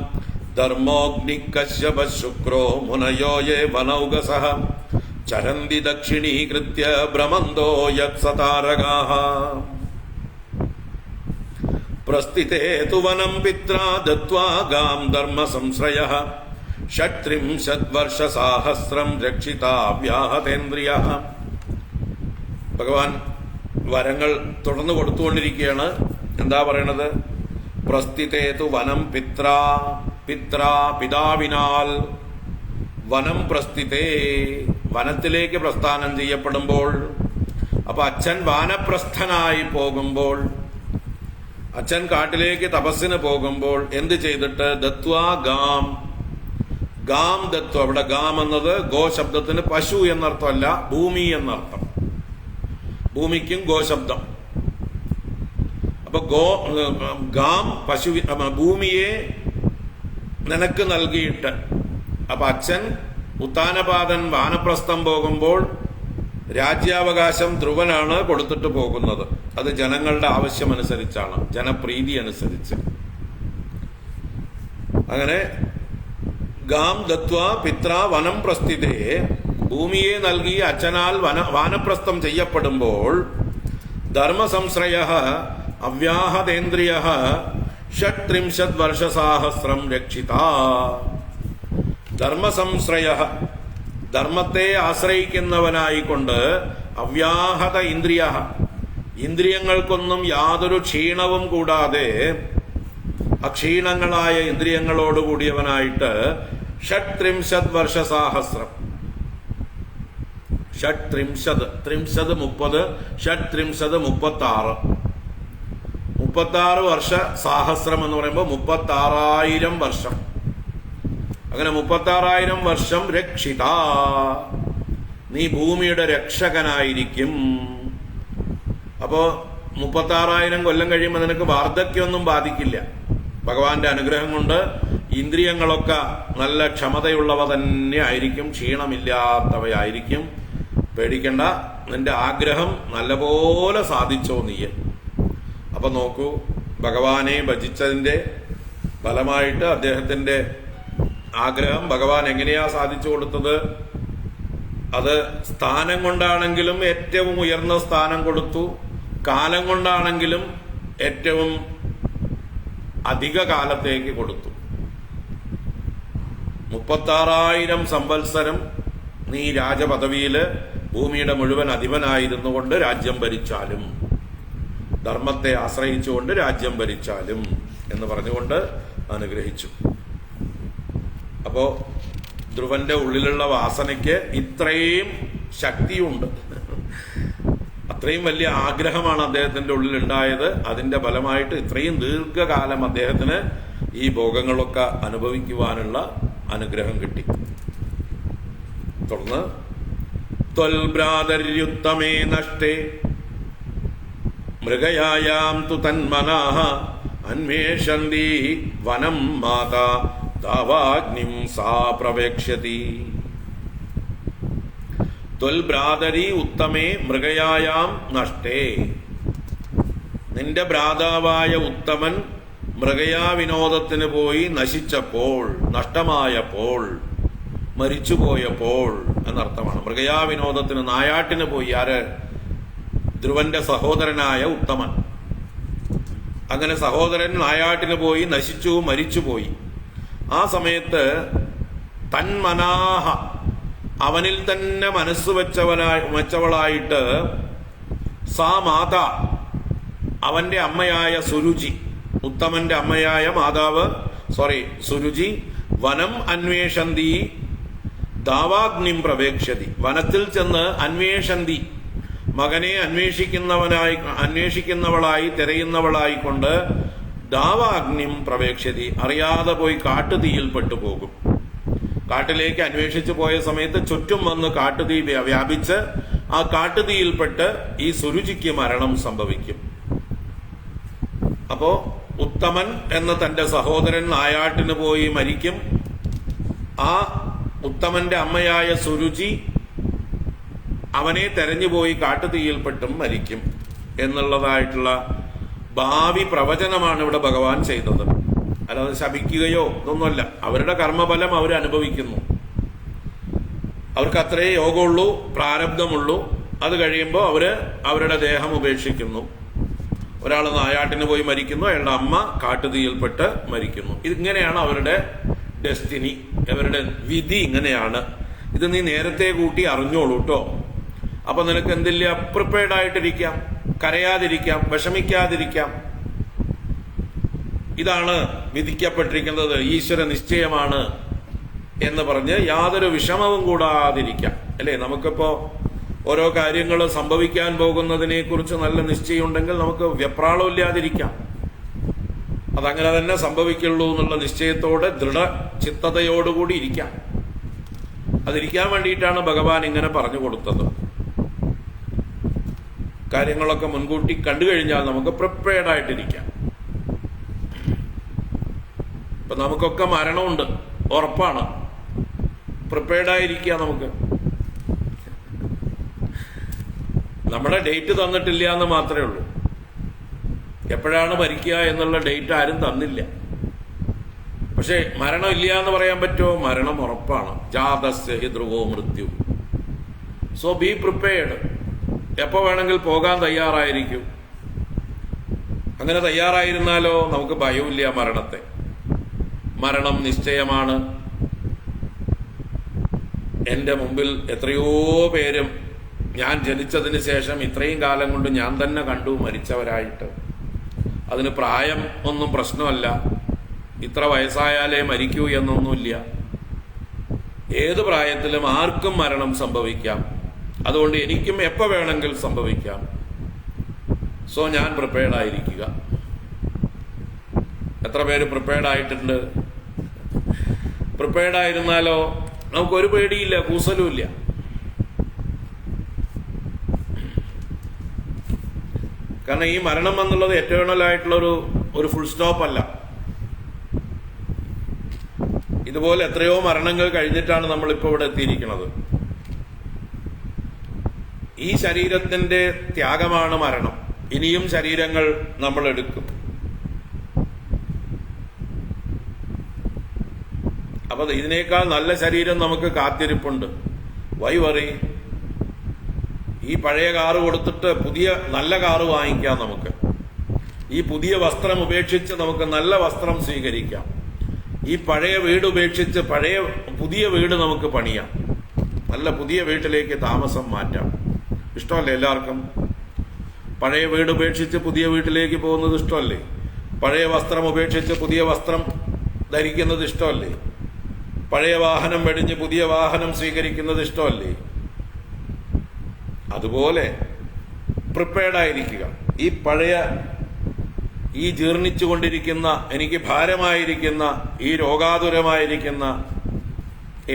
ധർമ്മോഗ്നി കശ്യപ ശുക്രോ മുനയോ യേ വനൗകസഃ ചരന്തി ദക്ഷിണീകൃത്യ ഭ്രമന്തോ യത്സതാരകാഃ പ്രസ്ഥിതേ തു വനം പിത്രാ ദത്വാ ഗാം ധർമ്മ സംശ്രയഃ ഷട്ത്രിംശദ്വർഷസാഹസ്രം രക്ഷിതാവ്യാഹതേന്ദ്രിയഃ. ഭഗവാൻ വരങ്ങൾ തുടർന്ന് കൊടുത്തുകൊണ്ടിരിക്കുകയാണ്. എന്താ പറയണത്? പ്രസ്ഥിതേതു വനം പിത്രാ, പിതാവിനാൽ വനം പ്രസ്ഥിതേ, വനത്തിലേക്ക് പ്രസ്ഥാനം ചെയ്യപ്പെടുമ്പോൾ. അപ്പൊ അച്ഛൻ വാനപ്രസ്ഥനായി പോകുമ്പോൾ, അച്ഛൻ കാട്ടിലേക്ക് തപസ്സിന് പോകുമ്പോൾ എന്ത് ചെയ്തിട്ട്? ദത്വാ ഗാം, ഗാം ദത്വ. അവിടെ ഗാം എന്നത് ഗോ ശബ്ദത്തിന് പശു എന്നർത്ഥമല്ല, ഭൂമി എന്നർത്ഥം. ഭൂമിക്കും ഗോശബ്ദം. അപ്പൊ ഗാം പശു, ഭൂമിയെ നിനക്ക് നൽകിയിട്ട്. അപ്പൊ അച്ഛൻ ഉത്താനപാദൻ വാനപ്രസ്ഥം പോകുമ്പോൾ രാജ്യാവകാശം ധ്രുവനാണ് കൊടുത്തിട്ട് പോകുന്നത്. അത് ജനങ്ങളുടെ ആവശ്യമനുസരിച്ചാണ്, ജനപ്രീതി അനുസരിച്ച്. അങ്ങനെ ഗാം ദത്വ പിത്ര വനം പ്രസ്ഥിതേ, ഭൂമിയെ നൽകി അച്ഛനാൽ വാനപ്രസ്ഥം ചെയ്യപ്പെടുമ്പോൾ ധർമ്മസംശ്രയ അവ്യാഹതേന്ദ്രിയ ഷട്ത്രിംശത് വർഷസാഹസ്രം രക്ഷിത. ധർമ്മസംശ്രയ, ധർമ്മത്തെ ആശ്രയിക്കുന്നവനായിക്കൊണ്ട് അവ്യാഹത ഇന്ദ്രിയ, ഇന്ദ്രിയങ്ങൾക്കൊന്നും യാതൊരു ക്ഷീണവും കൂടാതെ അക്ഷീണങ്ങളായ ഇന്ദ്രിയങ്ങളോട് കൂടിയവനായിട്ട് 36 വർഷസാഹസ്രം, 36 30 30 36 36 വർഷ സാഹസ്രം എന്ന് പറയുമ്പോൾ 36,000 വർഷം. അങ്ങനെ 36,000 വർഷം രക്ഷിത, നീ ഭൂമിയുടെ രക്ഷകനായിരിക്കും. അപ്പോ 36,000 കൊല്ലം കഴിയുമ്പോൾ നിനക്ക് വാർദ്ധക്യമൊന്നും ബാധിക്കില്ല. ഭഗവാന്റെ അനുഗ്രഹം കൊണ്ട് ഇന്ദ്രിയങ്ങളൊക്കെ നല്ല ക്ഷമതയുള്ളവ തന്നെ ആയിരിക്കും, ക്ഷീണമില്ലാത്തവയായിരിക്കും. പേടിക്കണ്ട, നിന്റെ ആഗ്രഹം നല്ലപോലെ സാധിച്ചോ നീ. അപ്പൊ നോക്കൂ, ഭഗവാനെ ഭജിച്ചതിന്റെ ഫലമായിട്ട് അദ്ദേഹത്തിന്റെ ആഗ്രഹം ഭഗവാൻ എങ്ങനെയാ സാധിച്ചു കൊടുത്തത്? അത് സ്ഥാനം കൊണ്ടാണെങ്കിലും ഏറ്റവും ഉയർന്ന സ്ഥാനം കൊടുത്തു, കാലം കൊണ്ടാണെങ്കിലും ഏറ്റവും അധിക കാലത്തേക്ക് കൊടുത്തു. 36,000 സംവത്സരം നീ രാജപദവിയില് ഭൂമിയുടെ മുഴുവൻ അധിപനായിരുന്നു കൊണ്ട് രാജ്യം ഭരിച്ചാലും, ധർമ്മത്തെ ആശ്രയിച്ചുകൊണ്ട് രാജ്യം ഭരിച്ചാലും എന്ന് പറഞ്ഞുകൊണ്ട് അനുഗ്രഹിച്ചു. അപ്പോ ധ്രുവന്റെ ഉള്ളിലുള്ള വാസനയ്ക്ക് ഇത്രയും ശക്തിയുണ്ട്, അത്രയും വലിയ ആഗ്രഹമാണ് അദ്ദേഹത്തിന്റെ ഉള്ളിൽ ഉണ്ടായത്. അതിന്റെ ഫലമായിട്ട് ഇത്രയും ദീർഘകാലം അദ്ദേഹത്തിന് ഈ ഭോഗങ്ങളൊക്കെ അനുഭവിക്കുവാനുള്ള അനുഗ്രഹം കിട്ടി. തുടർന്ന് ത്വൽഭ്രാതര്യുത്തമേ നഷ്ടേ മൃഗയായാം തു തന്മനാഃ അന്വേഷന്തി വനം മാതാ താവാഗ്നിം സാ പ്രവേക്ഷ്യതി. ത്വൽഭ്രാതരി ഉത്തമേ മൃഗയായാം നഷ്ടേ, നിന്റെ ഭ്രാതാവായ ഉത്തമൻ മൃഗയാ വിനോദത്തിന് പോയി നശിച്ചപ്പോൾ, നഷ്ടമായപ്പോൾ, മരിച്ചുപോയപ്പോൾ എന്നർത്ഥമാണ്. മൃഗയാ വിനോദത്തിന്, നായാട്ടിന് പോയി. ആര്? ധ്രുവന്റെ സഹോദരനായ ഉത്തമൻ. അങ്ങനെ സഹോദരൻ നായാട്ടിന് പോയി നശിച്ചു, മരിച്ചുപോയി. ആ സമയത്ത് തന്മനാഹ, അവനിൽ തന്നെ മനസ്സ് വെച്ചവളായിട്ട് സാ മാത, അവന്റെ അമ്മയായ സുരുചി, ഉത്തമന്റെ അമ്മയായ മാതാവ് സുരുചി, വനം അന്വേഷന്തി ദാവാഗ്നിം പ്രവേക്ഷ്യതി, വനത്തിൽ ചെന്ന് അന്വേഷന്തി, മകനെ അന്വേഷിക്കുന്നവളായി തിരയുന്നവളായിക്കൊണ്ട് ദാവാഗ്നിം പ്രവേക്ഷ്യതി, അറിയാതെ പോയി കാട്ടുതീയിൽ പെട്ടുപോകും. കാട്ടിലേക്ക് അന്വേഷിച്ചു പോയ സമയത്ത് ചുറ്റും വന്ന് കാട്ടുതീ വ്യാപിച്ച് ആ കാട്ടുതീയിൽപ്പെട്ട് ഈ സുരുചിക്ക് മരണം സംഭവിക്കും. അപ്പോ ഉത്തമൻ എന്ന തന്റെ സഹോദരൻ നായാട്ടിന് പോയി മരിക്കും. ആ ഉത്തമന്റെ അമ്മയായ സുരുചി അവനെ തെരഞ്ഞുപോയി കാട്ടുതീയിൽപ്പെട്ടും മരിക്കും എന്നുള്ളതായിട്ടുള്ള ഭാവി പ്രവചനമാണ് ഇവിടെ ഭഗവാൻ ചെയ്തത്. അല്ലാതെ ശപിക്കുകയോ ഇതൊന്നുമല്ല. അവരുടെ കർമ്മഫലം അവർ അനുഭവിക്കുന്നു. അവർക്ക് അത്രേ യോഗമുള്ളൂ, പ്രാരബ്ധമുള്ളൂ. അത് കഴിയുമ്പോൾ അവരുടെ ദേഹം ഉപേക്ഷിക്കുന്നു. ഒരാൾ നായാട്ടിന് പോയി മരിക്കുന്നു, അയാളുടെ അമ്മ കാട്ടുതീയിൽപ്പെട്ട് മരിക്കുന്നു. ഇതിങ്ങനെയാണ് അവരുടെ ഡെസ്റ്റിനി, അവരുടെ വിധി ഇങ്ങനെയാണ്. ഇത് നീ നേരത്തെ കൂട്ടി അറിഞ്ഞോളൂ കേട്ടോ. അപ്പൊ നിനക്ക് എന്തില്ല, പ്രിപ്പയർഡ് ആയിട്ടിരിക്കാം, കരയാതിരിക്കാം, വിഷമിക്കാതിരിക്കാം. ഇതാണ് വിധിക്കപ്പെട്ടിരിക്കുന്നത്, ഈശ്വര നിശ്ചയമാണ് എന്ന് പറഞ്ഞ് യാതൊരു വിഷമവും കൂടാതിരിക്കാം. അല്ലേ? നമുക്കിപ്പോ ഓരോ കാര്യങ്ങൾ സംഭവിക്കാൻ പോകുന്നതിനെ കുറിച്ച് നല്ല നിശ്ചയമുണ്ടെങ്കിൽ നമുക്ക് വെപ്രാളമില്ലാതിരിക്കാം. അതങ്ങനെ തന്നെ സംഭവിക്കുള്ളൂ എന്നുള്ള നിശ്ചയത്തോടെ ദൃഢചിത്തതയോടുകൂടി ഇരിക്കാം. അതിരിക്കാൻ വേണ്ടിയിട്ടാണ് ഭഗവാൻ ഇങ്ങനെ പറഞ്ഞു കൊടുത്തത്. കാര്യങ്ങളൊക്കെ മുൻകൂട്ടി കണ്ടു കഴിഞ്ഞാൽ നമുക്ക് പ്രിപ്പയർഡ് ആയിട്ടിരിക്കാം. ഇപ്പൊ നമുക്കൊക്കെ മരണമുണ്ട്, ഉറപ്പാണ്. പ്രിപ്പയർഡ് ആയിരിക്കുക. നമുക്ക് നമ്മുടെ ഡേറ്റ് തന്നിട്ടില്ല എന്ന് മാത്രമേ ഉള്ളൂ. എപ്പോഴാണ് മരിക്കുക എന്നുള്ള ഡേറ്റ് ആരും തന്നില്ല. പക്ഷെ മരണം ഇല്ല എന്ന് പറയാൻ പറ്റുമോ? മരണം ഉറപ്പാണ്. ജാതസ്യ ഹി ധ്രുവോ മൃത്യു. So be prepared. എപ്പോ വേണമെങ്കിൽ പോകാൻ തയ്യാറായിരിക്കും. അങ്ങനെ തയ്യാറായിരുന്നാലോ നമുക്ക് ഭയമില്ല മരണത്തെ. മരണം നിശ്ചയമാണ്. എന്റെ മുമ്പിൽ എത്രയോ പേരും ഞാൻ ജനിച്ചതിന് ശേഷം ഇത്രയും കാലം കൊണ്ട് ഞാൻ തന്നെ കണ്ടു മരിച്ചവരായിട്ട്. അതിന് പ്രായം ഒന്നും പ്രശ്നമല്ല, ഇത്ര വയസ്സായാലേ മരിക്കൂ എന്നൊന്നുമില്ല. ഏത് പ്രായത്തിലും ആർക്കും മരണം സംഭവിക്കാം. അതുകൊണ്ട് എനിക്കും എപ്പോൾ വേണമെങ്കിൽ സംഭവിക്കാം. സോ ഞാൻ പ്രിപ്പയർഡായിരിക്കുക. എത്ര പേര് പ്രിപ്പയർഡായിട്ടുണ്ട്? പ്രിപ്പയർഡായിരുന്നാലോ നമുക്കൊരു പേടിയില്ല, കൂസലുമില്ല. കാരണം ഈ മരണം എന്നുള്ളത് എറ്റേണൽ ആയിട്ടുള്ള ഒരു ഫുൾ സ്റ്റോപ്പ് അല്ല. ഇതുപോലെ എത്രയോ മരണങ്ങൾ കഴിഞ്ഞിട്ടാണ് നമ്മളിപ്പോൾ ഇവിടെ എത്തിയിരിക്കുന്നത്. ഈ ശരീരത്തിന്റെ ത്യാഗമാണ് മരണം. ഇനിയും ശരീരങ്ങൾ നമ്മൾ എടുക്കും. അപ്പൊ ഇതിനേക്കാൾ നല്ല ശരീരം നമുക്ക് കാത്തിരിപ്പുണ്ട്. Y worry? ഈ പഴയ കാറ് കൊടുത്തിട്ട് പുതിയ നല്ല കാറ് വാങ്ങിക്കാം. നമുക്ക് ഈ പുതിയ വസ്ത്രം ഉപേക്ഷിച്ച് നമുക്ക് നല്ല വസ്ത്രം സ്വീകരിക്കാം. ഈ പഴയ വീട് ഉപേക്ഷിച്ച് പുതിയ വീട് നമുക്ക് പണിയാം. നല്ല പുതിയ വീട്ടിലേക്ക് താമസം മാറ്റാം. ഇഷ്ടമല്ലേ എല്ലാവർക്കും? പഴയ വീട് ഉപേക്ഷിച്ച് പുതിയ വീട്ടിലേക്ക് പോകുന്നത് ഇഷ്ടമല്ലേ? പഴയ വസ്ത്രം ഉപേക്ഷിച്ച് പുതിയ വസ്ത്രം ധരിക്കുന്നത് ഇഷ്ടമല്ലേ? പഴയ വാഹനം വെടിഞ്ഞ് പുതിയ വാഹനം സ്വീകരിക്കുന്നത് ഇഷ്ടമല്ലേ? അതുപോലെ പ്രിപ്പയർഡായിരിക്കുക. ഈ ജീർണിച്ചുകൊണ്ടിരിക്കുന്ന, എനിക്ക് ഭാരമായിരിക്കുന്ന, ഈ രോഗാതുരമായിരിക്കുന്ന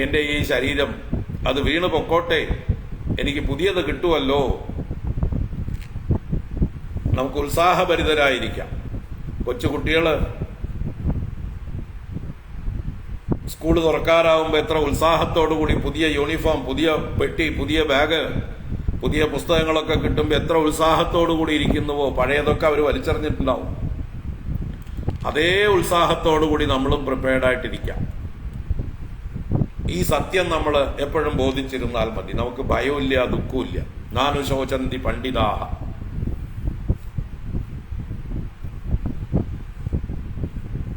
എൻ്റെ ഈ ശരീരം അത് വീണ് പൊക്കോട്ടെ, എനിക്ക് പുതിയത് കിട്ടുമല്ലോ. നമുക്ക് ഉത്സാഹഭരിതരായിരിക്കാം. കൊച്ചുകുട്ടികള് സ്കൂൾ തുറക്കാറാവുമ്പോൾ എത്ര ഉത്സാഹത്തോടു കൂടി പുതിയ യൂണിഫോം, പുതിയ പെട്ടി, പുതിയ ബാഗ്, പുതിയ പുസ്തകങ്ങളൊക്കെ കിട്ടുമ്പോൾ എത്ര ഉത്സാഹത്തോടു കൂടി ഇരിക്കുന്നുവോ. പഴയതൊക്കെ അവർ വലിച്ചെറിഞ്ഞിട്ടുണ്ടാവും. അതേ ഉത്സാഹത്തോടു കൂടി നമ്മളും പ്രിപ്പയർഡായിട്ടിരിക്കാം. ഈ സത്യം നമ്മൾ എപ്പോഴും ബോധിച്ചിരുന്നാൽ മതി. നമുക്ക് ഭയമില്ല, ദുഃഖമില്ല. നാനു ശോചന്തി പണ്ഡിതാഹ.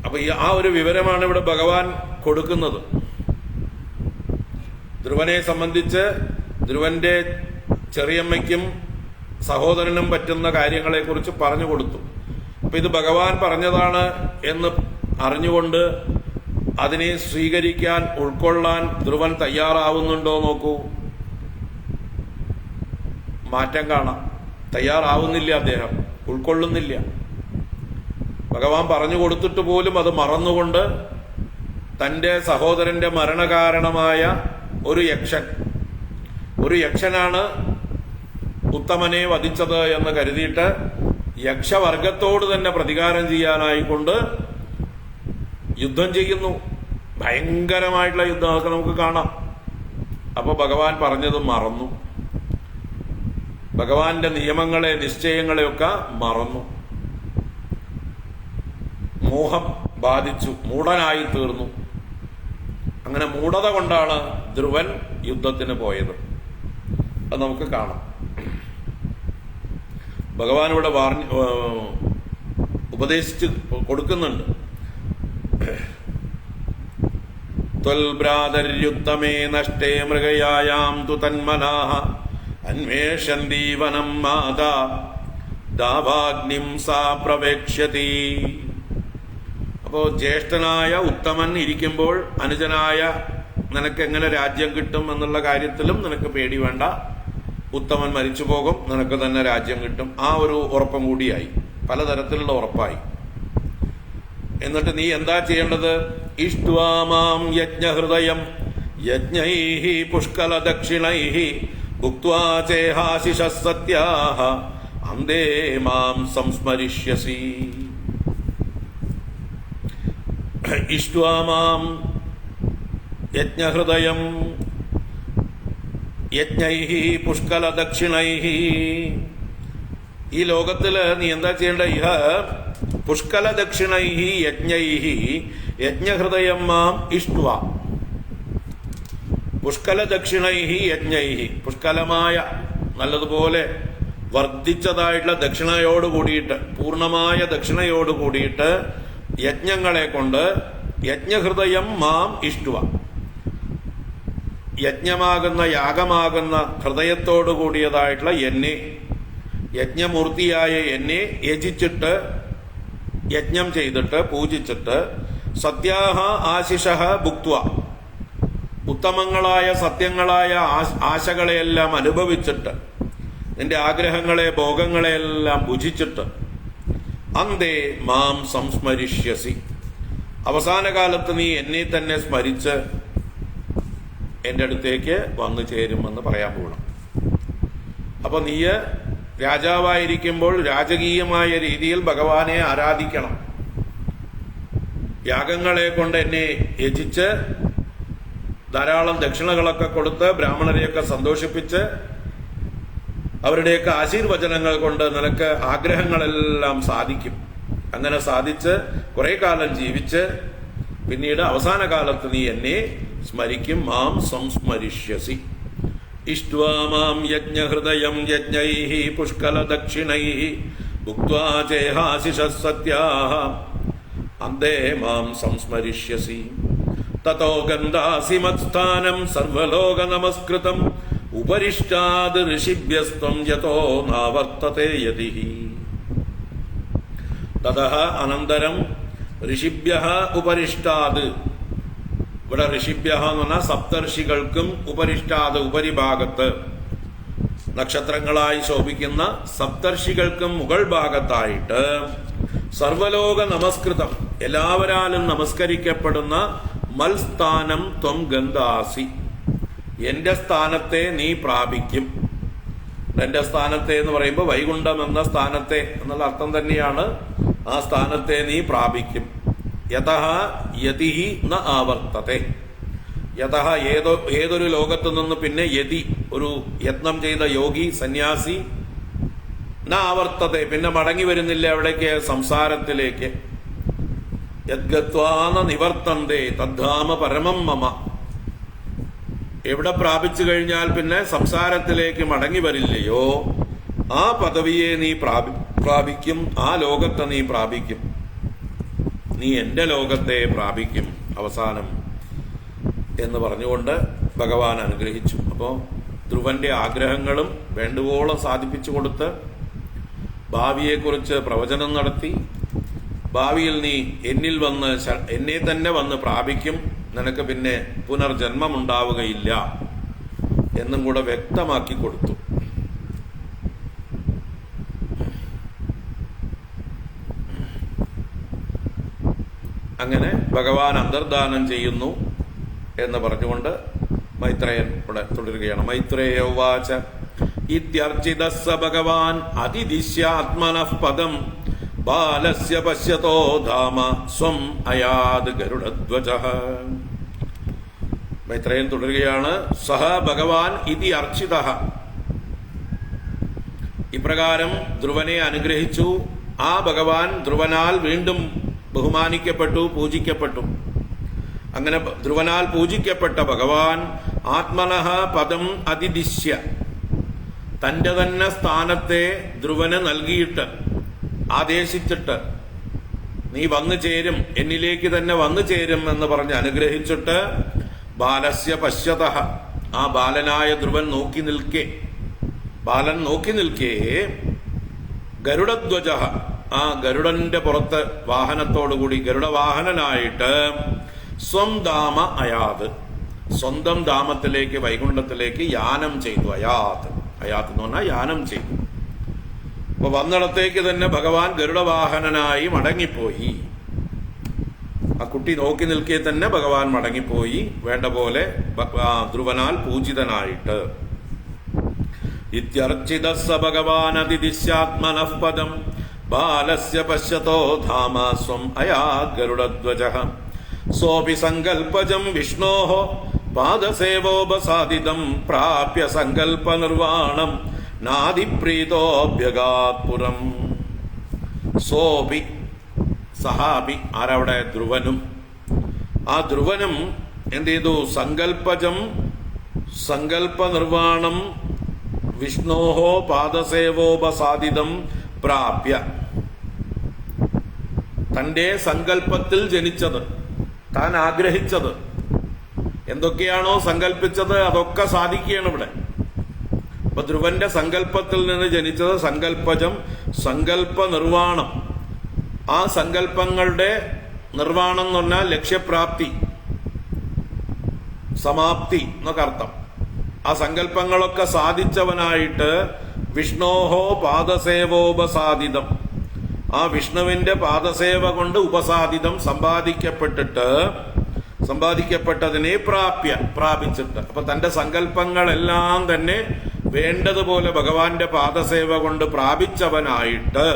അപ്പൊ ആ ഒരു വിവരമാണ് ഇവിടെ ഭഗവാൻ കൊടുക്കുന്നത്. ധ്രുവനെ സംബന്ധിച്ച് ധ്രുവന്റെ ചെറിയമ്മയ്ക്കും സഹോദരനും പറ്റുന്ന കാര്യങ്ങളെ കുറിച്ച് പറഞ്ഞു കൊടുത്തു. അപ്പൊ ഇത് ഭഗവാൻ പറഞ്ഞതാണ് എന്ന് അറിഞ്ഞുകൊണ്ട് അതിനെ സ്വീകരിക്കാൻ, ഉൾക്കൊള്ളാൻ ധ്രുവൻ തയ്യാറാവുന്നുണ്ടോ നോക്കൂ. മാറ്റം കാണാം. തയ്യാറാവുന്നില്ല, അദ്ദേഹം ഉൾക്കൊള്ളുന്നില്ല. ഭഗവാൻ പറഞ്ഞു കൊടുത്തിട്ട് പോലും അത് മറന്നുകൊണ്ട് തൻ്റെ സഹോദരന്റെ മരണകാരണമായ ഒരു യക്ഷനാണ് ഉത്തമനെ വധിച്ചത് എന്ന് കരുതിയിട്ട് യക്ഷവർഗത്തോട് തന്നെ പ്രതികാരം ചെയ്യാനായിക്കൊണ്ട് യുദ്ധം ചെയ്യുന്നു. ഭയങ്കരമായിട്ടുള്ള യുദ്ധം, അതൊക്കെ നമുക്ക് കാണാം. അപ്പൊ ഭഗവാൻ പറഞ്ഞത് മറന്നു. ഭഗവാന്റെ നിയമങ്ങളെ, നിശ്ചയങ്ങളെയൊക്കെ മറന്നു. മോഹം ബാധിച്ചു, മൂഢനായി തീർന്നു. അങ്ങനെ മൂഢത കൊണ്ടാണ് ധ്രുവൻ യുദ്ധത്തിന് പോയത്. അത് നമുക്ക് കാണാം. ഭഗവാൻ ഇവിടെ ഉപദേശിച്ച് കൊടുക്കുന്നുണ്ട്. ത്വൽഭ്രാതര്യുത്തമേ നഷ്ടേ മൃഗയായാം തു തന്മനാഃ അന്വേഷന്തി വനം മാതാ ദാവാഗ്നിം സാ പ്രവേക്ഷ്യതി. അപ്പോ ജ്യേഷ്ഠനായ ഉത്തമൻ ഇരിക്കുമ്പോൾ അനുജനായ നിനക്ക് എങ്ങനെ രാജ്യം കിട്ടും എന്നുള്ള കാര്യത്തിലും നിനക്ക് പേടി വേണ്ട. ഉത്തമൻ മരിച്ചു പോകും, നിനക്ക് തന്നെ രാജ്യം കിട്ടും. ആ ഒരു ഉറപ്പും കൂടിയായി, പലതരത്തിലുള്ള ഉറപ്പായി. എന്നിട്ട് നീ എന്താ ചെയ്യേണ്ടത്? ഇഷ്ട്വാമാം യജ്ഞഹൃദയം യജ്ഞൈഃ പുഷ്കല ദക്ഷിണൈഃ ഭുക്ത്വാ ചേഹാശിഷഃ സത്യാഃ അന്തേ മാം സംസ്മരിഷ്യസി. ഇഷ്ട്വാമാം യജ്ഞഹൃദയം യജ്ഞൈഃ പുഷ്കല ദക്ഷിണൈഃ. ഈ ലോകത്തില് നീ എന്താ ചെയ്യേണ്ട? ഇഹ പുഷ്കല ദക്ഷിണൈഃ യജ്ഞൈഃ യജ്ഞഹൃദയം മാം ഇഷ്ട്വ. പുഷ്കല ദക്ഷിണൈഃ യജ്ഞൈഃ, പുഷ്കലമായ നല്ലതുപോലെ വർദ്ധിച്ചതായിട്ടുള്ള ദക്ഷിണയോട് കൂടിയിട്ട്, പൂർണ്ണമായ ദക്ഷിണയോട് കൂടിയിട്ട് യജ്ഞങ്ങളെ കൊണ്ട് യജ്ഞഹൃദയം മാം ഇഷ്ട്വ. യജ്ഞമാകുന്ന യാഗമാകുന്ന ഹൃദയത്തോടു കൂടിയതായിട്ടുള്ള എന്നെ, യജ്ഞമൂർത്തിയായ എന്നെ യജിച്ചിട്ട്, യജ്ഞം ചെയ്തിട്ട്, പൂജിച്ചിട്ട്, സത്യാഹ ആശിഷഃ ഭുക്ത്വ, ഉത്തമങ്ങളായ സത്യങ്ങളായ ആശകളെയെല്ലാം അനുഭവിച്ചിട്ട്, നിന്റെ ആഗ്രഹങ്ങളെ ഭോഗങ്ങളെയെല്ലാം ഭുജിച്ചിട്ട്, അന്തേ മാം സംസ്മരിഷ്യസി, അവസാന കാലത്ത് നീ എന്നെ തന്നെ സ്മരിച്ച് എൻ്റെ അടുത്തേക്ക് വന്നു ചേരുമെന്ന് പറയാൻ പോകണം. അപ്പൊ നീ രാജാവായിരിക്കുമ്പോൾ രാജകീയമായ രീതിയിൽ ഭഗവാനെ ആരാധിക്കണം. യാഗങ്ങളെ കൊണ്ട് എന്നെ യജിച്ച് ധാരാളം ദക്ഷിണകളൊക്കെ കൊടുത്ത് ബ്രാഹ്മണരെയൊക്കെ സന്തോഷിപ്പിച്ച് അവരുടെയൊക്കെ ആശീർവചനങ്ങൾ കൊണ്ട് നിനക്ക് ആഗ്രഹങ്ങളെല്ലാം സാധിക്കും. അങ്ങനെ സാധിച്ച് കുറെ കാലം ജീവിച്ച് പിന്നീട് അവസാന കാലത്ത് നീ എന്നെ സ്മരിക്കും. മാം സംസ്മരിഷ്യസി ഇഷ്ട്വാ മാം യജ്ഞഹൃദയം യജ്ഞൈഃ പുഷ്കല ദക്ഷിണൈഃ ഭുക്ത്വാ ചേഹാശിഷഃ സത്യാഃ അന്തേ മാം സംസ്മരിഷ്യസി തതോ ഗന്ധാസി മത്സ്ഥാനം സർവലോക നമസ്കൃതം ഉപരിഷ്ടാത് ഋഷിഭ്യസ്ത്വം യതോ നാവർത്തതേ യതിഃ. തതഃ അനന്തരം ഋഷിഭ്യഃ ഉപരിഷ്ടാത്, ഇവിടെ ഋഷിഭ്യഃ എന്ന് പറഞ്ഞാൽ സപ്തർഷികൾക്കും ഉപരിഷ്ടാത് ഉപരിഭാഗത്ത് നക്ഷത്രങ്ങളായി ശോഭിക്കുന്ന സപ്തർഷികൾക്കും മുകൾ ഭാഗത്തായിട്ട് സർവലോക നമസ്കൃതം എല്ലാവരാലും നമസ്കരിക്കപ്പെടുന്ന മൽസ്ഥാനം ത്വം ഗന്ധാസി, എന്റെ സ്ഥാനത്തെ നീ പ്രാപിക്കും. എന്റെ സ്ഥാനത്തെ എന്ന് പറയുമ്പോൾ വൈകുണ്ഠം എന്ന സ്ഥാനത്തെ എന്നുള്ള അർത്ഥം തന്നെയാണ്. ആ സ്ഥാനത്തെ നീ പ്രാപിക്കും. യതഃ യതിഃ ന ആവർത്തത്തെ, യതഃ ഏതൊരു ലോകത്തു നിന്ന് പിന്നെ യതി ഒരു യത്നം ചെയ്ത യോഗി സന്യാസി ന ആവർത്തത്തെ പിന്നെ മടങ്ങി വരുന്നില്ല. എവിടേക്ക്? സംസാരത്തിലേക്ക്. യദ്ഗത്വാ ന നിവർത്തന്തേ തദ്ധാമ പരമം മമ, എവിടെ പ്രാപിച്ചു കഴിഞ്ഞാൽ പിന്നെ സംസാരത്തിലേക്ക് മടങ്ങി വരില്ലയോ ആ പദവിയെ നീ പ്രാപിക്കും, ആ ലോകത്തെ നീ പ്രാപിക്കും, നീ എന്റെ ലോകത്തെ പ്രാപിക്കും അവസാനം എന്ന് പറഞ്ഞുകൊണ്ട് ഭഗവാൻ അനുഗ്രഹിച്ചു. അപ്പോൾ ധ്രുവന്റെ ആഗ്രഹങ്ങളും വേണ്ടുവോളം സാധിപ്പിച്ചു കൊടുത്ത് ഭാവിയെക്കുറിച്ച് പ്രവചനം നടത്തി, ഭാവിയിൽ നീ എന്നിൽ വന്ന് എന്നെ തന്നെ വന്ന് പ്രാപിക്കും, നിനക്ക് പിന്നെ പുനർജന്മമുണ്ടാവുകയില്ല എന്നും കൂടെ വ്യക്തമാക്കി കൊടുത്തു. അങ്ങനെ ഭഗവാൻ അന്തർദാനം ചെയ്യുന്നു എന്ന് പറഞ്ഞുകൊണ്ട് മൈത്രേയൻ ഇവിടെ തുടരുകയാണ്. മൈത്രേയ ഉവാച ഇത്യർച്ചിതസ്സ ഭഗവാൻ അതിദിശ്യാത്മനഃ പദം ബാലസ്യ പശ്യതോ ധാമ സ്വം അയാത് ഗരുഡധ്വജഃ. മൈത്രേയൻ തുടരുകയാണ്. സഹ ഭഗവാൻ ഇതി അർച്ചിതഃ, ഇപ്രകാരം ധ്രുവനെ അനുഗ്രഹിച്ചു. ആ ഭഗവാൻ ധ്രുവനാൽ വീണ്ടും ബഹുമാനിക്കപ്പെട്ടു, പൂജിക്കപ്പെട്ടു. അങ്ങനെ ധ്രുവനാൽ പൂജിക്കപ്പെട്ട ഭഗവാൻ ആത്മനഃ പദം അതിദിശ്യ, തന്റെ തന്നെ സ്ഥാനത്തെ ധ്രുവന് നൽകിയിട്ട് ആദേശിച്ചിട്ട് നീ വന്നു ചേരും, എന്നിലേക്ക് തന്നെ വന്നു ചേരും എന്ന് പറഞ്ഞ് അനുഗ്രഹിച്ചിട്ട് ബാലസ്യ പശ്യതഃ, ആ ബാലനായ ധ്രുവൻ നോക്കി നിൽക്കേ, ബാലൻ നോക്കി നിൽക്കേ ഗരുഡധ്വജഃ, ആ ഗരുഡന്റെ പുറത്ത് വാഹനത്തോടുകൂടി ഗരുഡവാഹനനായിട്ട് സ്വം ധാമ അയാത്, സ്വന്തം ധാമത്തിലേക്ക് വൈകുണ്ഠത്തിലേക്ക് യാനം ചെയ്തു. അയാത് എന്ന് പറഞ്ഞാൽ യാനം ചെയ്തു. അപ്പൊ വന്നിടത്തേക്ക് തന്നെ ഭഗവാൻ ഗരുഡവാഹനനായി മടങ്ങിപ്പോയി. ആ കുട്ടി നോക്കി നിൽക്കെ തന്നെ ഭഗവാൻ മടങ്ങിപ്പോയി, വേണ്ട പോലെ ധ്രുവനാൽ പൂജിതനായിട്ട്. ഇത്യർച്ചിതസ്സ ഭഗവാൻ അതിദിശ്യാത്മനഃ പദം ബാലസ്യ പശ്യതോ ധാമ സ്വം അയാത് ഗരുഡധ്വജഃ. സോപി സങ്കൽപ്പജം വിഷ്ണോഃ പാദസേവോപസാദിതം പ്രാപ്യ സങ്കൽപ്പ നിർവാണം നാദിപ്രീതോഭ്യഗാത്പുരം. സോപി സഹാബി, ആരവിടെ? ധ്രുവനും. ആ ധ്രുവനും എന്ത് ചെയ്തു? സങ്കൽപ്പജം, സങ്കൽപ്പ നിർവാണം വിഷ്ണോഹോ പാദസേവോപസാദിതം പ്രാപ്യ, തന്റെ സങ്കല്പത്തിൽ ജനിച്ചത്, താൻ ആഗ്രഹിച്ചത്, എന്തൊക്കെയാണോ സങ്കല്പിച്ചത് അതൊക്കെ സാധിക്കുകയാണ് ഇവിടെ. അപ്പൊ ധ്രുവന്റെ സങ്കല്പത്തിൽ നിന്ന് ജനിച്ചത് സങ്കല്പജം, സങ്കല്പ നിർവാണം. ആ സങ്കല്പങ്ങളുടെ നിർവാണം എന്ന് പറഞ്ഞാൽ ലക്ഷ്യപ്രാപ്തി, സമാപ്തി എന്നൊക്കെ അർത്ഥം. ആ സങ്കല്പങ്ങളൊക്കെ സാധിച്ചവനായിട്ട് വിഷ്ണോഹോ പാദസേവോപസാദിതം, ആ വിഷ്ണുവിന്റെ പാദസേവ കൊണ്ട് ഉപസാദിതം സമ്പാദിക്കപ്പെട്ടതിനെ പ്രാപിച്ചിട്ട്. അപ്പൊ തന്റെ സങ്കല്പങ്ങളെല്ലാം തന്നെ വേണ്ടതുപോലെ ഭഗവാന്റെ പാദസേവ കൊണ്ട് പ്രാപിച്ചവനായിട്ട്,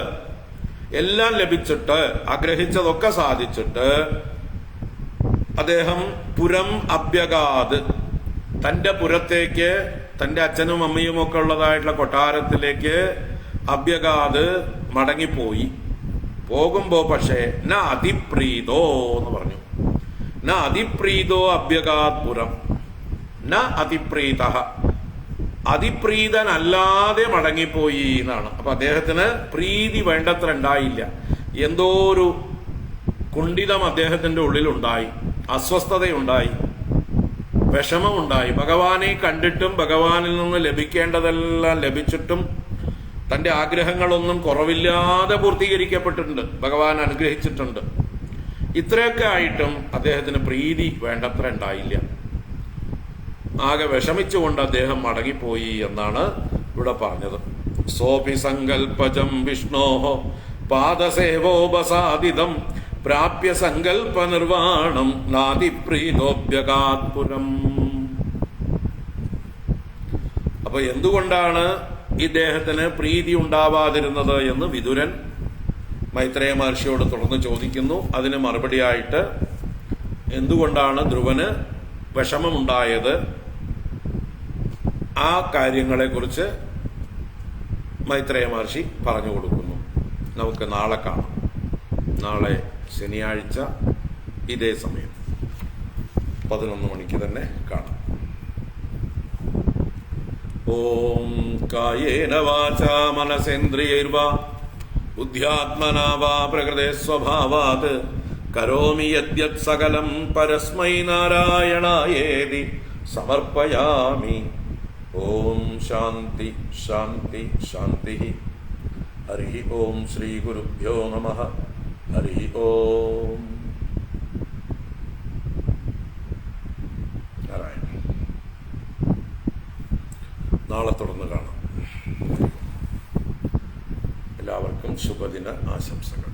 എല്ലാം ലഭിച്ചിട്ട്, ആഗ്രഹിച്ചതൊക്കെ സാധിച്ചിട്ട് അദ്ദേഹം പുരം അഭ്യഗാത്, തന്റെ പുരത്തേക്ക്, തന്റെ അച്ഛനും അമ്മയും ഒക്കെ ഉള്ളതായിട്ടുള്ള കൊട്ടാരത്തിലേക്ക് അഭ്യഗാത് മടങ്ങിപ്പോയി. പോകുമ്പോ പക്ഷേ ന അതിപ്രീതോ എന്ന് പറഞ്ഞു. ന അതിപ്രീതോ അഭ്യഗാത് പുരം, ന അതിപ്രീത, അതിപ്രീതനല്ലാതെ മടങ്ങിപ്പോയി എന്നാണ്. അപ്പൊ അദ്ദേഹത്തിന് പ്രീതി വേണ്ടത്ര ഉണ്ടായില്ല. എന്തോ ഒരു കുണ്ഠിതം അദ്ദേഹത്തിന്റെ ഉള്ളിലുണ്ടായി, അസ്വസ്ഥതയുണ്ടായി, വിഷമമുണ്ടായി. ഭഗവാനെ കണ്ടിട്ടും ഭഗവാനിൽ നിന്ന് ലഭിക്കേണ്ടതെല്ലാം ലഭിച്ചിട്ടും തന്റെ ആഗ്രഹങ്ങളൊന്നും കുറവില്ലാതെ പൂർത്തീകരിക്കപ്പെട്ടിട്ടുണ്ട്, ഭഗവാൻ അനുഗ്രഹിച്ചിട്ടുണ്ട്. ഇത്രയൊക്കെ ആയിട്ടും അദ്ദേഹത്തിന് പ്രീതി വേണ്ടത്ര ഉണ്ടായില്ല. ആകെ വിഷമിച്ചുകൊണ്ട് അദ്ദേഹം മടങ്ങിപ്പോയി എന്നാണ് ഇവിടെ പറഞ്ഞത്. സോപി സങ്കൽപ്പജം വിഷ്ണോഹോ പാദസേവോപസാദിതം പ്രാപ്യ സങ്കൽപ്പ നിർവാണം നാദിപ്രീതോഭ്യഗാത്പുരം. അപ്പൊ എന്തുകൊണ്ടാണ് ഇദ്ദേഹത്തിന് പ്രീതി ഉണ്ടാവാതിരുന്നത് എന്ന് വിതുരൻ മൈത്രേയ മഹർഷിയോട് തുടർന്ന് ചോദിക്കുന്നു. അതിന് മറുപടിയായിട്ട് എന്തുകൊണ്ടാണ് ധ്രുവന് വിഷമമുണ്ടായത്, ആ കാര്യങ്ങളെക്കുറിച്ച് മൈത്രേയ മഹർഷി പറഞ്ഞു കൊടുക്കുന്നു. നമുക്ക് നാളെ കാണാം. നാളെ ശനിയാഴ്ച ഇതേ സമയം 11 മണിക്ക് തന്നെ കാണാം. ഓം കായേന വാചാ മനസേന്ദ്രിയൈർവാ ബുദ്ധ്യാത്മനാ വാ പ്രകൃതേ സ്വഭാവാത് കരോമി യദ്യത് സകലം പരസ്മൈ നാരായണായേതി സമർപ്പയാമി. ഓം ശാന്തി ശാന്തി ശാന്തി. ഹരി ഓം ശ്രീ ഗുരുഭ്യോ നമഃ. ഹരി ഓം നാരായണ. നാളെ തുടർന്ന് കാണാം. എല്ലാവർക്കും ശുഭദിന ആശംസകൾ.